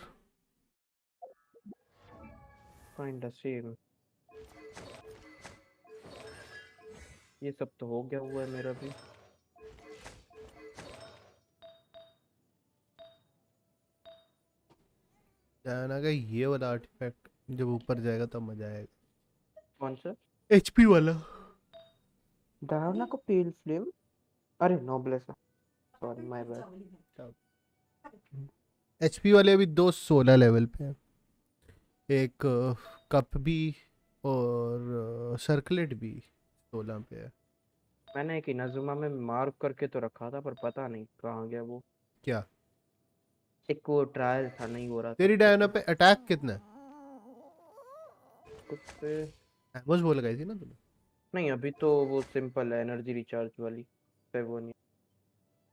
Kind same. ये सब तो हो गया हुआ है मेरा भी। डायना का ये वाला आर्टिफैक्ट जब ऊपर जाएगा तब मजा आएगा। कौन सा? एचपी वाला। डायना को पेल फ्लेम। अरे नोब्लेस, सॉरी माय बैड। एचपी वाले अभी दो 16 लेवल पे हैं। एक कप भी और सर्कलेट भी 16 पे है। मैंने एक इनाजुमा में मार्क करके तो रखा था, पर पता नहीं कहाँ गया वो। क्या? एक वो ट्रायल था, नहीं हो रहा था तेरी अच्छे डायना से। पे अटैक कितना है? उस पे एमोस वो लगाई थी ना तूने? नहीं, अभी तो वो सिंपल है, एनर्जी रिचार्ज वाली पे वो नहीं।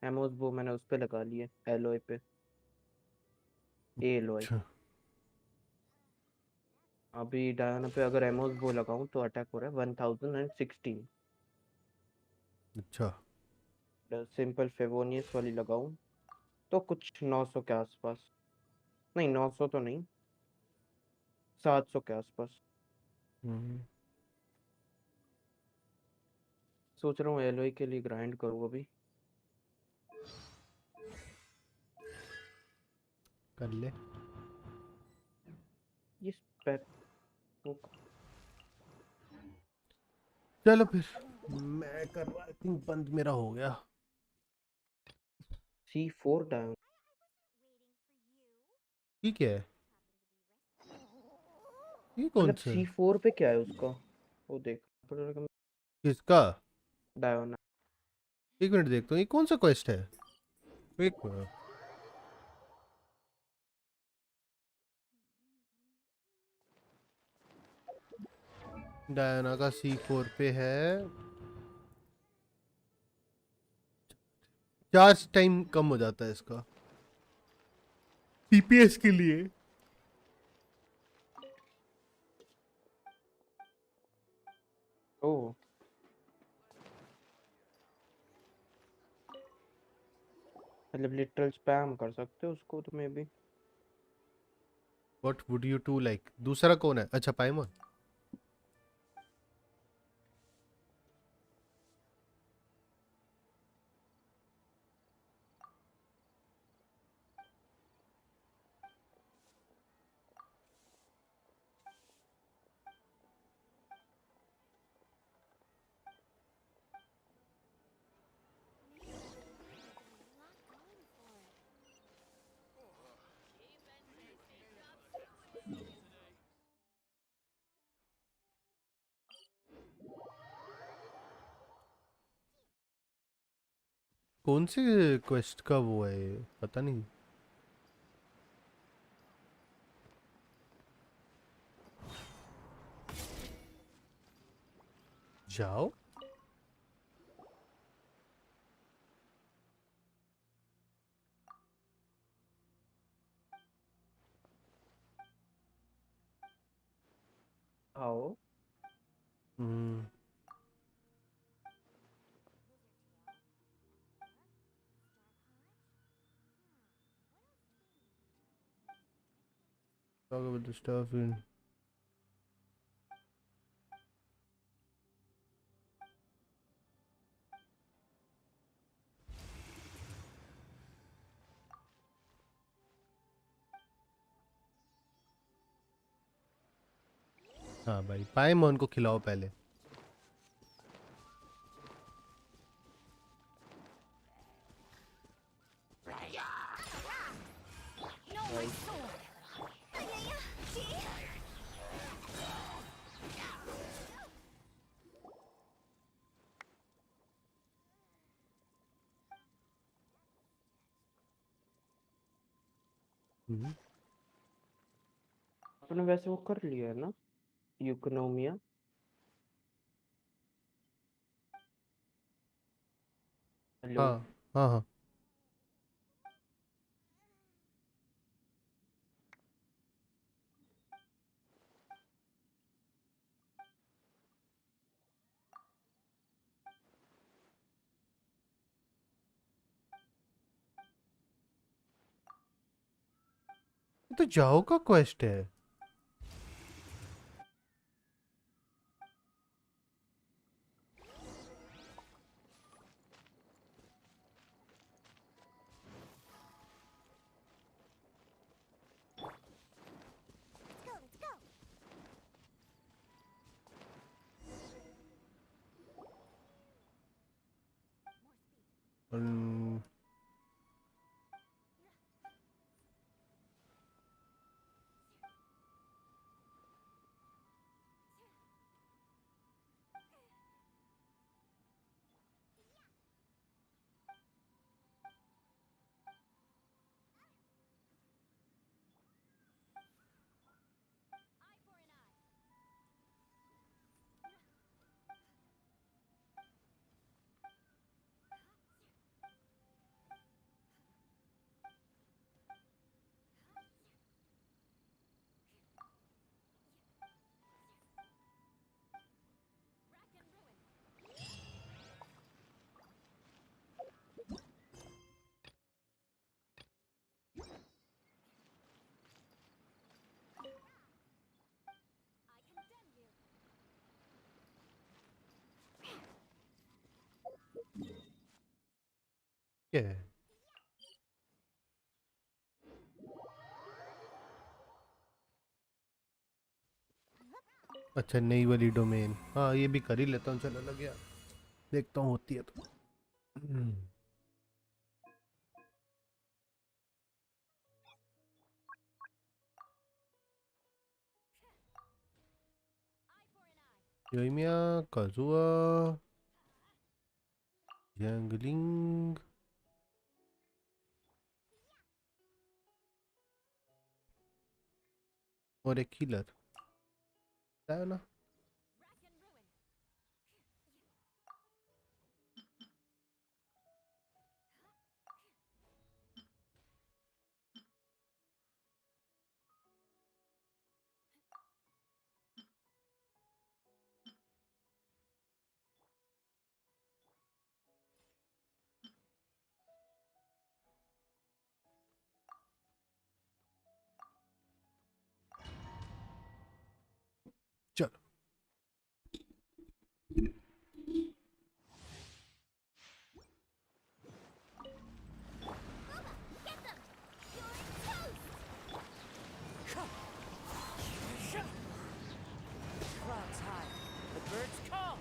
एमोस वो मैंने उस पे लगा लिए, एलोय पे, एलोय। अच्छा। अभी डायना पे अगर एमोस वो लगाऊं तो अटैक हो रहा है 1016। अच्छा। सिंपल फेवोनियस वाली लगाऊं तो कुछ 900 के आसपास। नहीं 900 तो नहीं, 700 के आसपास। हम्म, सोच रहा हूँ एलोय के लिए ग्राइंड करूँ अभी। कर ले। ये स्पेक चलो फिर मैं कर रहा, आई थिंक बंद मेरा हो गया। C4 डायन। ठीक है। ये कौन मतलब सा है? C4 पे क्या है उसका, वो देख पड़ेगा। किसका? डायोना। एक मिनट देखता हूँ ये कौन सा क्वेस्ट है। एक मिनट। डायना का C4 पे है। चार्ज टाइम कम हो जाता है इसका पीपीएस के लिए। ओह, मतलब लिटरल स्पैम कर सकते हो उसको तो maybe. What would you to like? दूसरा कौन है? अच्छा पाइमोन। कौन से क्वेस्ट का वो है ये? पता नहीं। जाओ। आओ। हम्म। Talk about the stuff in हाँ भाई पाइमोन को खिलाओ पहले। आपने वैसे वो कर लिया है ना, इकोनॉमिया? हेलो। हाँ हाँ हाँ। ये तो जाओ का क्वेस्ट है। हम्म, क्या है? अच्छा, नई वाली डोमेन। हाँ, ये भी कर ही लेता हूँ। चलो लग गया, देखता हूँ होती है तो। योइमिया, काजुआ, जंगलिंग और एक हीलर है ना। चलो Clouds high, the birds call.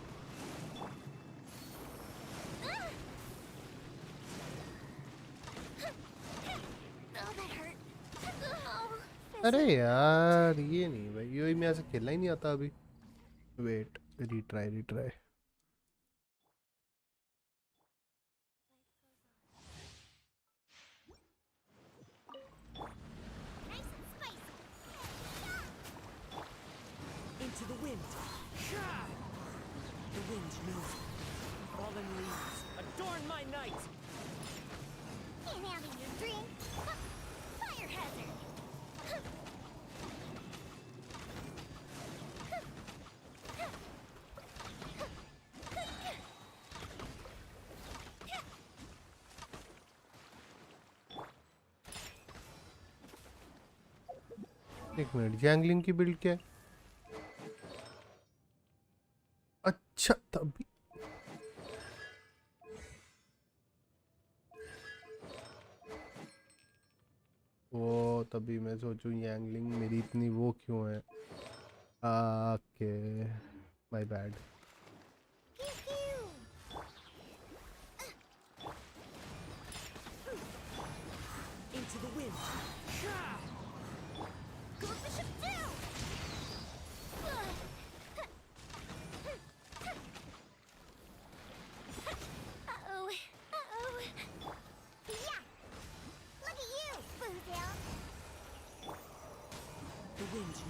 Oh, that hurt. Oh, अरे यार, ये नहीं भाई, योइमिया से खेलना ही नहीं आता अभी। Wait, retry retry. Into the wind. The wind knows me. Fallen leaves adorn my night. can't have your drink. Fire hazard. एक मिनट, जैंगलिंग की बिल्ड क्या है? अच्छा, तभी वो, तभी मैं सोचूं जैंगलिंग मेरी इतनी वो क्यों है। Okay, my bad. Into the wind. Go bishop down. Uh-oh. Uh-oh. Yeah. Look at you, Boozle.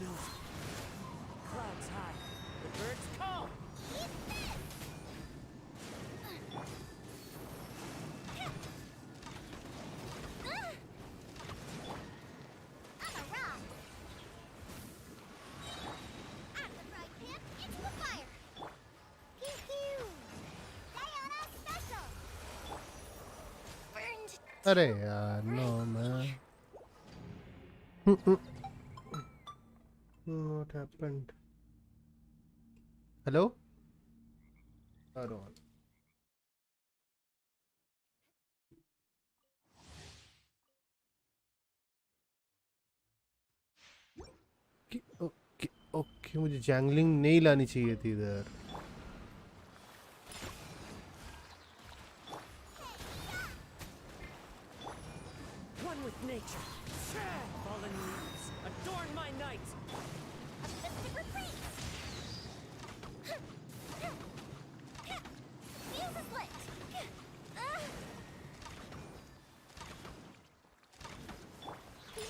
knows it. Clouds high, the birds call. I'm a rock. Out of the fry pan, into the fire. Pew pew. Diana special. Burned. अरे यार no man. What happened? Hello? Hold on. Okay okay मुझे jingling नहीं लानी चाहिए थी इधर. One with nature. Fallen leaves, adorn my night. A mystic retreat. Fuse is lit.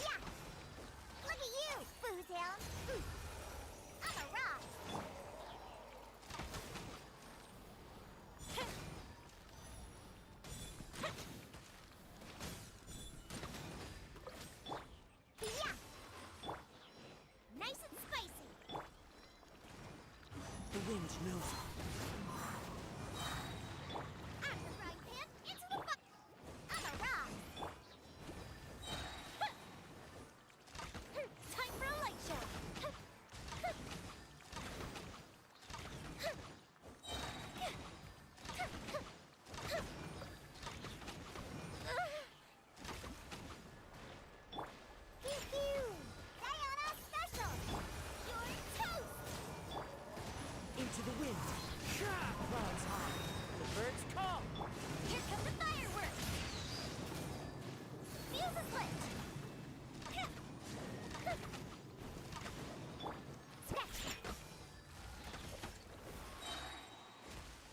Yeah. Look at you, Boozehound. I'm a rock. Yeah. Nice and spicy. The wind knows it. Out of the frying pan, into the fire. I'm a rock. Time for a light show. Pew pew. Diana special. You're toast. Into the wind. Clouds high, the birds call. Here come the fireworks. Fuse is lit. Scratch.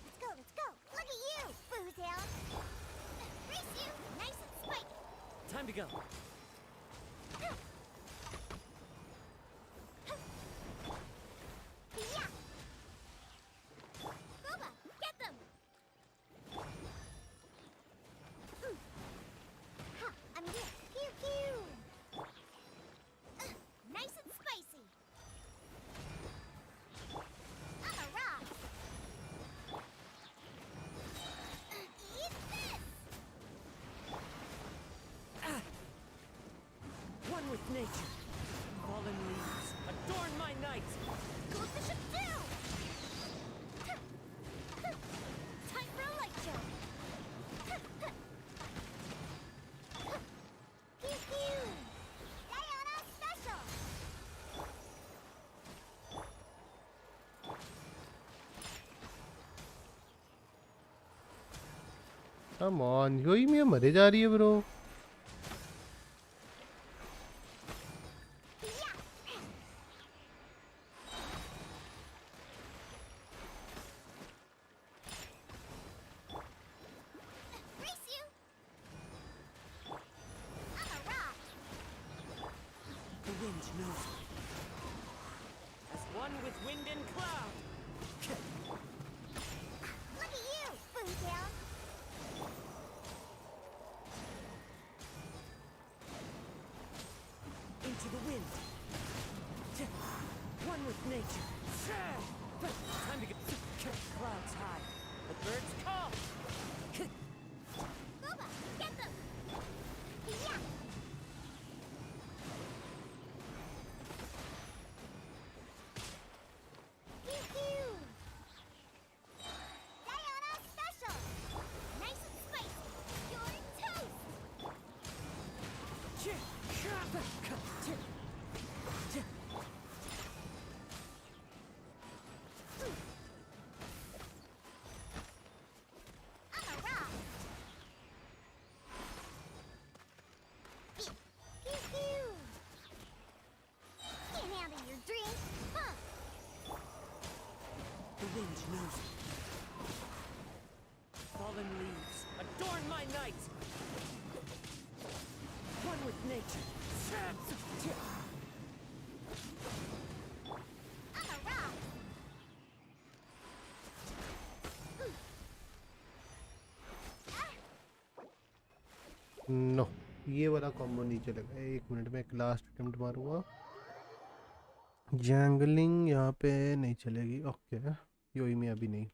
Let's go. Look at you, Boozehound. Race you, nice and spiky. Time to go. Yeah. Boba, get them. I'm here. Pew pew. Nice and spicy. I'm a rock. Eat this. One with nature. Fallen leaves, adorn my night. Go fish it down. Time for a light show. Pew pew. Diana special. Come on, यो ही मैं मरे जा रही है bro. Yeah. Race you. I'm a rock. The wind knows it. As one with wind and cloud. Look at you, Boozehound. Into the wind. One with nature. Time to get clouds high. The birds call. Boba, get them. Yeah. Pew pew. Diana special. Nice and spicy. You're toast. I'm a rock. Pew pew. Can't handle your drink, huh? The wind knows it. Fallen leaves, adorn my night. One with nature. No ये वाला combo नहीं चलेगा। 1 minute में एक last attempt मारूंगा। Jingling यहाँ पे नहीं चलेगी। ओके योई में अभी नहीं।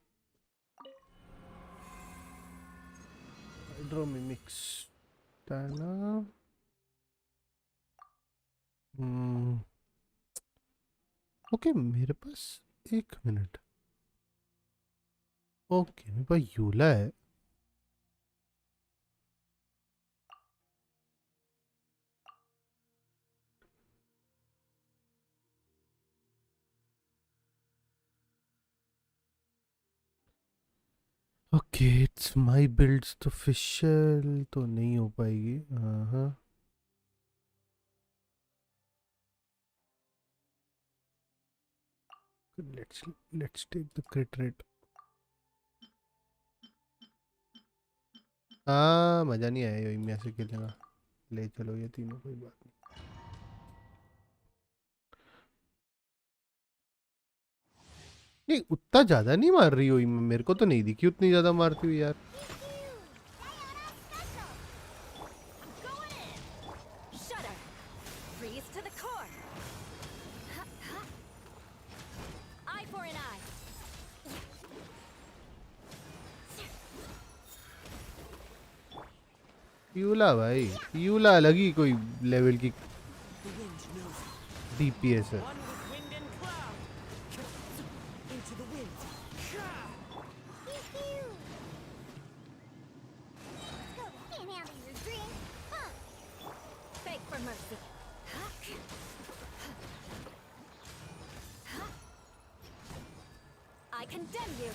हाइड्रोमिमिक्स टाना। ओके मेरे पास 1 मिनट। ओके मेरे पास यूला है। ओके इट्स माय बिल्ड्स तो ऑफिशियल तो नहीं हो पाएगी। हाँ let's take the crit rate. हाँ मज़ा नहीं आया योई में ऐसे खेलने का। ले चलो ये तीनों कोई बात नहीं। नहीं उतना ज़्यादा नहीं मार रही योई में। मेरे को तो नहीं दिखी उतनी ज़्यादा मारती हुई यार। यूला भाई यूला अलग ही कोई लेवल की डीपीएस है। I condemn you.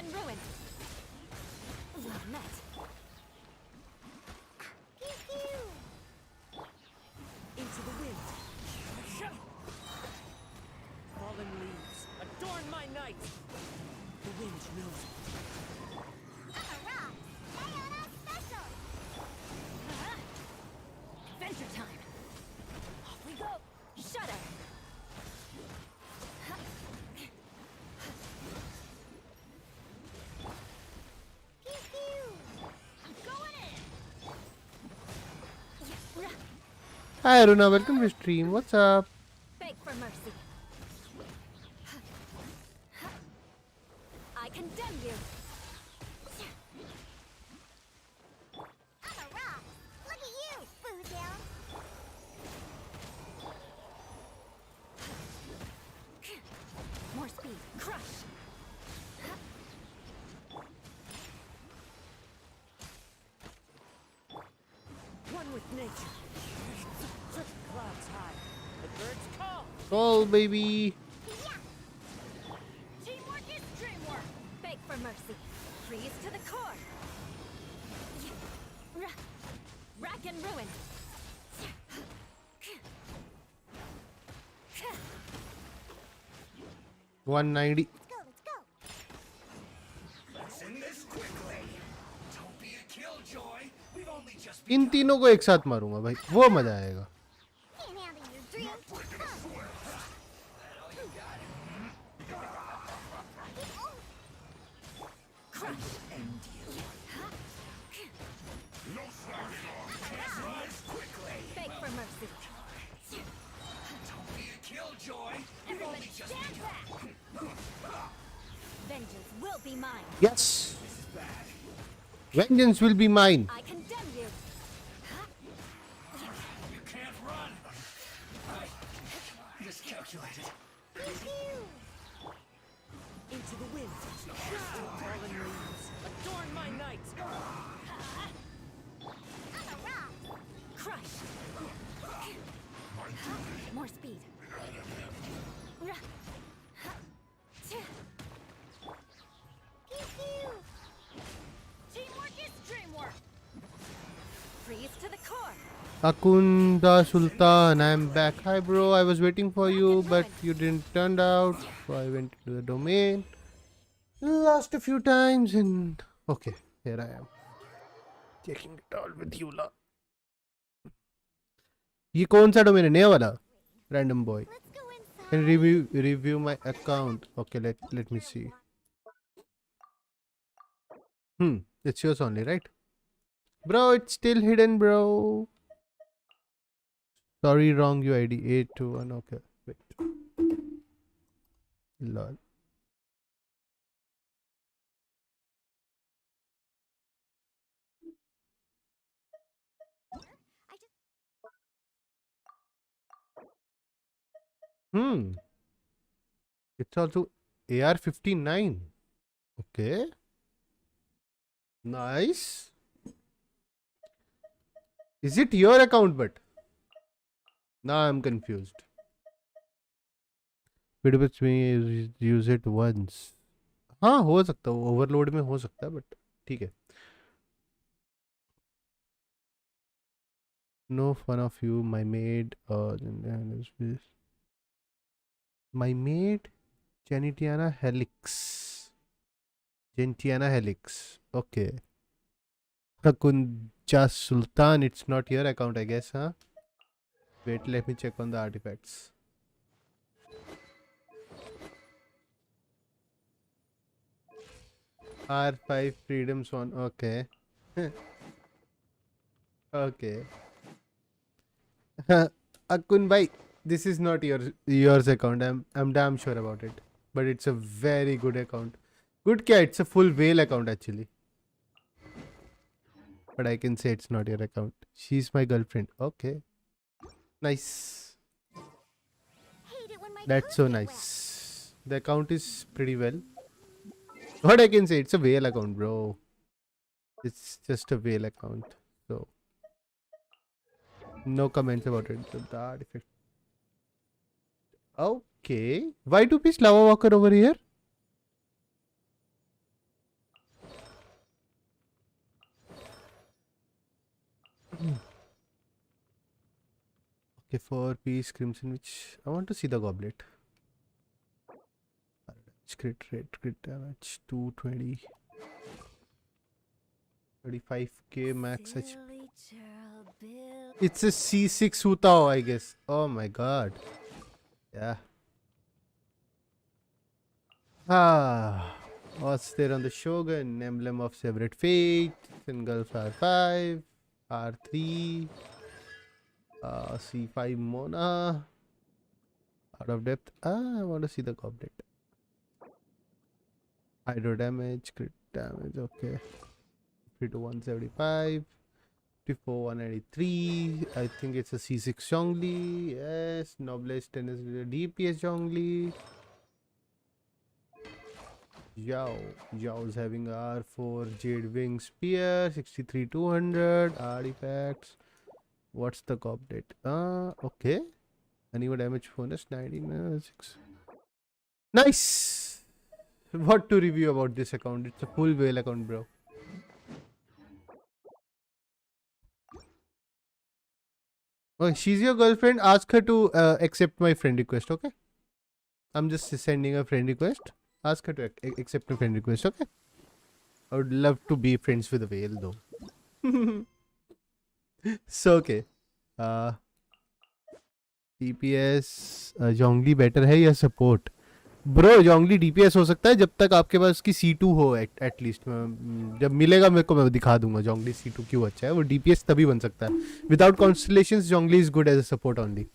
And ruin. Well met. Into the wind. Fallen leaves adorn my night. The wind knows it. I'm a rock. Diana special. Adventure time. Off we go. Shudder. Hi Aruna, welcome to the stream. What's up? Beg for mercy. I condemn you. I'm a rock. Look at you, Boozle. More speed. Crush. One with nature. Clouds high. The birds call. Call baby. Teamwork is dreamwork. Beg for mercy. Freeze to the core. Rack and ruin. 190. Let's go. Let's end this quickly. Don't be a killjoy. We've only just इन तीनों को एक साथ मारूंगा भाई वो मजा आएगा। Can't handle your dreams. Crush. Beg for mercy. Don't be a killjoy. Everybody stand back. Vengeance will be mine. Yes. Vengeance will be mine. I condemn you. You can't run. I miscalculated. Into the wind. Fallen leaves adorn my night. I'm a rock. Crush. More speed. Pew pew. Teamwork is dreamwork. trees to the core. Akunda Sultan, I'm back. Hi bro, I was waiting for you, but you didn't turn out. So I went to the domain. Lost a few times and okay, here I am. Checking it all with you la. ये कौन सा domain है नया वाला? Random boy. Can review my account. Okay, let me see. It's yours only, right? Bro, it's still hidden, bro. Sorry, wrong UID 821. Okay, wait. Lol. It's also AR-59. Okay. Nice. Is it your account, but? Now I'm confused. Wait, with me use it once. हाँ हो सकता है overload में हो सकता है but ठीक है. No fun of you, my maid. My maid, Gentiana helix. Okay. Kunja Sultan, it's not your account, I guess, huh? Wait, let me check on the artifacts. R5 Freedom Swan. Okay. Okay. Akun bhai, this is not yours account. I'm damn sure about it. But it's a very good account. Good cat, it's a full whale account actually. But I can say it's not your account. She's my girlfriend. Okay. Nice. That's so nice. The account is pretty well. What I can say, it's a whale account, bro. It's just a whale account. So no comments about it. So that effect. Okay. Why do piece lava walker over here? Okay, 4-piece crimson witch. I want to see the goblet. Crit rate, crit damage 220. 35k max HP. It's a C6 Sutao, I guess. Oh my god. Yeah. What's there on the Shogun? Emblem of Severed Fate. Single R5. R3. C5 Mona. Out of depth. I want to see the goblet. Hydro damage, crit damage, okay. 52 175. 54 183. I think it's a C6 Zhongli. Yes. Noblesse tennis DPS Zhongli. Zhao's having R4 Jade Wing Spear. 63 200. Artifacts. What's the goblet? Okay. Anyway, damage bonus 19. Nice. What to review about this account? It's a full whale account, bro. Oh, she's your girlfriend. Ask her to accept my friend request, okay? I'm just sending a friend request. Ask her to accept a friend request, okay? I would love to be friends with a whale, though. So, okay. DPS Zhongli better है या support? Bro, Zhongli DPS हो सकता है जब तक आपके पास उसकी C2 हो एटलीस्ट. जब मिलेगा मेरे को मैं दिखा दूंगा Zhongli C2 क्यों अच्छा है. वो DPS तभी बन सकता है. Without constellations, Zhongli is good as a support only.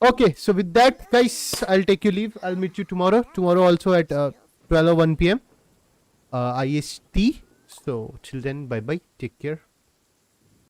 Okay, so with that, guys, I'll take you leave. I'll meet you tomorrow. Tomorrow also at 12 or 1 p.m. IST. So till then, bye bye. Take care.